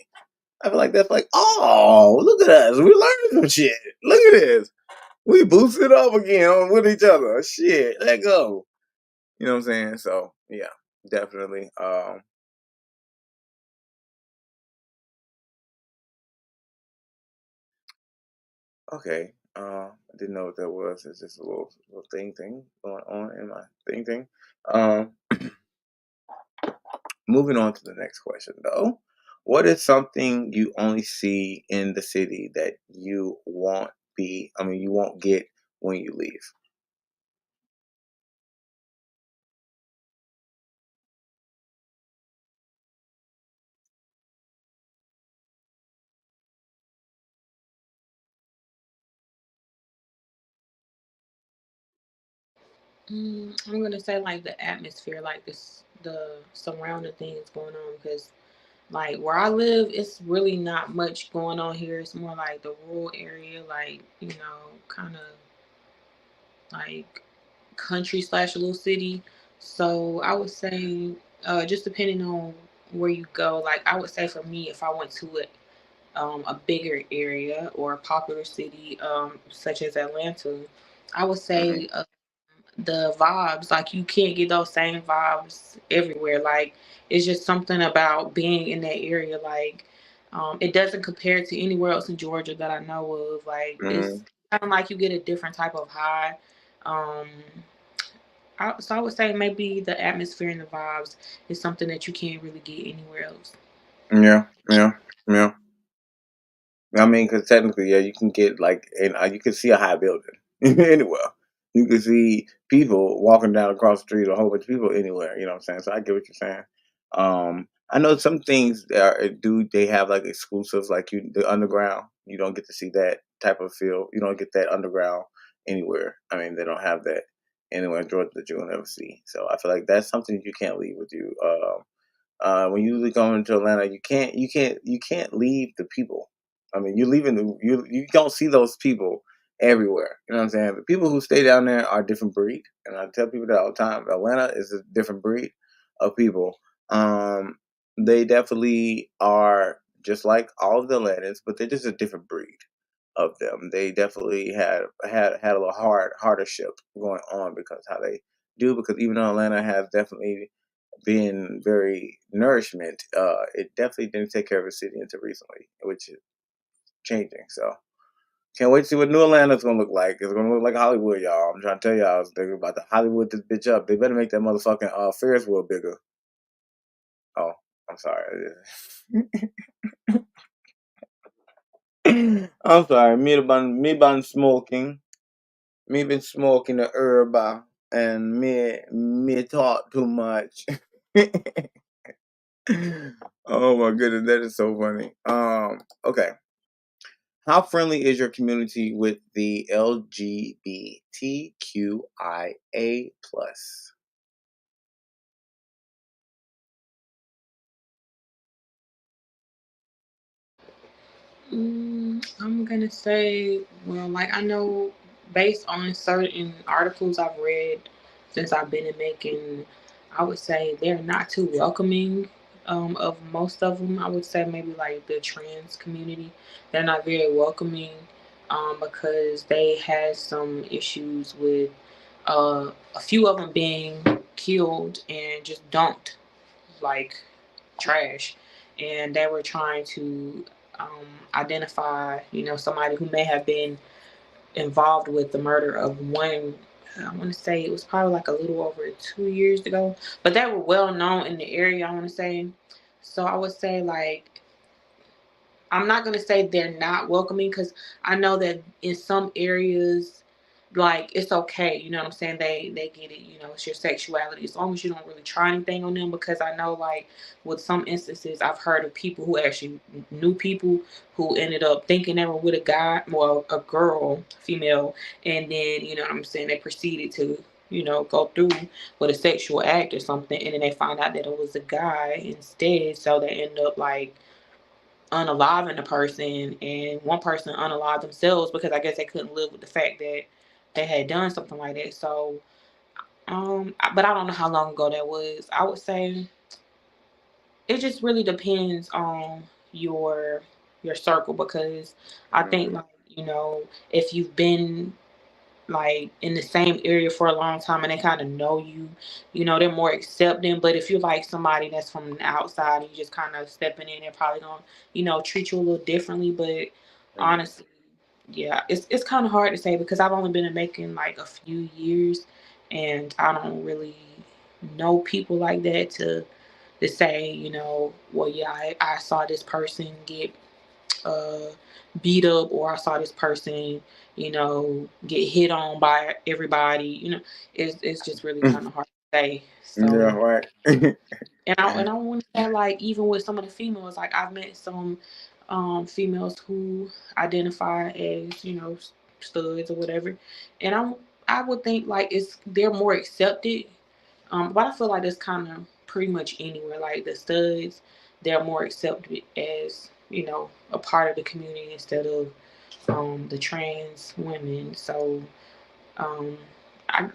A: I feel like that's like, oh, look at us. We're learning some shit. Look at this. We boosted up again with each other. Shit, let go. You know what I'm saying? So yeah, definitely. Okay. I didn't know what that was. It's just a little thing going on in my thing. Um, Moving on to the next question though. What is something you only see in the city that you won't get when you leave?
D: I'm gonna say like the atmosphere, like this, the surrounding things going on. Because like where I live, it's really not much going on here. It's more like the rural area, like kind of like country slash little city. So I would say, just depending on where you go. Like I would say for me, if I went to a bigger area or a popular city, such as Atlanta, I would
A: Mm-hmm.
D: say the vibes, like you can't get those same vibes everywhere. Like it's just something about being in that area. Like it doesn't compare to anywhere else in Georgia that I know of. Like it's
A: Mm-hmm.
D: kind of like you get a different type of high. Um, so I would say maybe the atmosphere and the vibes is something that you can't really get anywhere else.
A: Yeah, yeah, yeah. I mean, because technically, yeah, you can get like, and you can see a high building anywhere. You can see people walking down across the street, a whole bunch of people anywhere. You know what I'm saying? So I get what you're saying. I know some things they have like exclusives, like the underground. You don't get to see that type of feel. You don't get that underground anywhere. I mean, they don't have that anywhere in Georgia that you'll never see. So I feel like that's something you can't leave with you. When you go into Atlanta, you can't leave the people. I mean, you're leaving you don't see those people everywhere. You know what I'm saying? The people who stay down there are a different breed, and I tell people that all the time. Atlanta is a different breed of people. Um, they definitely are just like all of the Atlantans, but they're just a different breed of them. They definitely had a little hardership going on because how they do. Because even though Atlanta has definitely being very nourishment, it definitely didn't take care of the city until recently, which is changing. So can't wait to see what New Atlanta's gonna look like. It's gonna look like Hollywood, y'all. I'm trying to tell y'all, they're about to Hollywood this bitch up. They better make that motherfucking Ferris wheel bigger. Oh, I'm sorry. I'm sorry. Me been smoking. Me been smoking the herb, and me talk too much. Oh my goodness, that is so funny. Okay. How friendly is your community with the LGBTQIA plus?
D: I'm gonna say, well, like I know based on certain articles I've read since I've been in making, I would say they're not too welcoming of most of them. I would say maybe like the trans community, they're not very welcoming because they had some issues with a few of them being killed and just dumped like trash, and they were trying to identify, somebody who may have been involved with the murder of one. I want to say it was probably like a little over 2 years ago, but they were well known in the area. I want to say, so I would say like I'm not gonna say they're not welcoming because I know that in some areas, like it's okay. You know what I'm saying? They get it. It's your sexuality as long as you don't really try anything on them. Because I know, like with some instances, I've heard of people who actually knew people who ended up thinking they were with a guy, well, a girl, female, and then what I'm saying, they proceeded to go through with a sexual act or something, and then they found out that it was a guy instead. So they end up like unaliving a person, and one person unalived themselves because I guess they couldn't live with the fact that they had done something like that. So, but I don't know how long ago that was. I would say it just really depends on your your circle because I think
A: Mm-hmm.
D: like if you've been like in the same area for a long time and they kind of know you, they're more accepting. But if you're like somebody that's from the outside and you just kind of stepping in, they're probably gonna, treat you a little differently. But honestly, yeah, it's kind of hard to say because I've only been in making like a few years, and I don't really know people like that to say, well, yeah, I saw this person get uh, beat up, or I saw this person, get hit on by everybody. It's just really kind of hard to say.
A: Yeah,
D: So,
A: right.
D: and I want to say like even with some of the females, like I've met some females who identify as studs or whatever, and I would think like they're more accepted, but I feel like that's kind of pretty much anywhere. Like the studs, they're more accepted as a part of the community instead of the trans women. So um,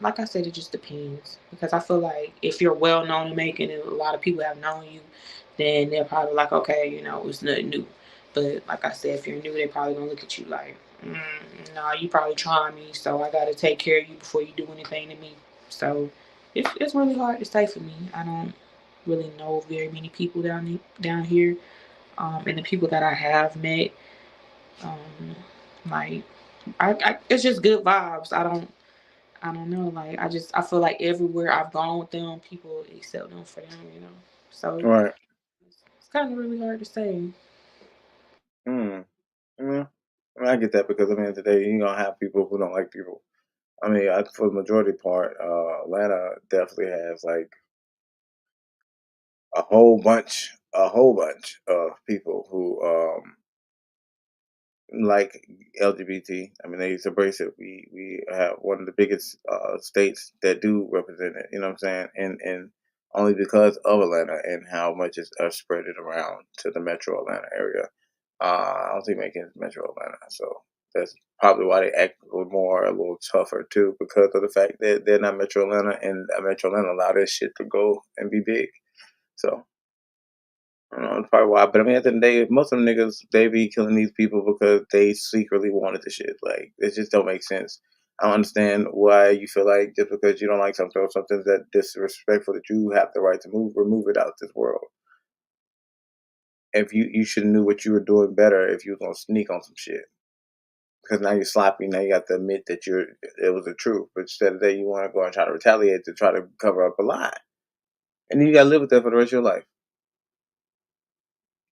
D: like I said, it just depends because I feel like if you're well known in making and a lot of people have known you, then they're probably like, okay, you know, it's nothing new. But like I said, if you're new, they're probably gonna look at you like, no, you probably trying me, so I gotta take care of you before you do anything to me. So it's really hard to say for me. I don't really know very many people down here, and the people that I have met, um, like it's just good vibes. I don't know. Like I feel like everywhere I've gone with them, people accept them for them. You know, so
A: Right.
D: it's kind of really hard to say.
A: Mm. Mm. I mean, I get that because I mean, today you're gonna have people who don't like people. I mean, for the majority part, Atlanta definitely has like a whole bunch of people who like LGBT. I mean, they embrace it. We have one of the biggest states that do represent it. You know what I'm saying? And only because of Atlanta and how much it's spread it around to the Metro Atlanta area. I don't think making it Metro Atlanta, so that's probably why they act a little tougher too, because of the fact that they're not Metro Atlanta, and Metro Atlanta allow this shit to go and be big. So I don't know, that's probably why. But I mean, at the end of the day, most of them niggas, they be killing these people because they secretly wanted the shit. Like, it just don't make sense. I don't understand why you feel like just because you don't like something or something's that disrespectful that you have the right to remove it out of this world. If you should have knew what you were doing better if you was gonna sneak on some shit. Because now you're sloppy. Now you got to admit that it was the truth. But instead of that, you want to go and try to retaliate to try to cover up a lie, and then you got to live with that for the rest of your life.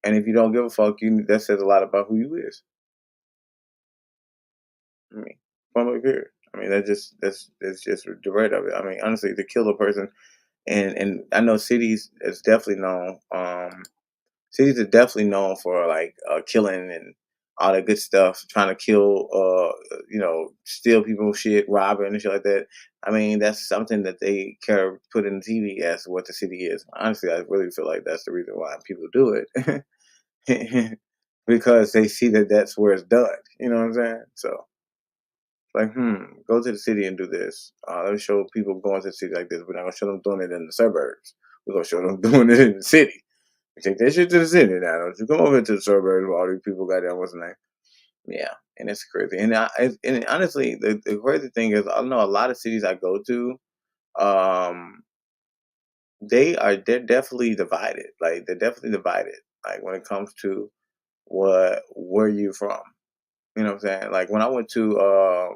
A: And if you don't give a fuck, that says a lot about who you is. I mean, public period. I mean, that's just the rate of it. I mean, honestly, to kill a person, and I know cities is definitely known. Cities are definitely known for like killing and all that good stuff, trying to kill, steal people's shit, robbing and shit like that. I mean, that's something that they care put in the TV as what the city is. Honestly, I really feel like that's the reason why people do it. Because they see that that's where it's done. You know what I'm saying? So, like, go to the city and do this. Let me show people going to the city like this. We're not gonna show them doing it in the suburbs. We're gonna show them doing it in the city. You take that shit to the city now. Don't you come over to the suburbs where all these people got down. What's the name? Yeah, and it's crazy. And honestly, the crazy thing is, I know a lot of cities I go to, um, they're definitely divided. Like they're definitely divided. Like when it comes to where you from. You know what I'm saying? Like when I went to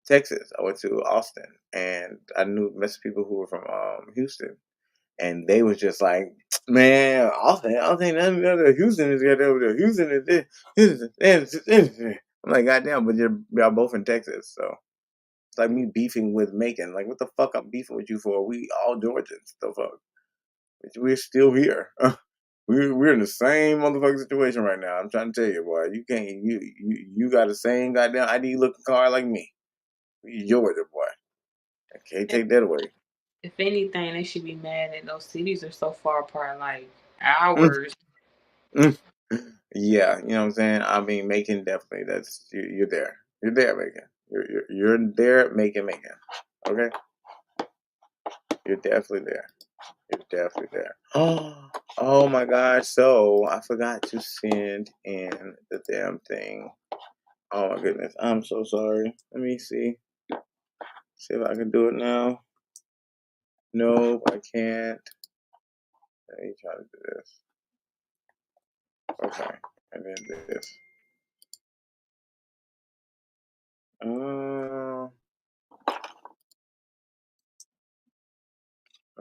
A: Texas. I went to Austin, and I knew most people who were from Houston, and they was just like, "Man, Austin, I don't think nothing other Houston is got over there. Houston is this. I'm like, "Goddamn!" But y'all both in Texas, so it's like me beefing with Macon. Like, what the fuck I'm beefing with you for? We all Georgians. The fuck? We're still here. We're in the same motherfucking situation right now. I'm trying to tell you, boy. You can't. You got the same goddamn ID looking car like me. You Georgia, boy. I can't take that away.
D: If anything, they should be mad that those cities are so far apart, like
A: Mm,
D: hours.
A: mm. Yeah, you know what I'm saying? I mean, Macon definitely. You're there. You're there, Macon. You're there, Macon. Okay, you're definitely there. You're definitely there. Oh my gosh! So I forgot to send in the damn thing. Oh my goodness! I'm so sorry. Let me see. See if I can do it now. Nope, I can't. Let me try to do this. Okay, and then this. Uh,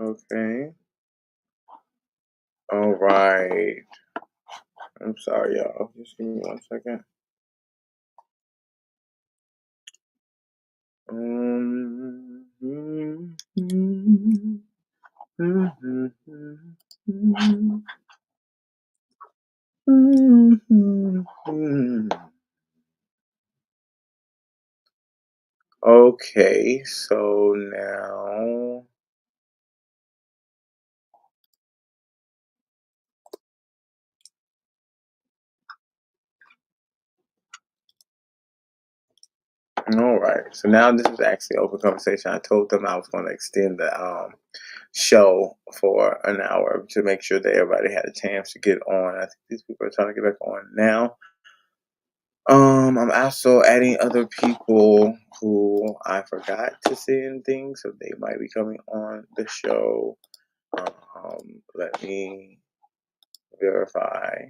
A: okay. All right. I'm sorry, y'all. Just give me 1 second. Um, okay, so now. All right. So now this is actually open conversation. I told them I was going to extend the show for an hour to make sure that everybody had a chance to get on. I think these people are trying to get back on now. I'm also adding other people who I forgot to send things, so they might be coming on the show. Let me verify.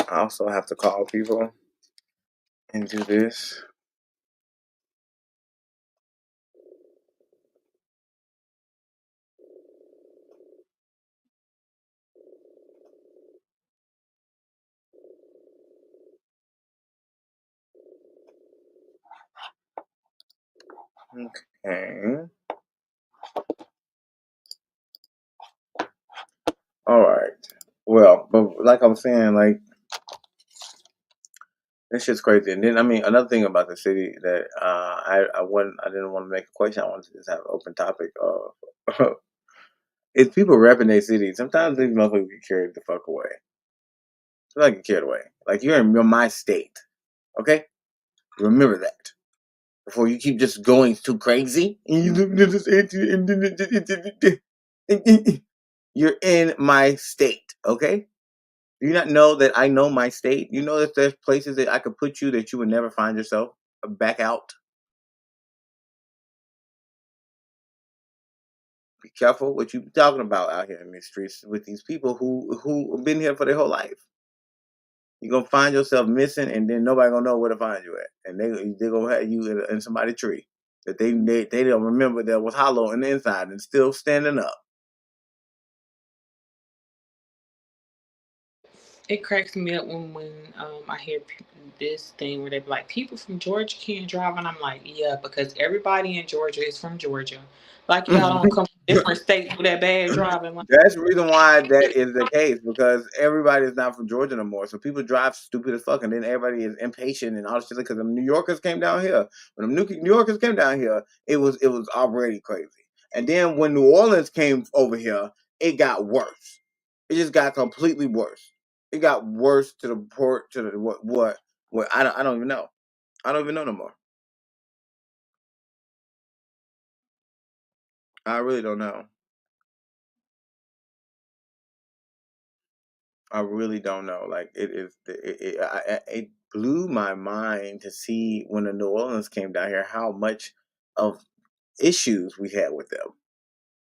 A: I also have to call people and do this. Okay. All right. Well, but like I'm saying, like this shit's crazy. And then I mean, another thing about the city that I didn't want to make a question. I wanted to just have an open topic of is people repping their city. Sometimes these motherfuckers get carried the fuck away. It's like get carried away. Like you're in my state, okay? Remember that before you keep just going too crazy. You're in my state, okay? Do you not know that I know my state? You know that there's places that I could put you that you would never find yourself back out. Be careful what you talking about out here in these streets with these people who have been here for their whole life. You're gonna find yourself missing, and then nobody gonna know where to find you at, and they gonna have you in somebody's tree that they don't remember that was hollow in the inside and still standing up.
D: It cracks me up when I hear this thing where they be like, people from Georgia can't drive, and I'm like, yeah, because everybody in Georgia is from Georgia. Like y'all don't come from different states with that bad driving. Like,
A: That's the reason why that is the case, because everybody is not from Georgia no more. So people drive stupid as fuck, and then everybody is impatient and all this shit. Because the New Yorkers came down here. When the New Yorkers came down here, it was already crazy. And then when New Orleans came over here, it got worse. It just got completely worse. It got worse to the port to the what I don't even know. I don't even know no more. I really don't know. I really don't know. Like it blew my mind to see when the New Orleans came down here how much of issues we had with them.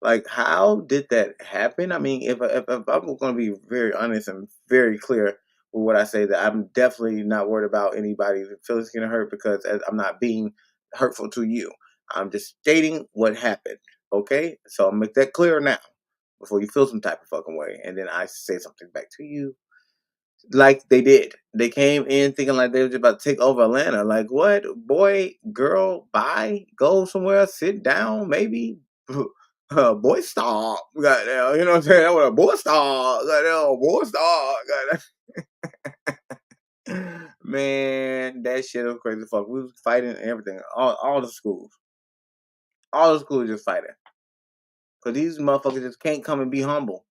A: Like, how did that happen? I mean, if I'm going to be very honest and very clear with what I say, that I'm definitely not worried about anybody's feelings getting hurt because I'm not being hurtful to you. I'm just stating what happened. Okay, so I'll make that clear now before you feel some type of fucking way, and then I say something back to you like they did. They came in thinking like they were just about to take over Atlanta. Like, what? Boy, girl, bye. Go somewhere, sit down, maybe. Boy, stop. Goddamn, you know what I'm saying? That was a boy, stop. Goddamn, boy, stop. Goddamn. Man, that shit was crazy. Fuck, we was fighting and everything. All the schools. All the schools just fighting. Because these motherfuckers just can't come and be humble.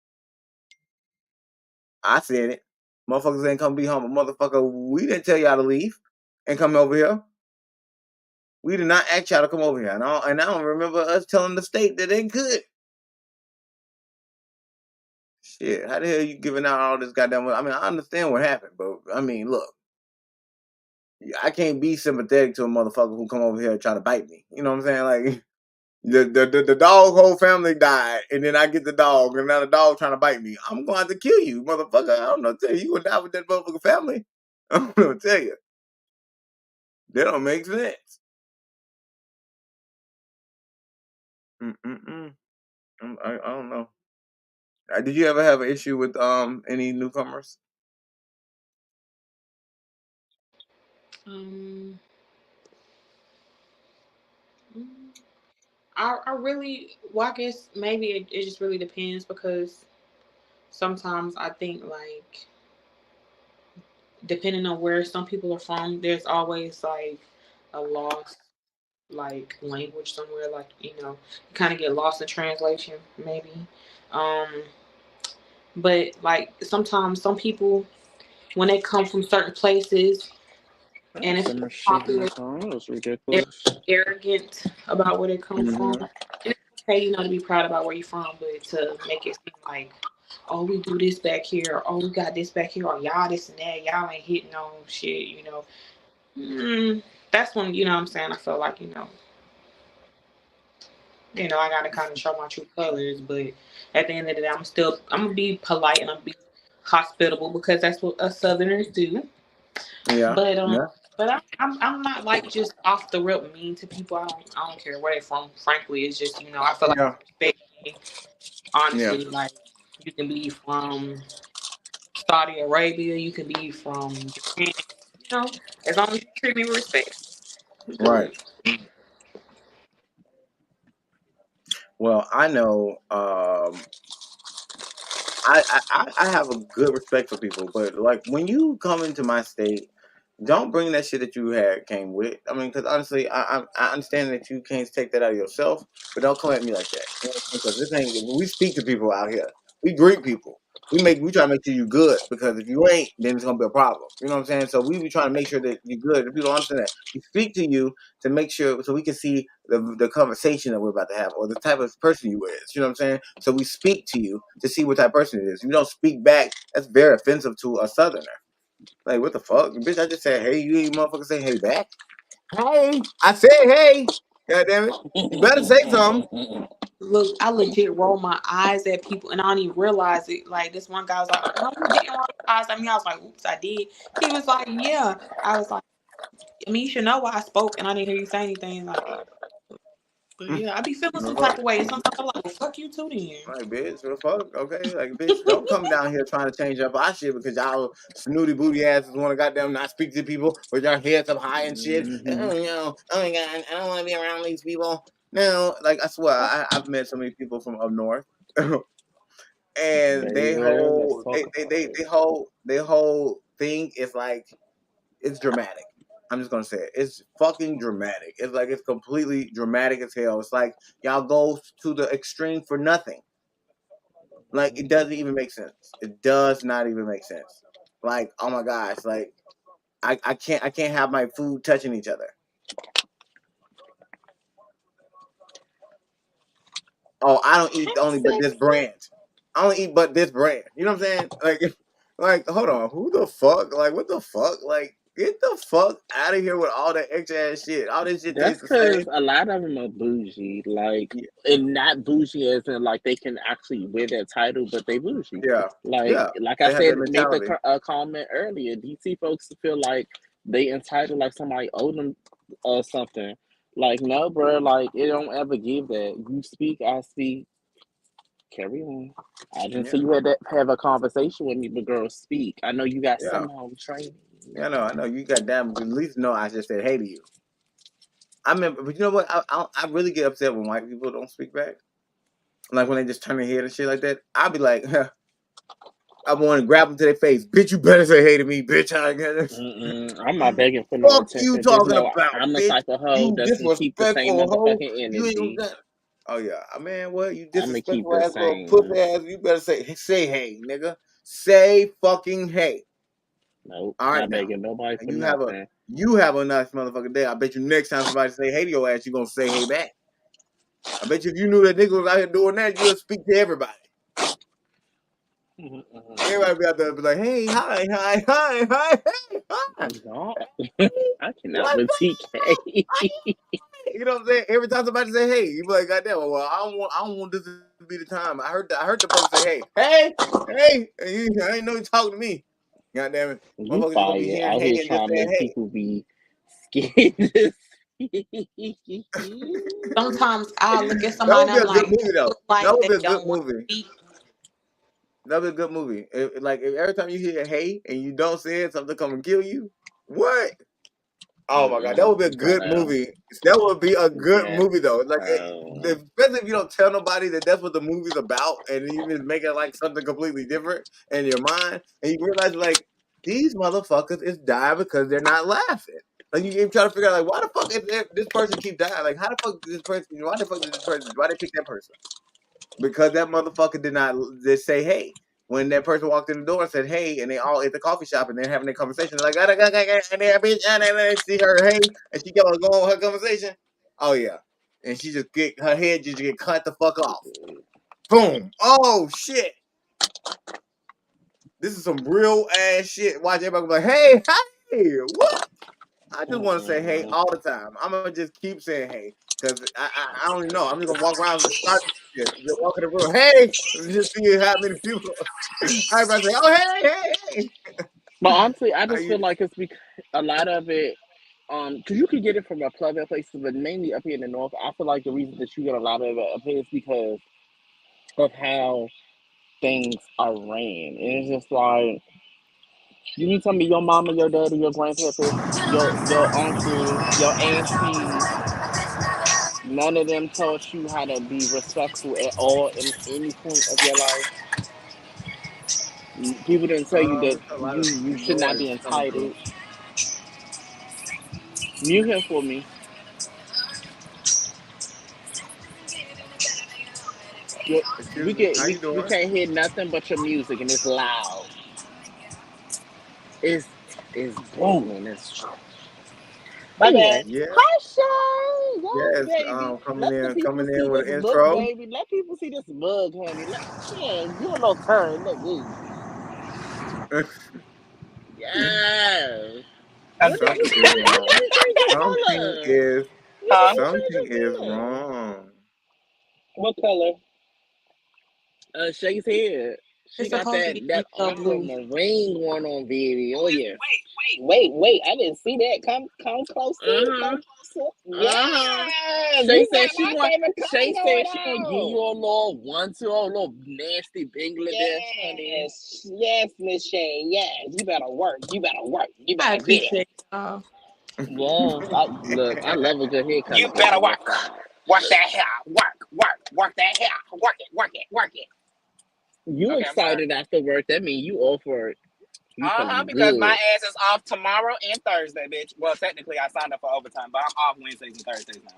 A: I said it. Motherfuckers ain't come be humble. Motherfucker, we didn't tell y'all to leave and come over here. We did not ask y'all to come over here. And I don't remember us telling the state that they could. Shit, how the hell you giving out all this goddamn... I mean, I understand what happened, but I mean, look. I can't be sympathetic to a motherfucker who come over here and try to bite me. You know what I'm saying? Like, the dog whole family died, and then I get the dog, and now the dog trying to bite me. I'm going to have to kill you, motherfucker. I don't know what to tell you. You going to die with that motherfucker family. I don't know what to tell you. That don't make sense. Mm-mm-mm. I don't know. Did you ever have an issue with any newcomers?
D: um, mm, I really, well, I guess maybe it just really depends because sometimes I think like depending on where some people are from, there's always like a lost like language somewhere, like you kind of get lost in translation maybe. Um, but like sometimes some people when they come from certain places, And if
I: Summer
D: it's
I: shit in
D: popular,
I: the song. That's
D: they're
I: ridiculous.
D: arrogant about where they come from.
A: Mm-hmm.
D: And it's okay, to be proud about where you're from, but to make it seem like, oh, we do this back here, or oh, we got this back here, or y'all this and that, y'all ain't hitting on shit. That's when, what I'm saying, I feel like, I gotta kind of show my true colors, but at the end of the day, I'm gonna be polite and I'm be hospitable because that's what us Southerners do.
A: Yeah.
D: But
A: Yeah.
D: I'm not like just off the rip mean to people. I don't care where they're from. Frankly, it's just I feel like
A: Yeah.
D: respect me.
A: Yeah.
D: Honestly, like you can be from Saudi Arabia, you can be from Japan. As long as you treat me with respect, we
A: Right.
D: good.
A: Well, I know. I have a good respect for people, but like when you come into my state, don't bring that shit that you came with. I mean, because honestly, I understand that you can't take that out of yourself, but don't come at me like that. You know, because this ain't. When we speak to people out here, we greet people. We try to make sure you good, because if you ain't, then it's gonna be a problem. You know what I'm saying? So we be trying to make sure that you're good. If people don't understand that, we speak to you to make sure so we can see the conversation that we're about to have or the type of person you is. You know what I'm saying? So we speak to you to see what type of person it is. If you don't speak back, that's very offensive to a Southerner. Like, what the fuck? Bitch, I just said, hey, you ain't motherfucker say hey back. Hey, I said hey. God damn it. You better say something.
D: Look, I legit roll my eyes at people and I don't even realize it. Like this one guy was like, "No, you didn't roll your eyes at me." I was like, "Oops, I did." He was like, "Yeah." I was like, "I mean, you should know why I spoke and I didn't hear you say anything." Like, but yeah, I be feeling some type of way, and sometimes I'm like, "Well, fuck you too, then."
A: Like, bitch, what the fuck? Okay, like, bitch, don't come down here trying to change up our shit because y'all snooty booty asses want to goddamn not speak to people with your heads up high and shit.
I: Mm-hmm.
A: Oh, no. Oh, my God. I don't want to be around these people. No, like, I swear, I've met so many people from up north. And
I: Very rare. Let's talk about it.
A: they whole thing is like, it's dramatic. I'm just gonna say it. It's fucking dramatic. It's like it's completely dramatic as hell. It's like y'all go to the extreme for nothing. Like it doesn't even make sense. It does not even make sense. Like, oh my gosh, like I can't have my food touching each other. Oh, I don't eat only but this brand. I don't eat but this brand. You know what I'm saying? Like hold on, who the fuck? Like what the fuck? Like get the fuck out of here with all that extra ass shit. All this shit
I: That's
A: tastes the same.
I: because a lot of them are bougie, like,
A: Yeah,
I: and not bougie as in like they can actually wear that title, but they bougie.
A: yeah,
I: Like,
A: yeah.
I: like I
A: They have
I: said,
A: that
I: made the
A: mentality.
I: comment earlier. DC folks feel like they entitled, like somebody owe them something. Like, no, bro. Like, it don't ever give that. You speak, I speak. Carry on. I didn't say
A: Yeah,
I: you had to have a conversation with me, but girl, speak. I know you got
A: yeah.
I: some home training.
A: Yeah, I know. You got damn. At least know I just said hey to you. I remember, but you know what? I really get upset when white people don't speak back. Like when they just turn their head and shit like that. I'll be like, I want to grab them to their face. Bitch, you better say hey to me, bitch.
I: I'm not begging for no
A: Fuck you
I: attention. Just
A: talking
I: know
A: about,
I: I'm the
A: bitch.
I: type of hoe
A: You
I: that's gonna keep the same
A: disrespectful hoe.
I: motherfucking
A: You ain't
I: energy.
A: gonna. Oh yeah, man. What you
I: I'm gonna keep
A: disrespectful
I: the
A: ass little pussy
I: same.
A: ass? You better say hey, nigga. Say fucking hey.
I: Nope,
A: All right
I: not
A: now.
I: begging nobody
A: And
I: for
A: you have
I: nothing.
A: a nice motherfucking day. I bet you next time somebody say hey to your ass, you gonna say hey back. I bet you if you knew that nigga was out here doing that, you would speak to everybody. Everybody be out there be like, hey, hi, hi, hi, hi, hey, hi.
I: No,
A: Hey,
I: I cannot
A: what's
I: with TK.
A: up? You know what I'm saying? Every time somebody say hey, you be like, goddamn, well, I don't want this to be the time. I heard the person say hey, and I ain't know you talking to me. Goddamn it.
I: You
A: Motherfuckers just gonna be
I: fired
A: hearing
I: out
A: hey
I: here
A: and just
I: trying to
A: saying
I: make
A: hey.
I: people be scared to speak.
D: Sometimes I look at
A: That
D: somebody
A: would
D: and
A: be
D: I'm
A: a good
D: like,
A: movie
D: they
A: though.
D: look like
A: That would
D: they
A: be a good
D: don't want to
A: movie.
D: speak.
A: That would be a good movie. If every time you hear hey and you don't say it, something come and kill you. What? Oh my god, that would be a good
I: Gonna,
A: movie. That would be a good
I: yeah.
A: movie though. Like,
I: Oh.
A: especially if you don't tell nobody that that's what the movie's about, and you just make it like something completely different in your mind, and you realize like these motherfuckers is dying because they're not laughing. Like you try to figure out like why the fuck is this person keep dying? Like how the fuck did this person? Why the fuck did this person? Why they pick that person? Because that motherfucker did not just say hey. when that person walked in the door and said, "Hey," and they all at the coffee shop and they're having their conversation, they're like, and they see her, hey, and she kept on going with her conversation. Oh yeah, and she just get her head just get cut the fuck off. Boom. Oh shit. This is some real ass shit. Watch everybody be like, hey, what? I just want to say hey all the time. I'm gonna just keep saying hey because I don't even know. I'm just gonna walk around and start shit. Just walk in the room, hey, just see how many people. Everybody say, oh hey.
I: But honestly, I
A: How
I: just feel
A: you?
I: like it's because a lot of it, because you could get it from a plethora of places, but mainly up here in the north. I feel like the reason that you get a lot of it up here is because of how things are ran. And it's just like you need to tell me your mama, your daddy, your grandparents, your uncle, your auntie. None of them taught you how to be respectful at all in any point of your life. People didn't tell you that
A: It's a lot of
I: you should not
A: noise
I: be
A: coming through.
I: entitled. Mute him for me.
A: Excuse me. How you
I: We
A: doing?
I: can't hear nothing but your music, and it's loud. It's it's booming. It's
F: My bad.
I: anyway.
A: Yeah.
I: Hi, Shay. Yes,
A: Yes.
I: baby.
A: Coming
I: Let the
A: in.
I: people
A: Coming in
I: see
A: with
I: this
A: an
I: look,
A: intro.
I: baby. Let people see this mug, honey. Yeah, give a little turn. Look, ooh. Yes. What did
A: Something
I: you
A: is
I: change? What
A: wrong.
I: did you change your
A: Something
I: color?
A: is
I: What did
F: Huh?
I: you change
A: something
I: your
A: is
I: color?
A: wrong.
F: What color?
I: Shay's head. She
D: It's
I: got
D: supposed to be
I: that
D: blue.
I: aquamarine one on, baby. Oh yeah.
F: Wait. I didn't see that. Come closer.
I: Uh
F: Come
I: huh.
F: closer.
I: Uh huh.
F: Yes.
I: Shay
F: You
I: said
F: got
I: she
F: my
I: want.
F: favorite color
I: Shay
F: going
I: said she gonna give you
F: on.
I: a little a little nasty Bangladesh, honey.
F: Yes, Miss Shay. Yes. You better work. You better work. You
D: I
F: better get it.
D: appreciate y'all.
I: Yes, look. I love a good hair
F: You
I: color,
F: better
I: baby.
F: work.
I: What's up?
F: Work that hair. Work that hair. Work it.
I: You
F: Okay, I'm sorry.
I: excited after work? That means you all for it. You feeling
F: Because my
I: good?
F: ass is off tomorrow and Thursday, bitch. Well, technically, I signed up for overtime, but I'm off Wednesdays and Thursdays now.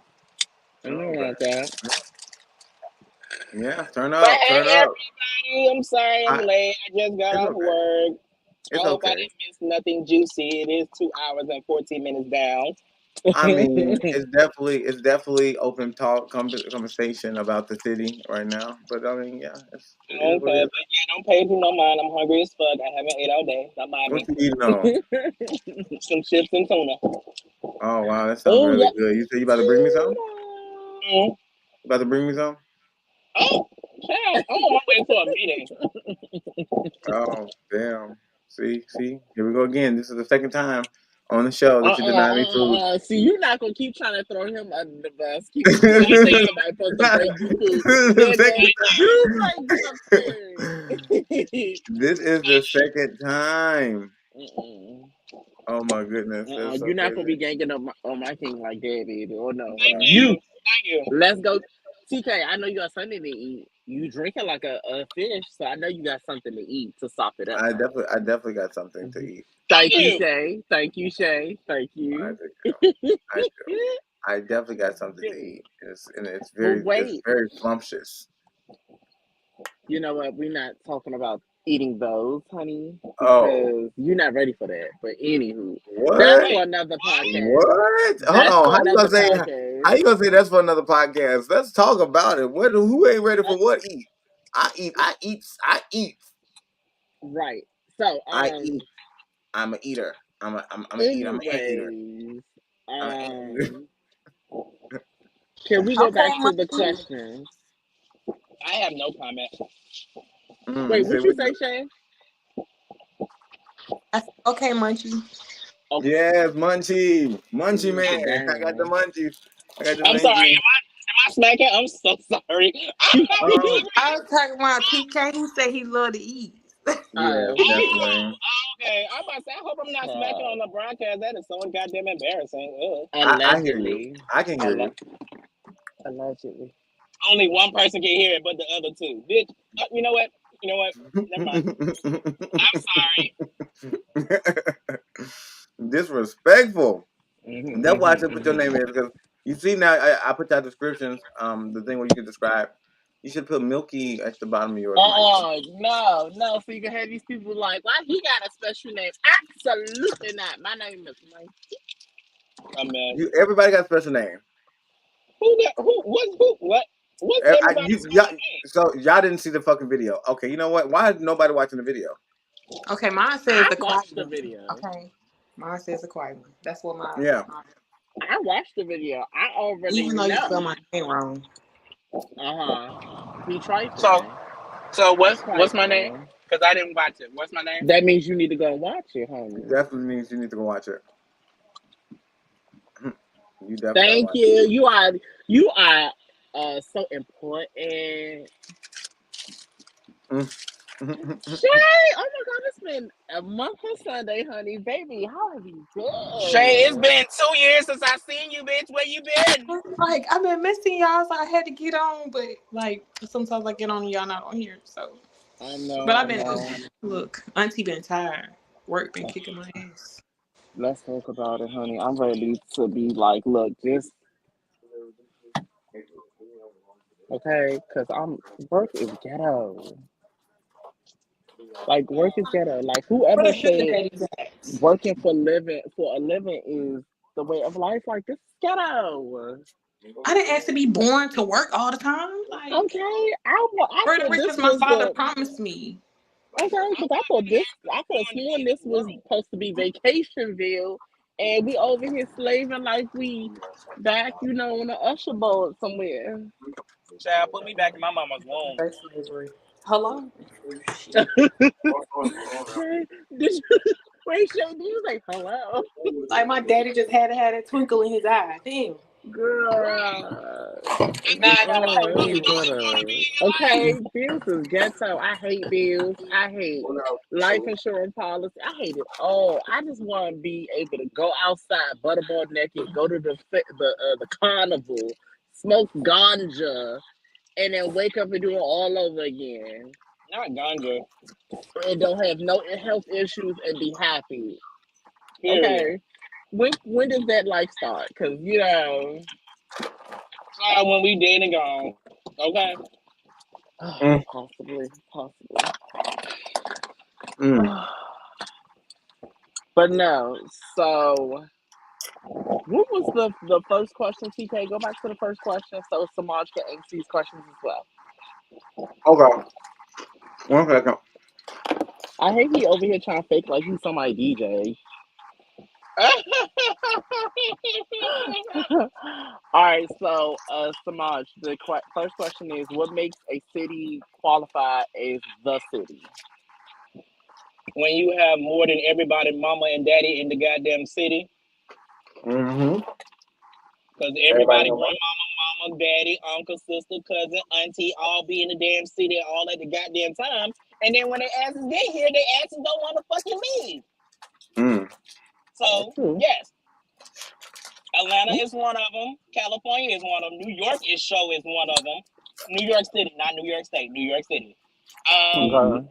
I: I know
A: Okay.
I: about that.
A: Yeah. Turn
F: But
A: up.
F: hey,
A: Turn up.
F: everybody, I'm sorry I'm
A: I.
F: late. I just got
A: It's
F: off
A: okay.
F: work. I
A: It's
F: hope I
A: okay.
F: didn't miss nothing juicy. It is 2 hours and 14 minutes down.
A: I mean, it's definitely open talk conversation about the city right now. But I mean, yeah, it is what it
F: Okay,
A: is.
F: but yeah, don't pay me no mind. I'm hungry as fuck. I haven't ate all day. Don't mind
A: What
F: me.
A: you eating on?
F: Some chips and tuna.
A: Oh wow, that sounds
I: Oh
A: really
I: yeah.
A: good. You say you about to bring me some?
F: Mm.
A: You about to bring me some?
F: Oh, child, I'm on my way to a meeting.
A: Oh damn. See, here we go again. This is the second time on the show that you deny me food.
I: See, you're not gonna keep trying to throw him under the bus. Keep
A: this
I: saying
F: Thank
I: that
F: you.
I: somebody supposed to bring you food.
A: is the
I: And then
A: second
I: you bring
A: time.
I: something.
A: This is the second time.
I: Mm-mm.
A: Oh my goodness, that's so
I: You're not gonna
A: crazy.
I: be ganging up on my king like that, baby. Oh no.
F: Thank
A: Wow.
F: you.
I: You
F: Thank you.
I: let's go. TK, I know you got something to eat. You drinking like a fish, so I know you got something to eat to sop it up.
A: I definitely got something to
I: Mhm.
A: eat.
F: Thank
I: Thank you,
F: you.
I: Shay. Thank you, Shay. Thank
A: I
I: you.
A: do. I do. I definitely got something to
I: Good.
A: eat. It's
I: But
A: it's
I: wait,
A: very scrumptious.
I: you know what? We're not talking about eating those, honey,
A: Oh,
I: because you're not ready for that. But anywho, that's
A: what?
I: for
F: Wait,
I: another
F: what?
I: podcast.
A: What? Hold
I: That's
A: on.
I: for
A: How you gonna
I: another
A: say? How
I: podcast.
A: you gonna say that's for another podcast? Let's talk about it. What? Who ain't ready for what? Eat. I eat. I eat. I eat.
I: Right. So,
A: I eat. I'm a eater. I'm a eat. I'm an ant eater.
I: anyways,
A: I'm an ant eater.
I: um, can we go
D: Okay,
I: back to the
D: Munchie.
I: questions?
F: I have no comment.
A: You
I: Wait,
A: say
I: what you
A: what?
I: say, Shay?
D: I said, okay, Munchie.
I: Oh,
A: Yes, munchie, munchie
I: mm,
A: man.
I: sit
A: I got the
I: down.
A: munchies. I got the
F: I'm sorry.
A: munchies.
F: Am I smacking? I'm so sorry.
A: Um,
D: I was talking about TK. He said he love to eat.
A: yes, definitely.
F: Okay. I'm about to say, I hope I'm not smacking
I: Uh,
F: on the broadcast. That is so goddamn embarrassing. Ugh.
A: I hear you.
I: allegedly.
A: I can hear you.
I: Allegedly.
F: Only one person can hear it, but the other two. Bitch, you know what? You know what? Never mind. I'm sorry.
A: Disrespectful. And that's why I said put your
I: Mm-hmm.
A: name in because you see now I put that descriptions, the thing where you can describe. You should put Milky at the bottom of yours.
I: No. So you can have these people like, why he got a special name? Absolutely not. My name is Mike.
A: Everybody got a special name.
H: What's everybody's special name?
A: So y'all didn't see the fucking video. Okay, you know what? Why is nobody watching the video?
D: Okay, mine says
I: I
D: the quiet
I: watched the
D: one.
I: video.
D: Okay, mine says the quiet one. That's what my
I: I watched the video. I already
D: even though
I: know.
D: you spell my name wrong.
I: He tried.
H: So what's my name? Because I didn't watch it. What's my name?
I: That means you need to go watch it, homie.
A: It definitely means you need to go watch it. You definitely.
I: Thank you. You are so important. Shay, oh my God, it's been a month on Sunday, honey. Baby, how have you been?
H: Shay, it's been 2 years since I seen you, bitch. Where you been?
D: Like, I've been missing y'all, so I had to get on, but like sometimes I get on and y'all not on here, so.
I: I know.
D: But I've been look, Auntie been tired. Work been kicking my ass.
I: Let's talk about it, honey. I'm ready to be like, look, just okay, because work is ghetto. Like, work is ghetto. Like, whoever said working for a living is the way of life, like, this is ghetto.
D: I didn't ask to be born to work all the time. Like,
I: okay,
D: where the riches my father promised me.
I: Okay, because I could have sworn this was supposed to be Vacationville, and we over here slaving like we back, on the Usher boat somewhere.
H: Child, put me back in my mama's womb.
D: Hello?
I: Wait, Shay, did you say hello?
D: Like, my daddy just had to have that twinkle in his eye. Damn.
I: Girl. Okay, bills is ghetto. I hate bills. I hate life insurance policy. I hate it all. I just want to be able to go outside, butterball naked, go to the carnival, smoke ganja, and then wake up and do it all over again.
H: Not ganja.
I: And don't have no health issues and be happy.
H: Period.
I: Okay. When does that life start? Because
H: when we dead and gone. Okay.
I: Possibly. But no. So, what was the first question, TK? Go back to the first question so Samaj can answer these questions as well.
A: Okay. 1 second.
I: I hate he over here trying to fake like he's somebody DJ. All right, so Samaj, the first question is, what makes a city qualify as the city?
H: When you have more than everybody, mama and daddy in the goddamn city.
A: Mm-hmm.
H: Because everybody, grandmama, mama, daddy, uncle, sister, cousin, auntie, all be in the damn city all at the goddamn time. And then when they asses get here, they asses don't want to fucking leave. So, yes. Atlanta is one of them. California is one of them. New York is one of them. New York City, not New York State. New York City.
I: Okay.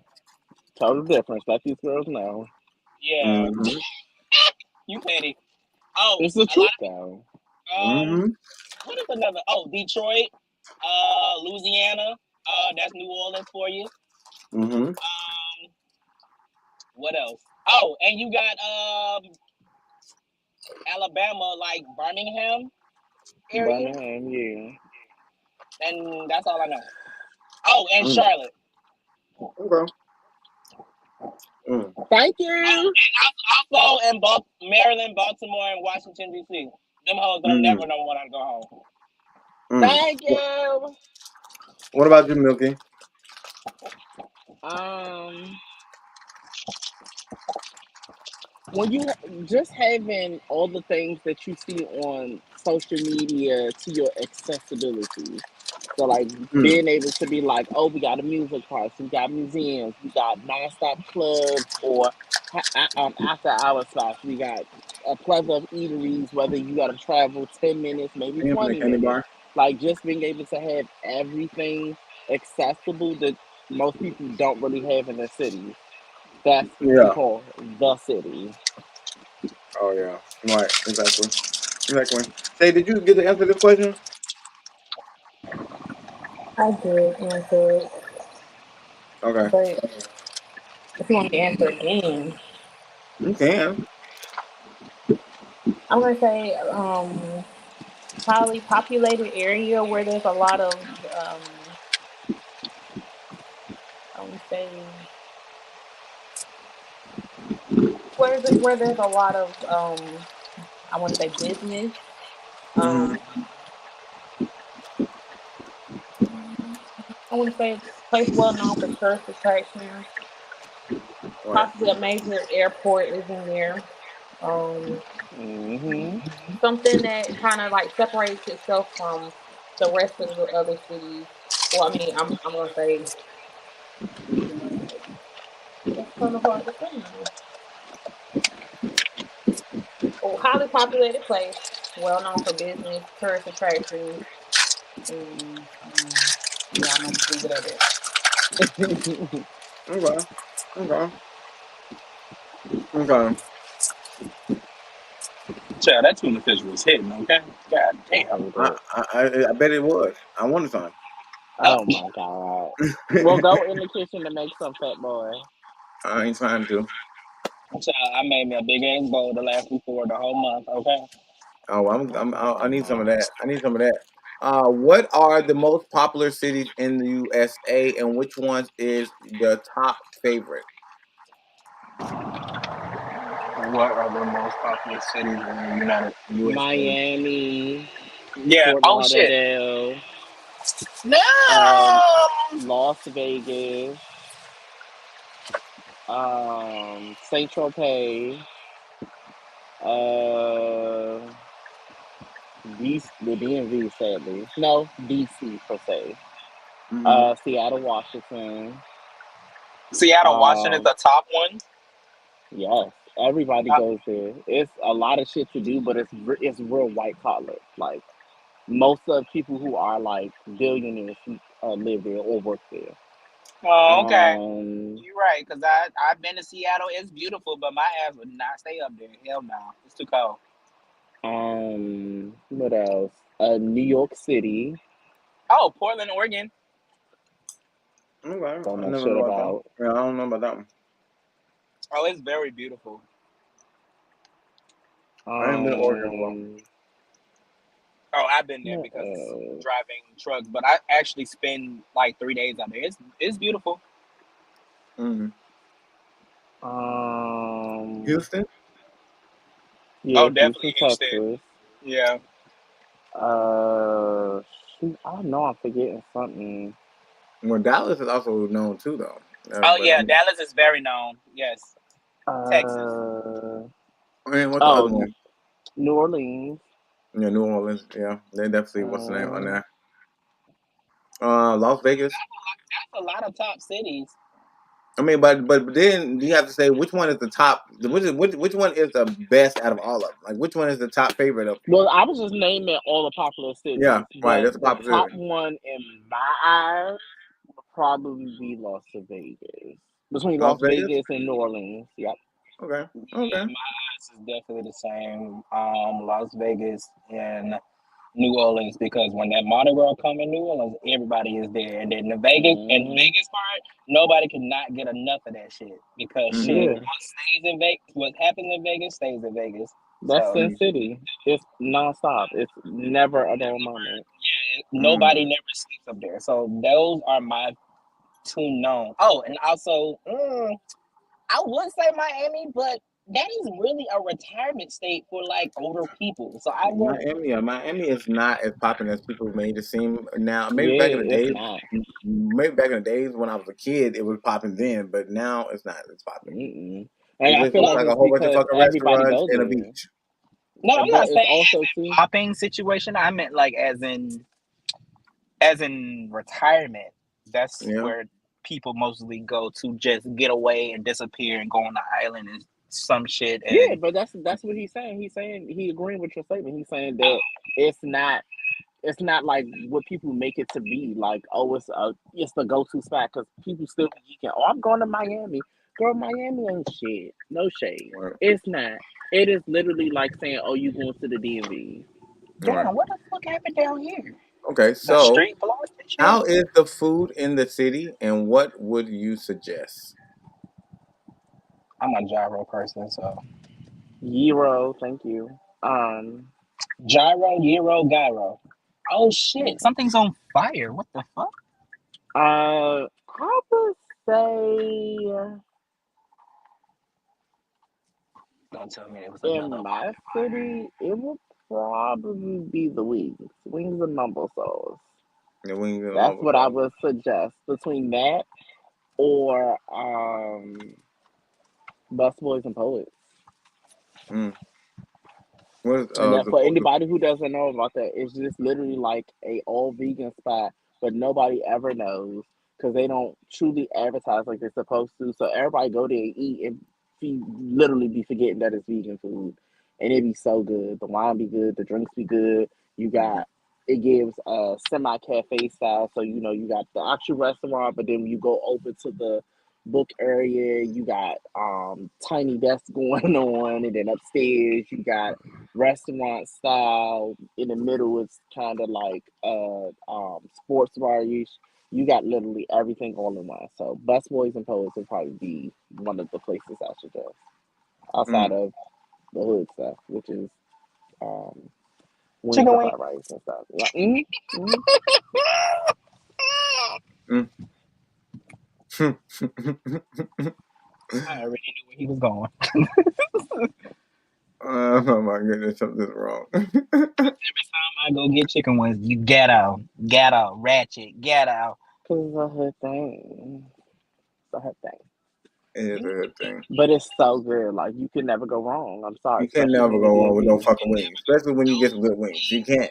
I: Total difference. Let these girls know.
H: Yeah. You petty. Oh,
I: it's the truth, though.
H: What is another? Oh, Detroit, Louisiana. That's New Orleans for you. What else? Oh, and you got Alabama, like Birmingham area.
I: Birmingham, yeah.
H: And that's all I know. Oh, and Charlotte.
A: Okay.
I: Thank you.
H: Oh, and also in Maryland, Baltimore, and Washington, D.C. Them hoes don't never know when I go home.
I: Thank you.
A: What about you, Milky?
I: When you just having all the things that you see on social media to your accessibility. So, like, being able to be like, oh, we got a music park, we got museums, we got nonstop clubs, or after hour spots, we got a plethora of eateries, whether you got to travel 10 minutes, maybe 20 minutes. Like, just being able to have everything accessible that most people don't really have in their cities. That's what you call the city.
A: Oh, yeah. Right. Exactly. Hey, did you get the answer to this question?
D: I did answer it,
A: Okay,
D: but if you want me to answer again,
A: you can.
D: I'm gonna say highly populated area where there's a lot of I want to say where there's a lot of I want to say business.
A: Mm-hmm.
D: Um, I want to say a place well known for tourist attractions.
A: Right.
D: Possibly a major airport is in there. Um,
I: Mm-hmm.
D: Something that kind of like separates itself from the rest of the other cities. Well, I mean, I'm gonna say that's kind of hard to say now. A highly populated place, well known for business, tourist attractions, and yeah, I'm gonna just leave it at that.
A: Okay. Okay. Okay.
J: Child, that tuna fish was hitting, okay? God damn.
A: I, I bet it was. I wanted some.
J: Uh,
I: Oh my god. Well, go in the kitchen to make some, fat boy.
A: I ain't trying to.
J: child, I made me a big ass bowl to last me for the whole month, okay?
A: Oh, I need some of that. I need some of that. What are the most popular cities in the USA, and which ones is the top favorite?
J: What are the most popular cities in the United USA?
I: Miami,
J: Yeah.
I: Fort
J: Oh shit.
I: Lauderdale,
J: No.
I: um, Las Vegas, Saint Tropez, uh, the DMV, sadly. No, DC per se.
A: Mm-hmm.
I: Seattle, Washington.
J: Seattle, Washington is
I: Um,
J: the top one.
I: yes, everybody
J: Uh,
I: goes there. It's a lot of shit to do, but it's real white collar. Like most of the people who are like billionaires live there or work there.
J: oh, okay.
I: Um,
J: You're right, cause I've been to Seattle. It's beautiful, but my ass would not stay up there. Hell no, it's too cold.
I: what else? New York City.
J: Oh, Portland, Oregon.
A: Okay,
I: Don't
A: I
I: know
A: never
I: shit
A: know about that.
I: about.
A: Yeah, I don't know about that one.
J: Oh, it's very beautiful.
A: I ain't been to Oregon before.
J: Oh, I've been there
I: What
J: because
I: else?
J: driving trucks, but I actually spend like 3 days out there. It's beautiful.
A: Mm-hmm.
I: Um,
A: Houston.
I: yeah,
J: Oh, definitely
I: Houston,
J: Houston.
I: Texas.
J: Yeah.
I: Uh, shoot, I know I'm forgetting something.
A: Well, Dallas is also known too, though.
J: Oh
A: But
J: yeah, Dallas is very known. Yes, Texas.
I: Uh,
A: and what's the other
I: oh,
A: one?
I: New Orleans.
A: Yeah, New Orleans. Yeah, they definitely. What's the name on
I: Uh,
A: there? Las Vegas.
J: That's a lot of top cities.
A: I mean, but then you have to say which one is the top. Which one is the best out of all of them? Like which one is the top favorite of?
I: well, I was just naming all the popular
A: Yeah,
I: cities,
A: right.
I: but
A: That's a
I: the
A: popular
I: top
A: city.
I: one in my eyes would probably be Las Vegas. Between
A: Las
I: Las
A: Vegas.
I: Vegas and New Orleans. Yep.
A: Okay.
J: Yeah,
A: Okay.
J: my eyes is definitely the same. Las Vegas and New Orleans because when that Mardi Gras come in New Orleans, everybody is there, and then the
I: Hmm.
J: Vegas part, nobody cannot get enough of that shit because shit,
A: Mm-hmm.
I: Yeah,
J: what stays in Vegas, what happens in Vegas stays in Vegas.
I: that's
J: So
I: Sin
A: Mm-hmm.
I: City. It's nonstop. It's never a dull moment.
J: yeah,
A: Mm-hmm.
J: nobody never sleeps up there. So those are my two known. Oh, and also, I would say Miami, but that is really a retirement state for like older people. So I would.
A: Miami is not as popular as people made it seem now. Maybe back in the
I: Yeah, it's
A: days,
I: not.
A: maybe back in the days when I was a kid, it was popping then, but now it's not as popping.
I: Mm-mm. And I feel
A: It's
I: like
A: like a
I: it's
A: whole bunch of
I: because
A: fucking
I: everybody
A: restaurants
I: go
A: and a
I: there.
A: beach.
J: No, I'm
I: But
J: not
I: it's
J: saying
I: also
J: as in
I: too.
J: popping situation. I meant like as in retirement. That's
A: Yeah.
J: where people mostly go to just get away and disappear and go on the island and some shit.
I: Yeah,
J: And
I: but that's what he's saying. He's saying he agreeing with your statement. He's saying that it's not it's not like what people make it to be. Like, oh, it's the go to spot because people still be geeking. Oh, I'm going to Miami. Girl, Miami ain't shit. No shade.
A: Right.
I: It's not. It is literally like saying, oh, you going to the DMV.
A: Right.
J: damn, what the fuck happened down here?
A: Okay,
J: The
A: so
J: street block and shit.
A: how is the food in the city, and what would you suggest?
J: I'm a gyro person, so
I: Gyro, thank you.
J: gyro. Oh shit! Something's on fire. What the fuck?
I: I would say
J: Don't tell me it was
I: in
J: another
I: my
J: fucking fire.
I: city, it would probably be the wings and mumbo sauce.
A: The wings and the
I: That's
A: mobile
I: what I
A: sauce.
I: would suggest between that or busboys and poets.
A: Mm. What is
I: And that
A: the
I: for
A: food?
I: anybody who doesn't know about that, it's just literally like a all vegan spot, but nobody ever knows because they don't truly advertise like they're supposed to. So everybody go there and eat and literally be forgetting that it's vegan food, and it be so good. The wine be good, the drinks be good. You
A: Mhm.
I: got it gives a semi cafe style, so you got the actual restaurant, but then when you go over to the book area, you got tiny desks going on, and then upstairs you got restaurant style. In the middle, it's kind of like sports bar. You got literally everything all in one. So, Busboys and Poets would probably be one of the places I suggest outside
A: Mm.
I: of the hood stuff, which is um, wings
J: Chicken
I: and
J: wing.
I: fried rice and stuff. Yeah.
A: Mm.
J: I already knew where he was going.
A: Oh my goodness, something's wrong.
J: Every time I go get chicken wings, you ratchet, ghetto.
I: Cause it's a hood thing. It's a hood thing.
A: It is a
J: You know
A: good thing.
I: But it's so good. Like you can never go wrong. I'm sorry,
A: You can
I: especially
A: never
I: here in the
A: go wrong with no
I: DMV.
A: fucking wings, especially when you get some good wings. You can't.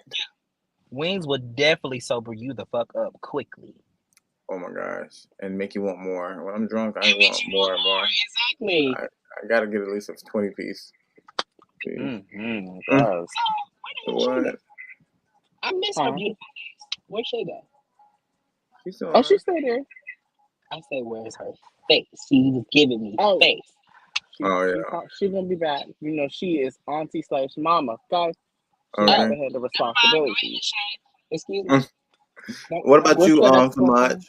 J: wings would definitely sober you the fuck up quickly.
A: Oh my gosh, and make you want more. When I'm drunk, I
J: It makes
A: want
J: you
A: more
J: want
A: and more.
J: more, exactly.
A: I gotta get at least a 20 piece. Please.
I: Mm-hmm.
A: Mm.
I: Does.
J: So where the hell she
A: What?
J: go? I miss her
I: Huh?
J: beautiful face. Where'd she go?
A: She's still
I: Oh,
A: on.
I: she's still there.
J: I said, where's her face? She was giving me
I: Oh,
J: face.
A: Oh
I: she gonna be back. She is auntie slash mama. Okay,
A: yeah.
I: she got
A: Okay.
I: to have the
J: Never mind. Go ahead,
I: responsibilities.
J: Shay. Excuse me.
A: Mm.
J: Don't,
A: What
J: don't
A: about
I: What's
A: you,
I: the next
A: Samaj?
I: question?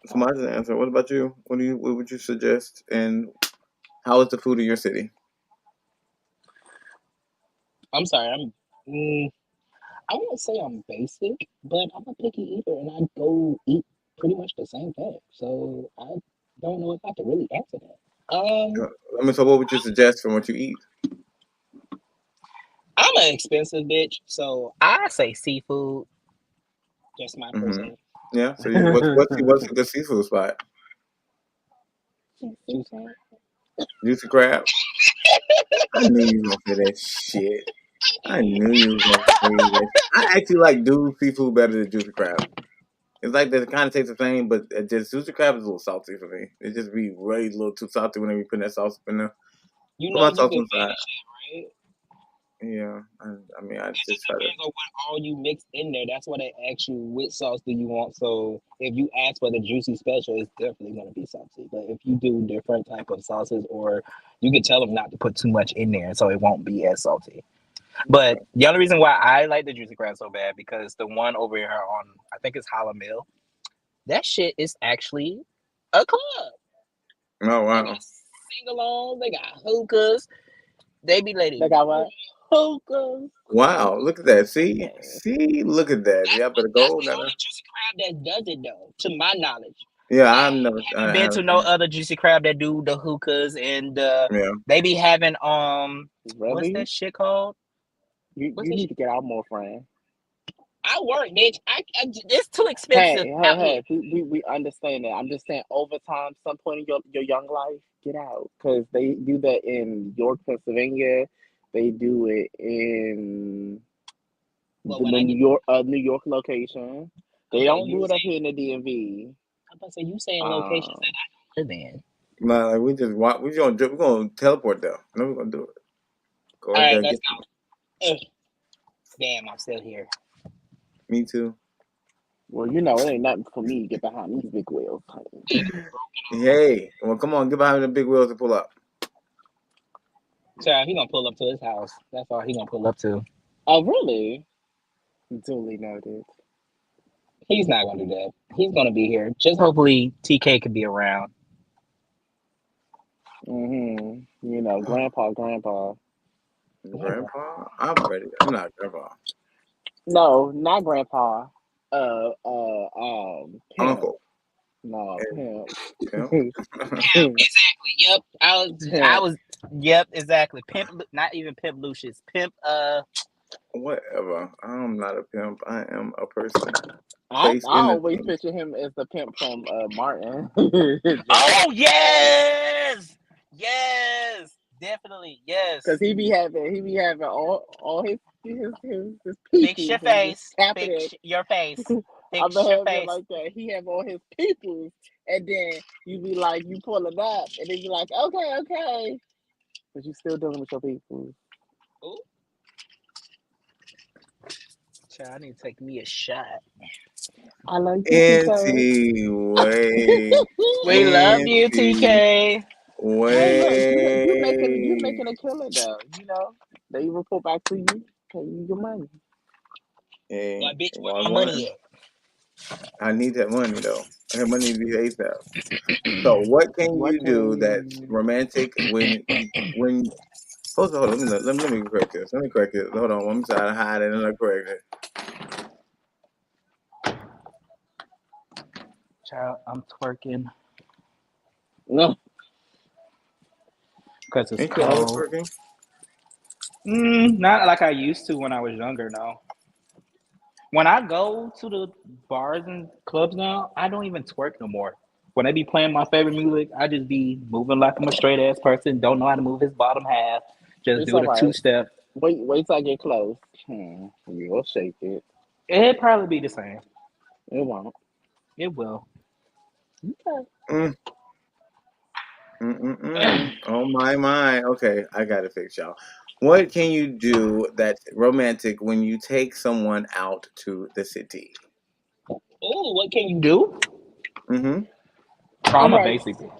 A: Samaj's answer. What about you? What would you suggest? And how is the food in your city?
J: I'm sorry. I won't say I'm basic, but I'm a picky eater and I go eat pretty much the same thing. So I don't know if I can really answer that.
A: I mean, so what would you suggest from what you eat?
J: I'm an expensive bitch, so I say seafood. Just my
A: Mm-hmm.
J: personal
A: Yeah. So what's a good seafood spot?
J: juice.
A: Juicy crab. I knew you was gonna say that shit. I knew you was gonna say that. I actually like dude seafood better than juicy crab. It's like they kind of tastes the same, but it just juicy crab is a little salty for me. It just be way a little too salty whenever you put that sauce up in there.
J: You
A: Put
J: know
A: my
J: you
A: sauce
J: can
A: on the side.
J: finish it, right?
A: Yeah. I mean, I
J: It just
A: just try to.
J: depends on what all you mix in there. That's why they ask you which sauce do you want. So if you ask for the juicy special, it's definitely gonna be salty. But if you do different type of sauces, or you can tell them not to put too much in there, so it won't be as salty. But the only reason why I like the juicy crab so bad because the one over here on I think it's Hollow Mill, that shit is actually a club.
A: Oh
J: They
A: wow.
J: got sing-alongs, they got hookahs, they be letting
I: They got what? Hookahs.
A: Wow. Look at that. See.
I: Okay.
A: See. Look at that. Yeah, I better
J: That's
A: go
J: the
A: now.
J: only juicy crab that does it though, to my knowledge.
A: Yeah,
J: I
A: I've never.
J: haven't
A: I
J: been to
A: haven't
J: no
A: seen.
J: other juicy crab that do the hookahs and
A: Yeah.
J: they be having what's
I: Really?
J: that shit called?
I: You
J: What's
I: you
J: that
I: need
J: shit?
I: to get out more, friend.
J: I work, bitch. It's too expensive
I: Hey,
J: out here.
I: we understand that. I'm just saying, over time, some point in your young life, get out because they do that in York, Pennsylvania. They do it in
J: But
I: the
J: when I get
I: New York location. They
J: okay,
I: don't do it up here in the DMV.
J: I'm about to say you saying locations
I: Um,
J: that I don't live in.
A: No, like we just walk. We're gonna teleport there. No, we're gonna do it. Go
J: All
A: right
J: right,
A: there.
J: let's
A: Get
J: go. Ugh, damn, I'm still here.
A: me too.
I: well, it ain't nothing for me to get behind these big wheels, honey.
J: And I'm broken off.
A: Hey, well, come on, get behind the big wheels and pull up.
J: Child, he gonna pull up to his house. That's all he gonna pull up to.
I: Oh, really? Duly noted.
J: He's not gonna do that. He's gonna be here. Just hopefully TK could be around.
I: You know, grandpa.
A: Grandpa? I'm ready. I'm not grandpa.
I: No, not grandpa. Pimp.
A: Uncle.
I: No,
A: And
I: pimp.
A: pimp.
J: Exactly. Yep. I
I: Pimp.
J: was. Yep. Exactly. Pimp. Not even Pimp Lucius. Pimp.
A: Whatever. I'm not a pimp. I am a person
I: I
A: placed in the
I: always
A: thing.
I: picture him as the pimp from Martin.
J: Oh yes. Yes. Definitely.
I: Cause
J: Yes.
I: he be having all his
J: Fix your
I: peoples and just
J: face.
I: tapping it.
J: Fix your face.
I: I'm
J: Fix
I: gonna
J: your
I: have it
J: face.
I: like that. He have all his peoples, and then you be like, you pulling up, and then you like, okay, but you still dealing with your peoples.
J: Ooh. Child, I need to take me a shot.
I: I like you, TK.
A: Auntie, wait.
J: We love you,
A: Auntie,
J: TK.
I: Hey, look, you
A: wait.
I: making a killing though. You know, they report back to you, pay you your money.
A: Hey,
J: Like, bitch, where my money
A: Wagwan.
J: at?
A: I need that money though. That money needs ASAP. So, what can
I: What
A: you do that's
I: can
A: romantic when? Hold on. Let me correct this. Let me correct this. Hold on. I'm trying to hide it and I correct it.
J: Child, I'm twerking
I: no?
J: because it's
A: Ain't you always
J: cold.
A: working?
J: Not like I used to when I was younger, no. When I go to the bars and clubs now, I don't even twerk no more. When they be playing my favorite music, I just be moving like I'm a straight ass person, don't know how to move his bottom half, just
I: It's
J: do
I: all
J: the
I: right.
J: two step.
I: Wait till I get close. You'll shake it.
J: It'd probably be the same.
I: It won't.
J: It will.
I: Okay.
A: Mm, oh my. Okay, I got to fix y'all. What can you do that's romantic when you take someone out to the city?
J: Oh, what can you do?
A: Mm-hmm.
I: All
J: I'm a
I: right.
J: basic bitch.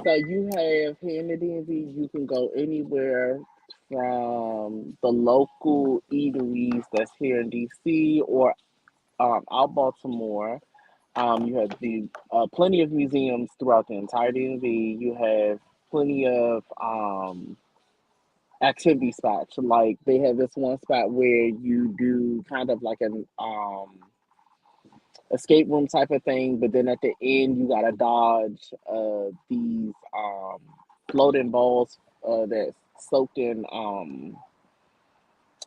I: So you have here in the DMV, you can go anywhere from the local eateries that's here in DC or out Baltimore. You have the plenty of museums throughout the entire DMV. You have plenty of activity spots. Like they have this one spot where you do kind of like an escape room type of thing, but then at the end you gotta dodge these floating balls that's soaked in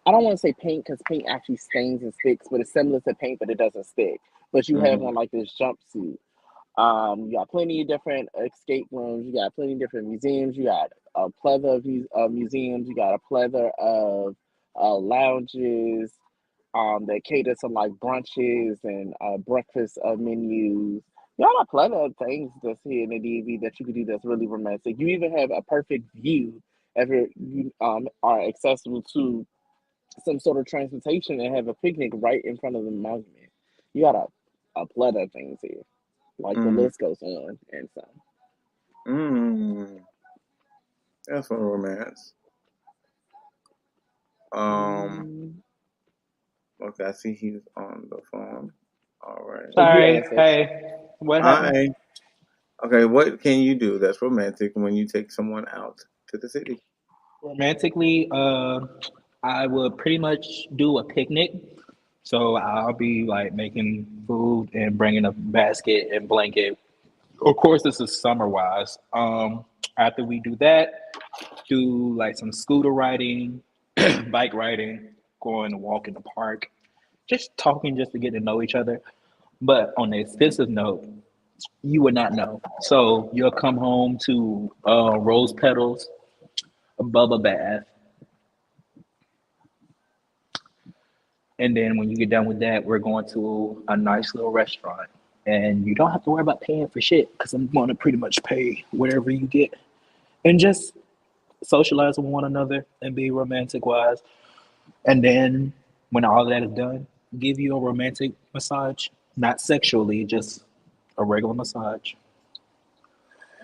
I: I don't want to say paint because paint actually stains and sticks, but it's similar to paint, but it doesn't stick. But you have
A: Mm-hmm.
I: on like this jumpsuit. You got plenty of different escape rooms. You got plenty of different museums. You got a plethora of museums. You got a plethora of lounges that cater to like brunches and breakfast menus. You got a plethora of things that's here in the DV that you could do that's really romantic. You even have a perfect view if you are accessible to some sort of transportation and have a picnic right in front of the monument. You got a plethora of things here. Like the
A: Mm,
I: list goes on and so.
A: mm. That's for romance. Um.
I: Mm,
A: Okay, I see he's on the phone. All right.
I: you
J: Sorry.
I: answer.
J: Hey, what happened?
A: Hi. Okay, what can you do that's romantic when you take someone out to the city?
J: Romantically, I would pretty much do a picnic. So I'll be like making food and bringing a basket and blanket. Of course, this is summer wise. After we do that, do like some scooter riding, bike riding, going to walk in the park, just talking just to get to know each other. But on the expensive note, you would not know. So you'll come home to rose petals, a bubble bath, and then when you get done with that, we're going to a nice little restaurant. And you don't have to worry about paying for shit because I'm going to pretty much pay whatever you get. And just socialize with one another and be romantic wise. And then when all of that is done, give you a romantic massage. Not sexually, just a regular massage.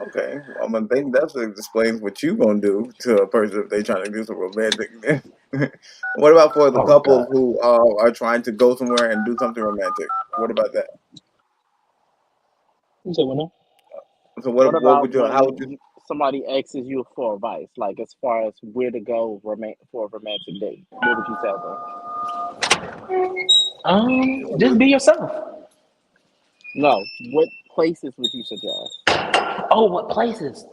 A: Okay, well, I'm gonna think that explains what you gonna do to a person if they trying to do some romantic. What about for the
J: Oh
A: couples
J: God.
A: who are trying to go somewhere and do something romantic? What about that?
J: You said what now?
A: So
I: What
A: what
I: about
A: would you? How would you?
I: when somebody asks you for advice, like as far as where to go for a romantic date? What would you tell them?
J: Just be yourself.
I: No, what places would you suggest?
J: Oh, what places?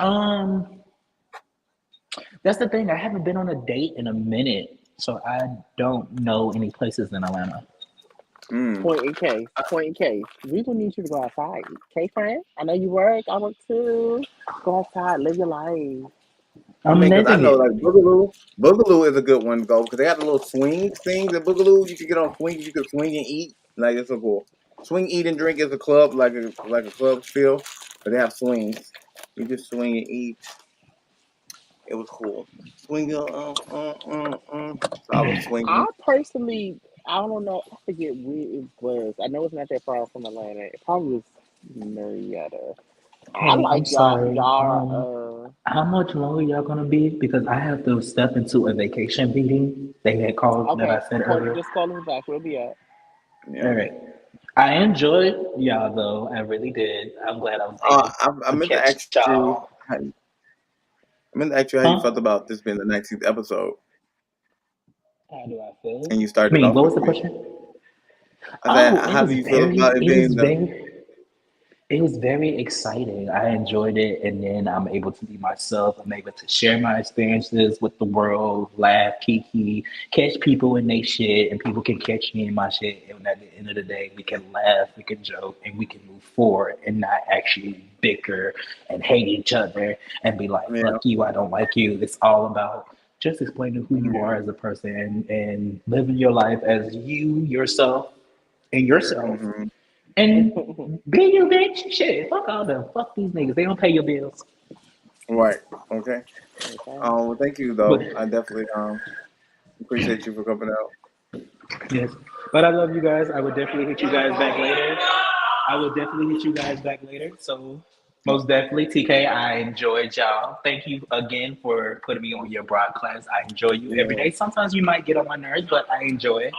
J: That's the thing. I haven't been on a date in a minute, so I don't know any places in Atlanta.
A: Mm.
I: Point in case, point in case. We don't need you to go outside. Okay, friend? I know you work. I work too. Go outside, live your life.
A: I
J: I'm
A: mean, because I
J: living
A: know like
J: it.
A: Boogaloo, Boogaloo is a good one to go because they have the little swing things at Boogaloo. You can get on swings, you can swing and eat. Like it's so cool. Swing, eat, and drink is a club, like a club feel, but they have swings. You just swing and eat. It was cool. Swing So I was
I: I
A: swinging.
I: personally, I don't know. I forget where it was. I know it's not that far from Atlanta. It probably was Marietta. I
J: Hey, I'm
I: like
J: sorry.
I: y'all.
J: How much longer y'all gonna be? Because I have to step into a vacation meeting they had called that
I: Okay,
J: I said earlier.
I: just call us back. We'll be up.
J: All
A: Yeah.
J: right. I enjoyed y'all though. I really did. I'm glad I was able
A: I
J: to
A: meant to
J: catch
A: ask you.
J: y'all.
A: I meant to ask you how you felt
J: Huh?
A: about this being the 19th episode,
J: How do I feel?
A: and you
J: I
A: started
J: mean,
A: off
J: what was
A: with
J: the
A: me.
J: question?
A: I said,
J: Oh,
A: how do you feel about it being the?
J: it was very exciting. I enjoyed it, and then I'm able to be myself. I'm able to share my experiences with the world, laugh, kiki, catch people in their shit, and people can catch me in my shit. And at the end of the day, we can laugh, we can joke, and we can move forward and not actually bicker and hate each other and be like,
A: Yeah.
J: fuck you, I don't like you. It's all about just explaining who you
A: Yeah.
J: are as a person and living your life as you, yourself, and yourself.
A: Hmm.
J: And be you, bitch. Shit, fuck all them. Fuck these niggas. They don't pay your bills.
A: Right. Okay.
I: Okay.
A: Well, thank you
J: But
A: though. I definitely appreciate you for coming out.
J: yes, but I love you guys. I would definitely hit you guys back later. I will definitely hit you guys back later. So most definitely, TK, I enjoyed y'all. Thank you again for putting me on your broadcast. I enjoy you every
A: Yeah.
J: day. Sometimes you might get on my nerves, but I enjoy it.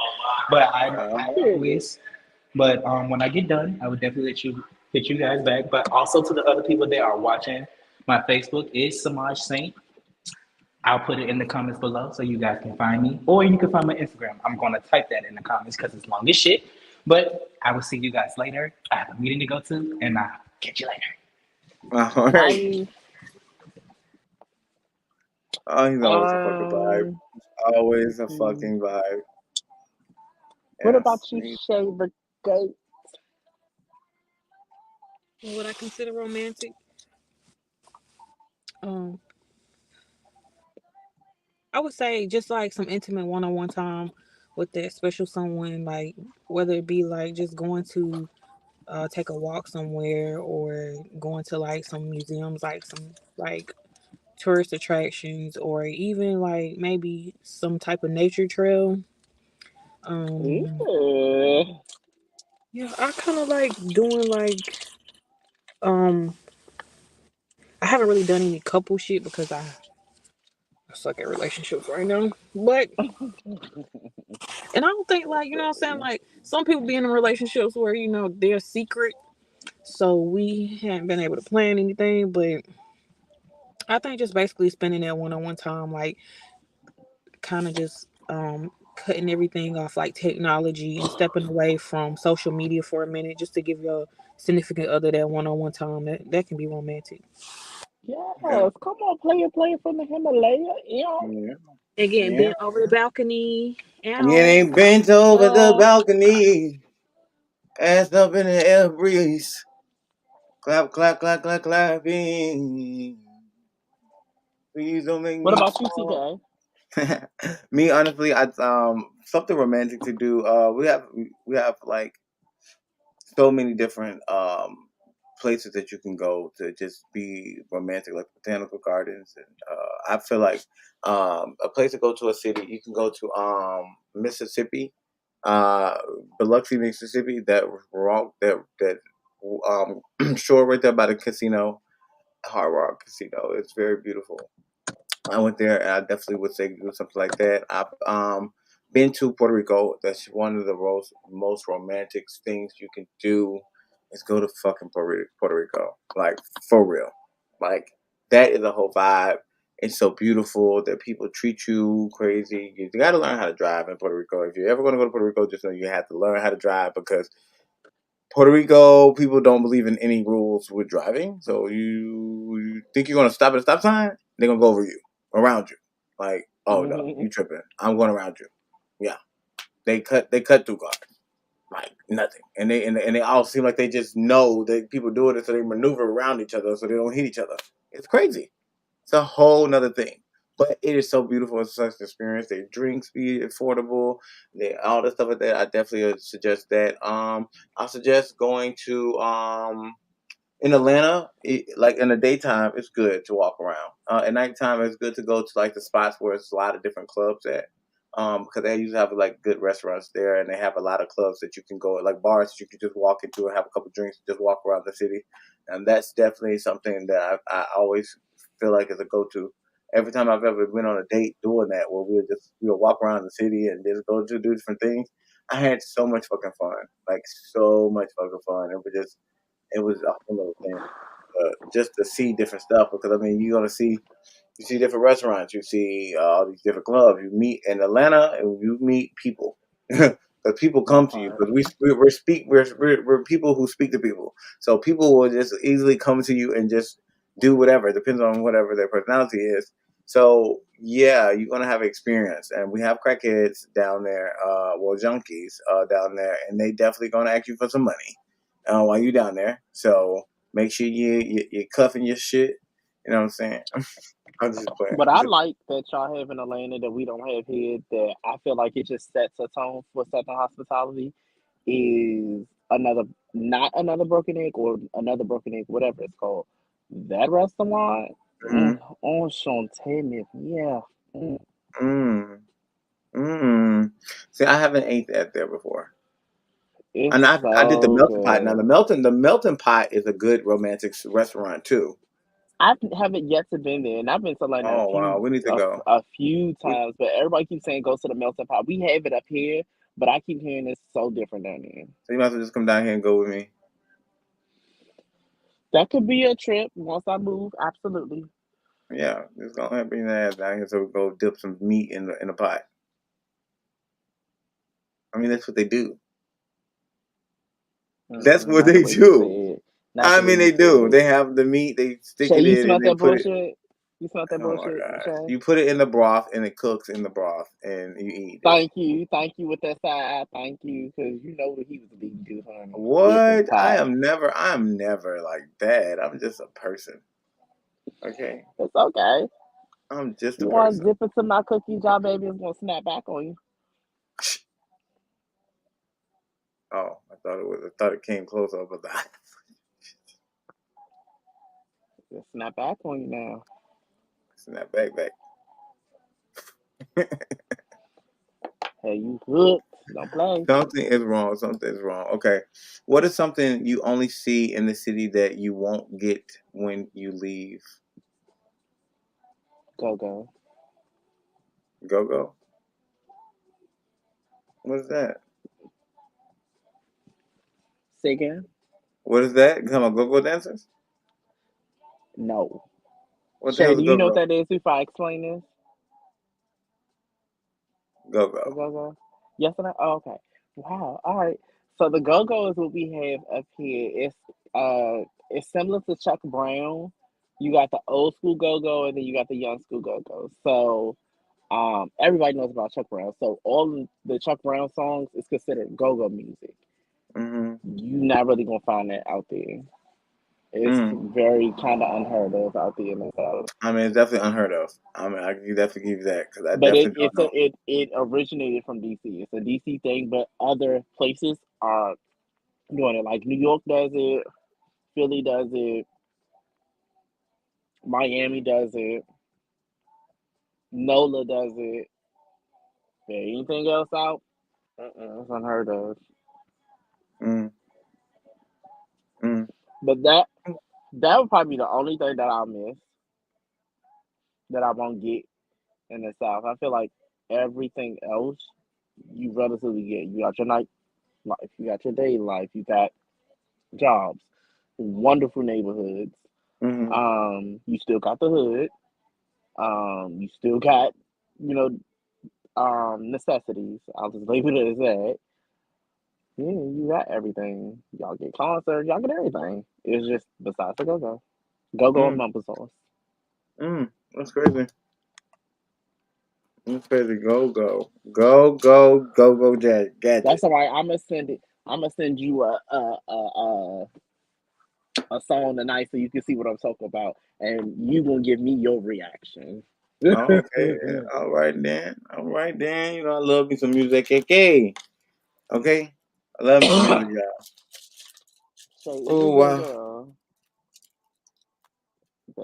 J: But I
I: Period.
J: always. But when I get done, I would definitely hit you guys back. But also to the other people that are watching, my Facebook is Samaj Saint. I'll put it in the comments below so you guys can find me, or you can find my Instagram. I'm gonna type that in the comments because it's long as shit. But I will see you guys later. I have a meeting to go to, and I'll catch you later.
A: All right.
I: Bye.
A: Oh, he's always a fucking vibe.
I: Um,
A: Always a
I: hmm.
A: fucking vibe.
I: What about
A: Yes.
I: you, Shay the Goat?
D: What I consider romantic, um, I would say just like some intimate one-on-one time with that special someone, like whether it be like just going to take a walk somewhere or going to like some museums, like some like tourist attractions, or even like maybe some type of nature trail. Um,
I: Ew.
D: yeah, I kind of like doing like um, I haven't really done any couple shit because I suck at relationships right now, but and I don't think like you know what I'm saying like some people be in relationships where you know they're secret, so we haven't been able to plan anything, but I think just basically spending that one-on-one time, like kind of just cutting everything off like technology and stepping away from social media for a minute just to give your significant other that one-on-one time that can be romantic.
A: Yeah.
I: Yes, come on, play it from the Himalaya.
A: Yeah.
D: Again,
A: Yeah.
D: bent over the balcony.
A: You
D: Ow.
A: ain't bent over the
I: Uh,
A: balcony. Ass up in the air breeze. Clap, clap, clap, clap, clapping. Please don't make
I: what
A: me
I: about you,
A: fall.
I: TK?
A: Me, honestly, I something romantic to do. We have like so many different places that you can go to just be romantic, like botanical gardens, and I feel like a place to go to a city. You can go to Mississippi, uh, Biloxi, Mississippi. That wrong that shore right there by the casino. Hard Rock Casino. It's very beautiful. I went there, and I definitely would say do something like that. I've been to Puerto Rico. That's one of the most romantic things you can do is go to fucking Puerto Rico. Like for real. Like that is a whole vibe. It's so beautiful that people treat you crazy. You got to learn how to drive in Puerto Rico. If you're ever going to go to Puerto Rico, just know you have to learn how to drive because Puerto Rico people don't believe in any rules with driving. So you think you're gonna stop at a stop sign, they're gonna go over you, around you. Like, oh no, you tripping. I'm going around you. Yeah. They cut through cars. Like nothing. And they all seem like they just know that people doing it so they maneuver around each other so they don't hit each other. It's crazy. It's a whole nother thing. But it is so beautiful. It's such an experience. Their drinks be affordable. They all the stuff like that. I definitely would suggest that. I suggest going to in Atlanta, like in the daytime, it's good to walk around. At nighttime, it's good to go to like the spots where it's a lot of different clubs at. Because they usually have like good restaurants there, and they have a lot of clubs that you can go, like bars that you can just walk into and have a couple drinks, and just walk around the city, and that's definitely something that I always feel like is a go-to. Every time I've ever been on a date doing that, where we'll walk around the city and just go to do different things, I had so much fucking fun, like so much fucking fun. It was a whole other thing. Just to see different stuff because I mean you see different restaurants, you see all these different clubs. You meet in Atlanta and you meet people. Because people
I: That
A: come to you
I: part.
A: because we're people who speak to people. So people will just easily come to you and just do whatever. It depends on whatever their personality is. So yeah, you're gonna have experience, and we have crackheads down there, well junkies down there, and they definitely gonna ask you for some money while you down there. So make sure you're cuffing your shit. You know what I'm saying? I'm just playing.
I: What I like that y'all have in Atlanta that we don't have here, that I feel like it just sets a tone for Southern hospitality, is not another broken egg or another broken egg, whatever it's called. That restaurant,
A: Mm,
I: on Chantilly, yeah. Mm.
A: mm, mm. See, I haven't ate that there before,
I: It's
A: and I did the
I: so
A: melting pot. Now
I: good.
A: the melting pot is a good romantic restaurant too.
I: I haven't yet to been there, and I've been to Atlanta
A: Oh wow, we need to go.
I: a few
A: We,
I: times, but everybody keeps saying go to the melting pot. We have it up here, but I keep hearing it's so different down there.
A: so you might as well just come down here and go with me.
I: That could be a trip once I move. Absolutely.
A: Yeah, just go ahead and bring that ass down here so we go dip some meat in the pot. I mean, that's what they do. That's what
I: Not the
A: they
I: way you
A: do.
I: said. Not
A: I
I: the way
A: mean,
I: you
A: they do.
I: said.
A: They have the meat. They stick
I: Shay,
A: it
I: you
A: in and
I: smelt
A: they
I: that
A: put it.
I: bullshit? You smelt that
A: Oh my
I: bullshit,
A: god!
I: Shay?
A: You put it in the broth and it cooks in the broth and you eat it.
I: Thank you with that side. Thank you, because you know what he was leading to, honey. Dipping
A: What?
I: pot.
A: I am never like that. I'm just a person. Okay?
I: It's okay.
A: I'm just a
I: You want
A: person.
I: to dip into my cookie jar, baby? It's gonna snap back on you.
A: Oh, I thought it came close up, but
I: It'll snap back on you now.
A: snap back.
I: Hey, you hooked? Don't play.
A: Something is wrong. Something is wrong. Okay. What is something you only see in the city that you won't get when you leave?
I: Go go.
A: Go go. What is that?
I: Say again?
A: What is that? You talking about go go dancers?
I: No.
A: What the
I: Shay,
A: hell
I: do
A: is
I: you
A: go
I: know what
A: go?
I: that is before I explain this?
A: Go
I: The
A: go.
I: go go? Yes or no? Oh, okay. Wow. All right. So the go go is what we have up here. It's similar to Chuck Brown. You got the old school go go, and then you got the young school go go. So everybody knows about Chuck Brown. So all of the Chuck Brown songs is considered go go music.
A: Mm-hmm.
I: You're not really gonna find that out there. It's
A: Mm.
I: very kind of unheard of out there in the South.
A: I mean, it's definitely unheard of. I mean, I can definitely give you that because I
I: But
A: definitely don't know.
I: it originated from DC. It's a DC thing, but other places are doing it. Like New York does it, Philly does it, Miami does it, NOLA does it. But anything else out, it's unheard of.
A: Mm. Mm.
I: But That would probably be the only thing that I'll miss that I won't get in the South. I feel like everything else you relatively get. You got your night life, you got your day life, you got jobs, wonderful neighborhoods.
A: Mm-hmm.
I: You still got the hood. You still got, you know, necessities. I'll just leave it as that. Yeah, you got everything. Y'all get concerts, y'all get everything. It's just besides the go-go and
A: Mm,
I: mumble sauce.
A: that's crazy. That's crazy. Go,
I: That's
A: gadget.
I: why I'm gonna send it. I'm gonna send you a song tonight so you can see what I'm talking about, and you gonna give me your reaction.
A: Oh, okay. All right then. All right then. You know I love me some music. Okay. Okay. I love me some music, y'all.
I: So if
A: Oh
I: it's your
A: wow.
I: girl,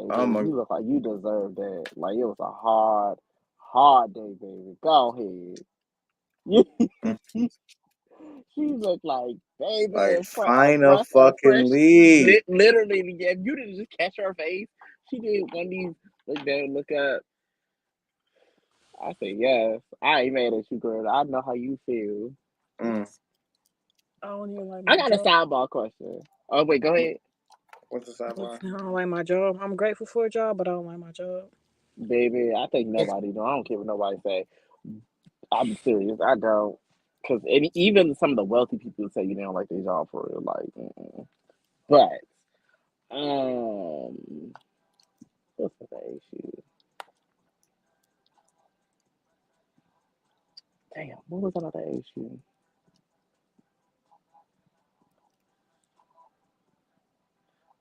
A: Oh
I: baby,
A: my.
I: you look like you deserve that. Like it was a hard, hard day, baby. Go ahead.
A: Mm.
I: She looked like baby,
A: Like
I: a
A: find a
I: breath of
A: fucking
I: fresh.
A: lead.
I: Literally, if you didn't just catch her face, she did one of these look down, look up. I said yes. I ain't mad at you, girl. I know how you feel.
A: Mm.
D: I don't even like
I: I
D: my
I: got a
D: job.
I: sidebar question. Oh wait, go ahead,
A: What's the sidebar?
D: I don't like my job. I'm grateful for a job, but I don't like my job.
I: baby. I think
D: It's
I: nobody do. I don't care what nobody say. I'm serious. I don't. Cause even some of the wealthy people say you don't like their job for real. Like, but what's the issue? Damn, what was another issue?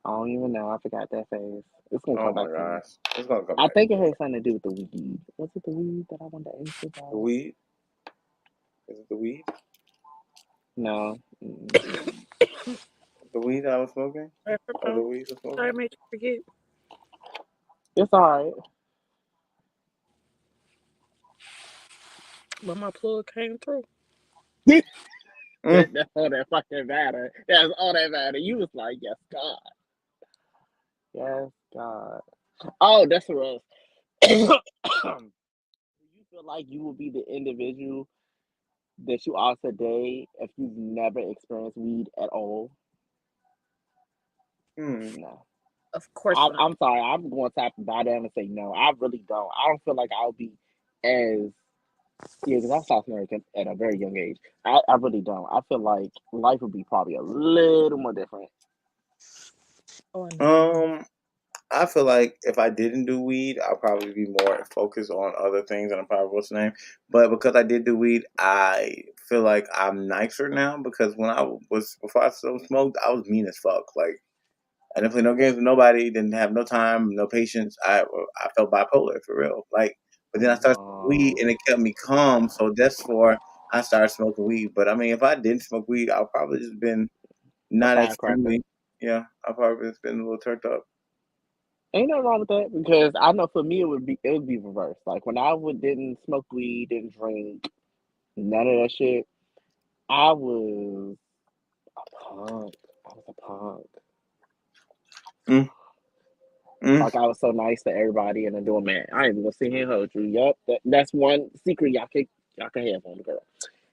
I: I don't even know. I forgot that phase. It's gonna
A: Oh
I: come
A: my
I: back to me.
A: gosh. It's gonna come
I: I
A: back.
I: think it had something to do with the weed. Was it the weed that I wanted to ask you
A: The
I: about?
A: weed? Is it the weed?
I: No. Mm.
A: The weed I was smoking? Or the
D: um,
A: weed I was
D: sorry, I
A: smoking?
D: made you forget.
I: It's alright.
D: But my plug came through.
A: Mm.
I: That's all that fucking matter. That's all that matter. You was like, yes, God. Yes, God. Oh, that's what it was. Do you feel like you will be the individual that you are today if you've never experienced weed at all?
A: Mm.
I: No.
D: Of course not.
I: I'm sorry. I'm going to have to bow down and say no. I really don't. I don't feel like I'll be as yeah, because I stopped smoking at a very young age. I really don't. I feel like life would be probably a little more different.
D: Oh no.
A: Um, I feel like if I didn't do weed, I'd probably be more focused on other things and I probably what's the name. But because I did do weed, I feel like I'm nicer now because when I was before I still smoked, I was mean as fuck. Like I didn't play no games with nobody, didn't have no time, no patience. I felt bipolar for real. Like, but then I started smoking weed and it kept me calm. So that's for I started smoking weed. But I mean, if I didn't smoke weed, I'd probably just been
I: A
A: not as
I: firecracker.
A: friendly. Yeah, I probably just been a little turned up.
I: Ain't nothing wrong with that because I know for me it would be reversed. Like when I would didn't smoke weed, didn't drink, none of that shit. I was a punk. I was a punk.
A: Mm, mm,
I: Like I was so nice to everybody and then doing man. I ain't even gonna sit here and hold you. Yup, that's one secret y'all can have on the girl.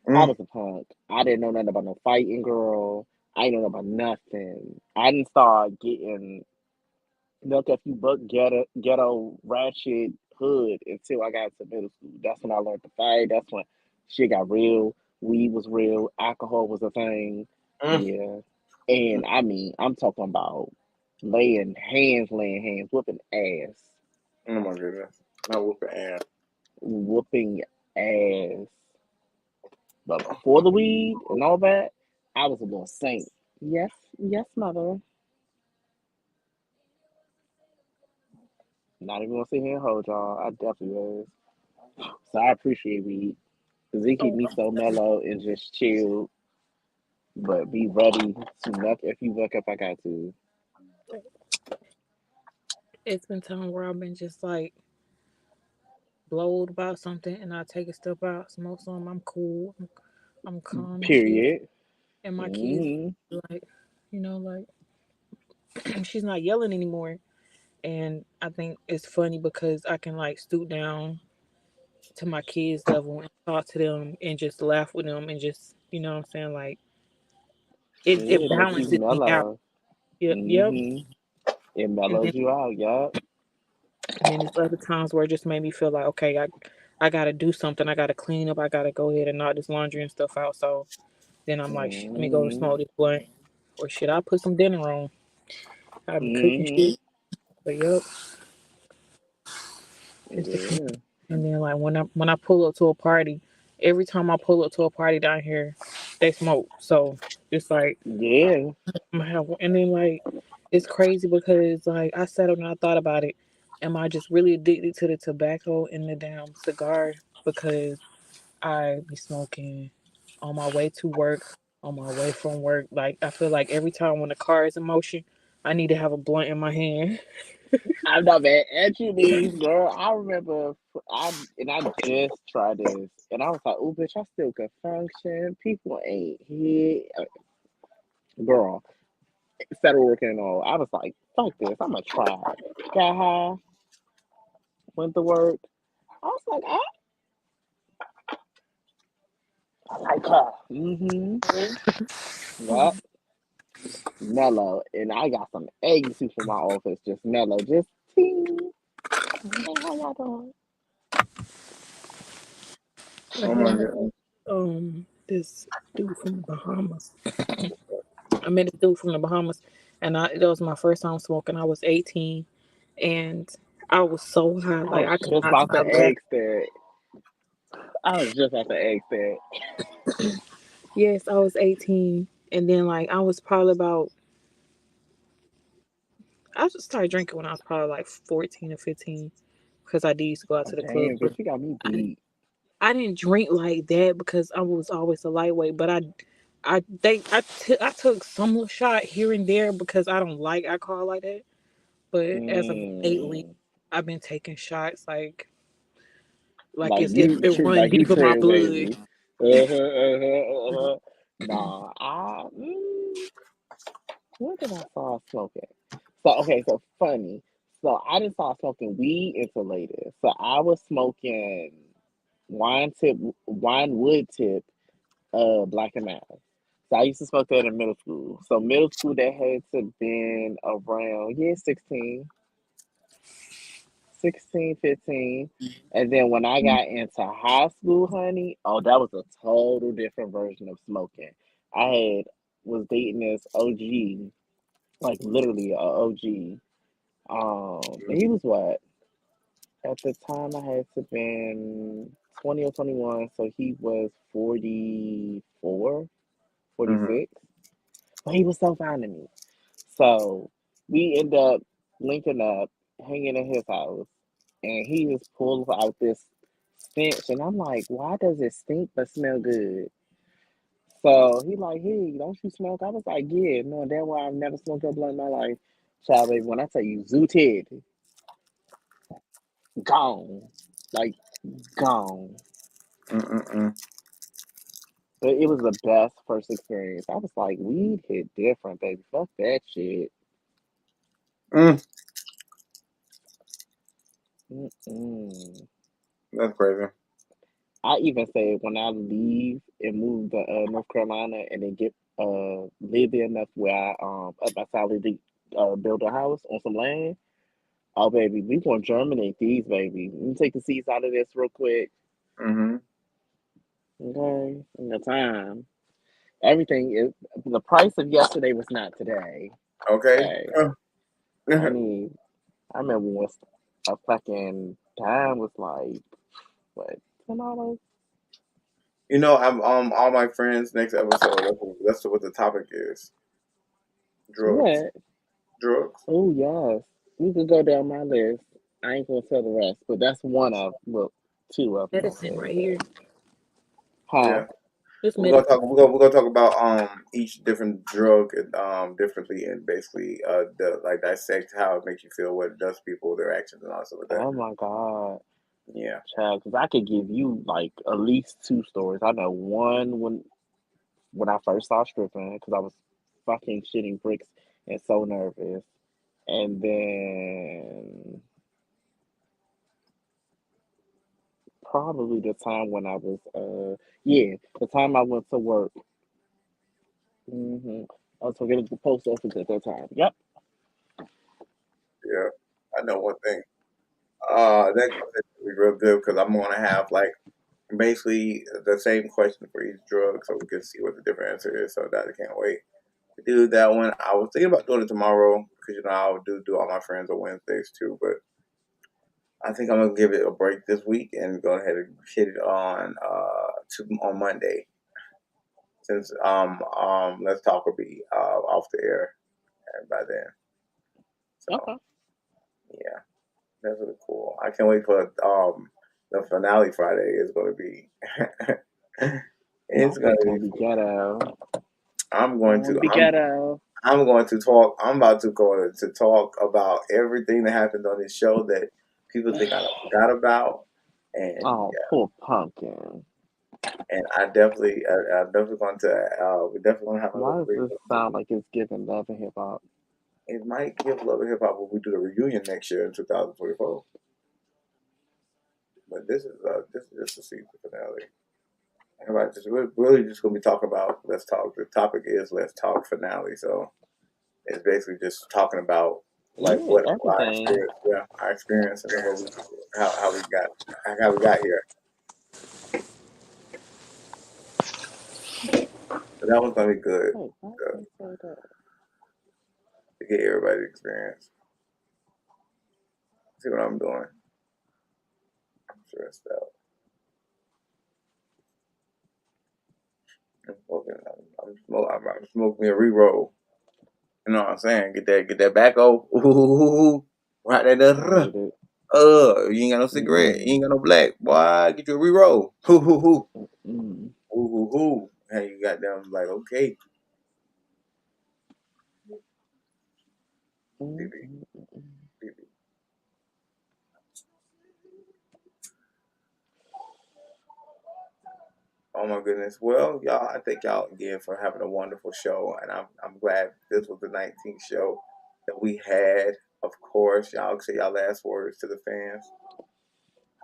I: I
A: mm,
I: was a punk. I didn't know nothing about no fighting, girl. I didn't know about nothing. I didn't start getting milk if you buck ghetto ratchet hood until I got to middle school. That's when I learned to fight. That's when shit got real. Weed was real. Alcohol was a thing.
A: mm.
I: Yeah. And I mean, I'm talking about laying hands, whooping ass,
A: Oh my goodness. Not whooping ass.
I: whooping ass. But before the weed and all that, I was a little saint. Yes, yes, mother. Not even gonna sit here and hold y'all. I definitely was. So I appreciate weed. Cause it keep
D: Oh,
I: me so mellow and just chill, but be ready to knock if you look up I got to.
D: it's been time where I've been just like blowed about something, and I take a step out, smoke some. I'm cool. I'm calm and shit.
I: Period.
D: And my kids
I: Hmm.
D: like, like she's not yelling anymore. And I think it's funny because I can like stoop down to my kids' level and talk to them and just laugh with them and just, you know what I'm saying? Like it
I: It makes you
D: balances me out.
I: mellow.
D: Yep, yep.
I: Mm-hmm. It
D: And
I: mellows
D: then
I: you out. Yup.
D: there's other times where it just made me feel like, okay, I gotta do something. I gotta clean up. I gotta go ahead and knock this laundry and stuff out. So then I'm like, shit, let me go
I: Mm-hmm.
D: smoke this blunt. Or shit, I'll put some dinner on. I'll be cooking
I: Mm-hmm.
D: shit. But yep, just depends.
I: Yeah.
D: And then like when I pull up to a party, every time I pull up to a party down here, they smoke. So it's like
I: Yeah.
D: I'm gonna have, and then like it's crazy because like I settled and I thought about it. Am I just really addicted to the tobacco and the damn cigar because I be smoking on my way to work, on my way from work. Like I feel like every time when the car is in motion, I need to have a blunt in my hand.
I: I'm not mad at you, these girl. I remember I just tried this, and I was like, "Oh, bitch, I still can function. People ain't here, girl." Started working and all. I was like, "Fuck this. I'm gonna try it." Got high, went to work. I was like, I like her. Mm-hmm. Yep, mellow. And I got some eggs too from my office, just mellow, just ting. Hey, how y'all doing?
D: I
A: Oh my
D: had
A: god.
D: this dude from the Bahamas. I met this dude from the Bahamas, and it was my first time smoking. I was 18, and I was so high,
I: I
D: like
I: was
D: I could
I: just
D: not
I: about to
D: stop laughing.
I: ask that. I was just about to ask that.
D: Yes, I was 18, and then like I was probably about I just started drinking when I was probably like 14 or 15 because I did used to go out
I: Oh,
D: to the club.
I: damn,
D: But
I: bitch, you got me
D: I didn't,
I: beat.
D: I didn't drink like that because I was always a lightweight. But I took some shot here and there because I don't like alcohol like that. But as of lately,
I: Mm.
D: I've been taking shots like
I: Like
D: it run
I: like you
D: deep in my
I: Trey
D: blood.
I: Wavy. Nah, when did I start smoking? So okay, so funny. So I didn't start smoking weed until later. So I was smoking wine tip, wine wood tip, Black and Mass. So I used to smoke that in middle school. So middle school that had to been around 16, 15. And then when I got into high school, honey, oh, that was a total different version of smoking. I had was dating this OG, like literally a OG. And he was what? At the time I had to been 20 or 21, so he was 44,
A: Mm-hmm.
I: 46. But he was so fine to me. So we end up linking up, hanging in his house, and he just pulls out this stench, and I'm like, why does it stink but smell good? So he like, hey, don't you smoke? I was like, yeah, no, that's why I've never smoked a blunt in my life. Child, baby, when I tell you zooted, gone, like gone.
A: Mm-mm-mm.
I: But it was the best first experience. I was like, weed hit different, baby. Fuck that shit.
A: Mm.
I: Mm-mm.
A: That's crazy.
I: I even said when I leave and move to North Carolina and then get live there enough where I up my salary to build a house on some land. Oh baby, we gonna germinate these baby. Let me take the seeds out of this real quick.
A: Mm-hmm.
I: Okay. In the time. Everything is the price of yesterday was not today.
A: Okay.
I: Okay. I need I remember when a fucking dime was like what, $10?
A: You know, I'm all my friends next episode. That's what the topic is. Drugs.
I: What?
A: Drugs.
I: Oh yes, you could go down my list. I ain't gonna tell the rest, but that's one of well, two of them I
D: Medicine
I: said.
D: right here.
I: Huh?
A: Yeah.
D: This
A: We're gonna talk.
D: medicine.
A: We're gonna talk about each different drug differently and basically like dissect how it makes you feel, what it does to people, their actions, and all stuff like that.
I: Oh my god,
A: Yeah.
I: child, because I could give you like at least two stories. I know one when I first started stripping because I was fucking shitting bricks and so nervous. And then probably the time when I was the time I went to work. I was working at the post office at that time. Yep.
A: Yeah, I know one thing. That conversation will be real good because I'm gonna have like basically the same question for each drug, so we can see what the different answer is. So that I can't wait to do that one. I was thinking about doing it tomorrow because I'll do all my friends on Wednesdays too, but I think I'm gonna give it a break this week and go ahead and hit it on Monday since Let's Talk will be off the air by then. So
I: Okay.
A: yeah, that's really cool. I can't wait for the finale Friday is going to be.
I: My
A: It's going
I: shit's
A: to
I: gonna
A: be
I: be
A: cool.
I: ghetto.
A: I'm
I: I
A: going
I: want to
A: to
I: be ghetto.
A: I'm going to talk. I'm about to go to talk about everything that happened on this show that people think I forgot about, and
I: Oh, poor pumpkin.
A: I'm definitely going to we're definitely going to have a
I: Why
A: little
I: does this sound like it's giving love and hip hop?
A: It might give Love and Hip Hop when we do the reunion next year in 2024. But this is just the season finale. Everybody we're really just gonna be talking about Let's Talk. The topic is Let's Talk finale. So it's basically just talking about like
I: Yeah,
A: what our
I: everything.
A: experience, our experience, and what we how we got here. So that was gonna be good
I: Wait, why did they say that?
A: to get everybody's experience. See what I'm doing? I'm stressed out. I'm smoking me a re-roll. You know what I'm saying? Get that back ooh, right
I: I
A: there.
I: need it.
A: You ain't got no cigarette. You
I: Mm-mm.
A: ain't got no black. Boy, get you a re-roll. Hoo, hoo, hoo.
I: Mm.
A: Hoo, hoo, hoo. Hey, you got them like, okay,
I: Mm.
A: baby, baby. Oh my goodness. Well, y'all, I thank y'all again for having a wonderful show, and I'm glad this was the 19th show that we had. Of course, y'all say y'all last words to the fans.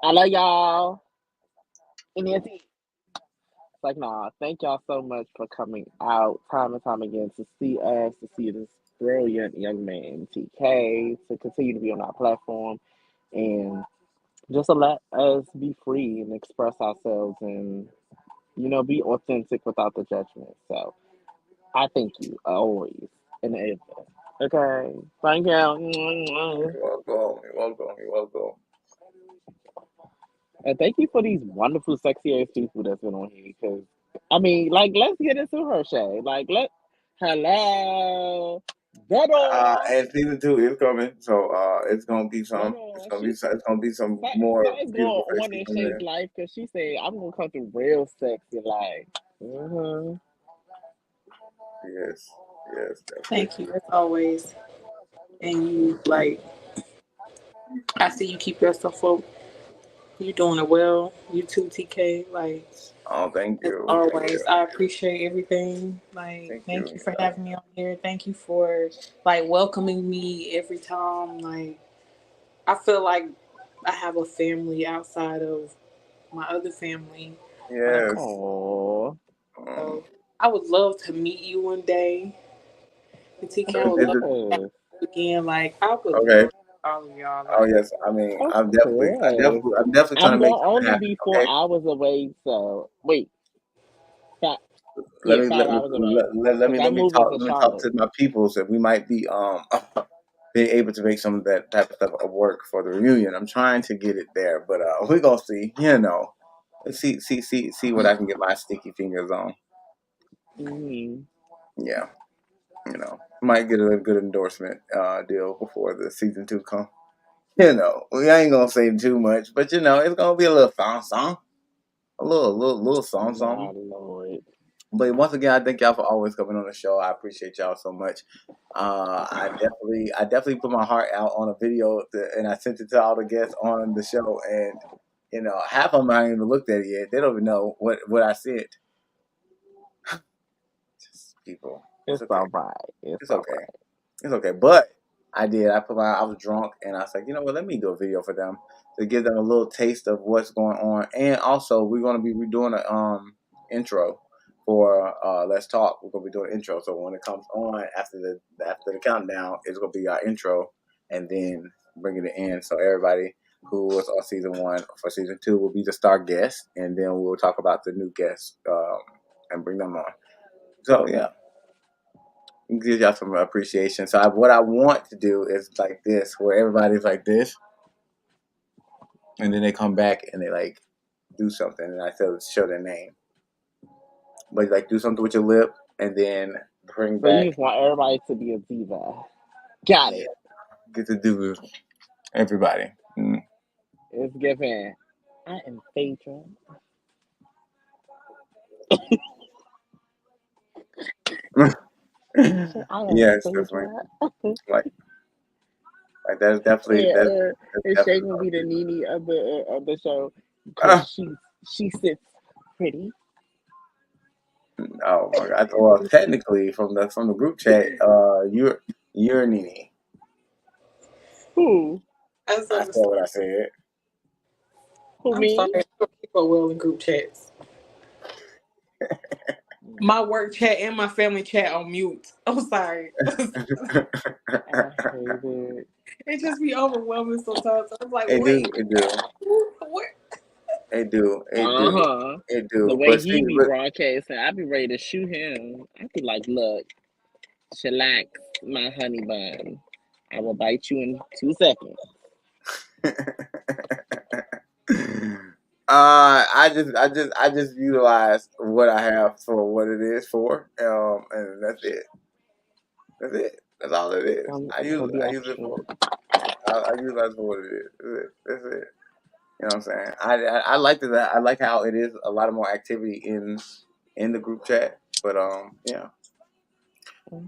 I: I love y'all. And it's like, nah, thank y'all so much for coming out time and time again to see us, to see this brilliant young man, TK, to continue to be on our platform and just to let us be free and express ourselves and, be authentic without the judgment. So I thank you always and ever. Okay. Thank you.
A: You're welcome. You're welcome. You're welcome.
I: And thank you for these wonderful, sexy ass people that's been on here. Because, I mean, like, let's get into her, Shay. Like, hello. Beto.
A: And season 2 is coming, so it's gonna be some.
I: Beto.
A: It's gonna be some more
I: Something's going
A: beautiful
I: on
A: faces
I: in
A: coming
I: Shay's
A: in.
I: life because she said, I'm going to come through real sexy. Like,
A: Yes, yes, definitely.
D: Thank you as always. And you I see you keep yourself up. You doing it well. You too, TK. Like
A: Oh, thank
D: as
A: you, thank
D: always,
A: you,
D: I appreciate everything. Like,
A: thank
D: thank
A: you.
D: you for having me on here. Thank you for welcoming me every time. Like, I feel like I have a family outside of my other family when I come.
A: Yes.
I: oh,
A: Um,
D: So I would love to meet you one day. And TK, I would love to
A: okay.
D: have
I: yes.
D: you again. Like, I would love all of y'all.
A: Oh
D: Like,
A: yes. I mean,
I: Of course.
A: I'm definitely trying
I: I'm
A: to make
I: going to
A: something
I: only
A: happen.
I: be
A: Okay.
I: 4 hours away. So, wait. Five,
A: Let
I: yeah,
A: me
I: 5 hours away. Because I'm moving to
A: let me talk
I: Charlotte.
A: to my peoples, and we might be be able to make some of that type of stuff work for the reunion. I'm trying to get it there, but we're gonna see. Let's see what I can get my sticky fingers on.
I: Mm-hmm.
A: Yeah, might get a good endorsement deal before the season 2 comes. We ain't gonna say too much, but it's gonna be a little song, a little song.
I: My Lord.
A: But once again, I thank y'all for always coming on the show. I appreciate y'all so much. I definitely put my heart out on a video, and I sent it to all the guests on the show. And half of them I ain't even looked at it yet. They don't even know what I sent. Just people, it's
I: It's
A: okay.
I: all right. It's
A: It's
I: all
A: okay.
I: right.
A: It's okay. But I did. I was drunk, and I was like, you know what? Let me do a video for them to give them a little taste of what's going on. And also, we're gonna be redoing a intro for Let's Talk. We're gonna be doing an intro. So when it comes on after the countdown, it's gonna be our intro, and then bringing it in. So everybody who was on season 1 for season 2 will be the star guest, and then we'll talk about the new guests and bring them on. So yeah. Give y'all some appreciation. So what I want to do is like this, where everybody's like this, and then they come back and they like do something, and I show their name. But like do something with your lip, and then bring
I: So you
A: back.
I: just want everybody to be a diva. Got it.
A: Get to do with everybody.
I: It's given. I am Phaedra.
A: Yes, definitely. Like that's definitely
I: and Shay gonna be the Nene of the show because she sits pretty.
A: Oh my god! Well, technically, from the group chat, you're Nene.
I: Who?
A: I said what I said.
I: Who, me?
D: Sorry, I don't keep up well in group chats. My work chat and my family chat on mute. I'm sorry.
I: I hate it.
D: It just be overwhelming sometimes. I'm like,
A: It
D: wait,
A: do.
D: what?
A: It do. It do.
I: The way
A: But
I: he be broadcasting, I be ready to shoot him. I be like, look, chillax, my honey bun. I will bite you in 2 seconds.
A: I just utilize what I have for what it is for, and that's it. That's it. That's all it is. I use it for. I utilize for what it is. That's it. You know what I'm saying? I like that. I like how it is a lot of more activity in the group chat. But yeah.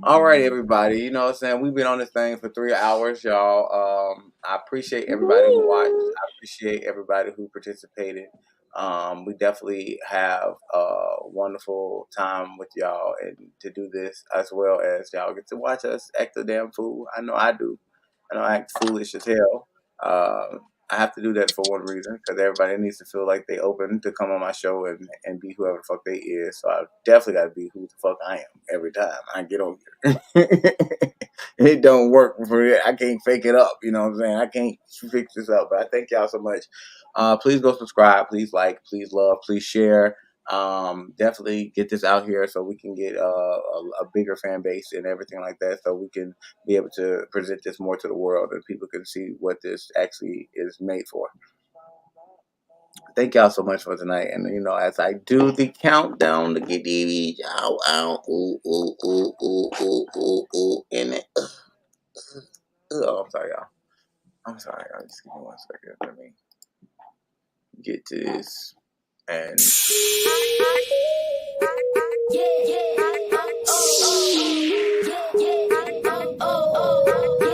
A: All right, everybody. You know what I'm saying? We've been on this thing for 3 hours, y'all. I appreciate everybody who watched. I appreciate everybody who participated. We definitely have a wonderful time with y'all and to do this, as well as y'all get to watch us act a damn fool. I know I do. I know I act foolish as hell. I have to do that for one reason, because everybody needs to feel like they open to come on my show and be whoever the fuck they is. So I definitely got to be who the fuck I am every time I get on here. It don't work for me. I can't fake it up. You know what I'm saying? I can't fix this up. But I thank y'all so much. Please go subscribe. Please like. Please love. Please share. Definitely get this out here so we can get a bigger fan base and everything like that, so we can be able to present this more to the world and people can see what this actually is made for. Thank y'all so much for tonight. And you know, as I do the countdown to get these in it. Oh, I'm sorry, y'all. I'm sorry, y'all. Just give me 1 second. Let me get to this and
K: yeah, yeah, oh, oh, yeah, yeah, oh, oh, oh.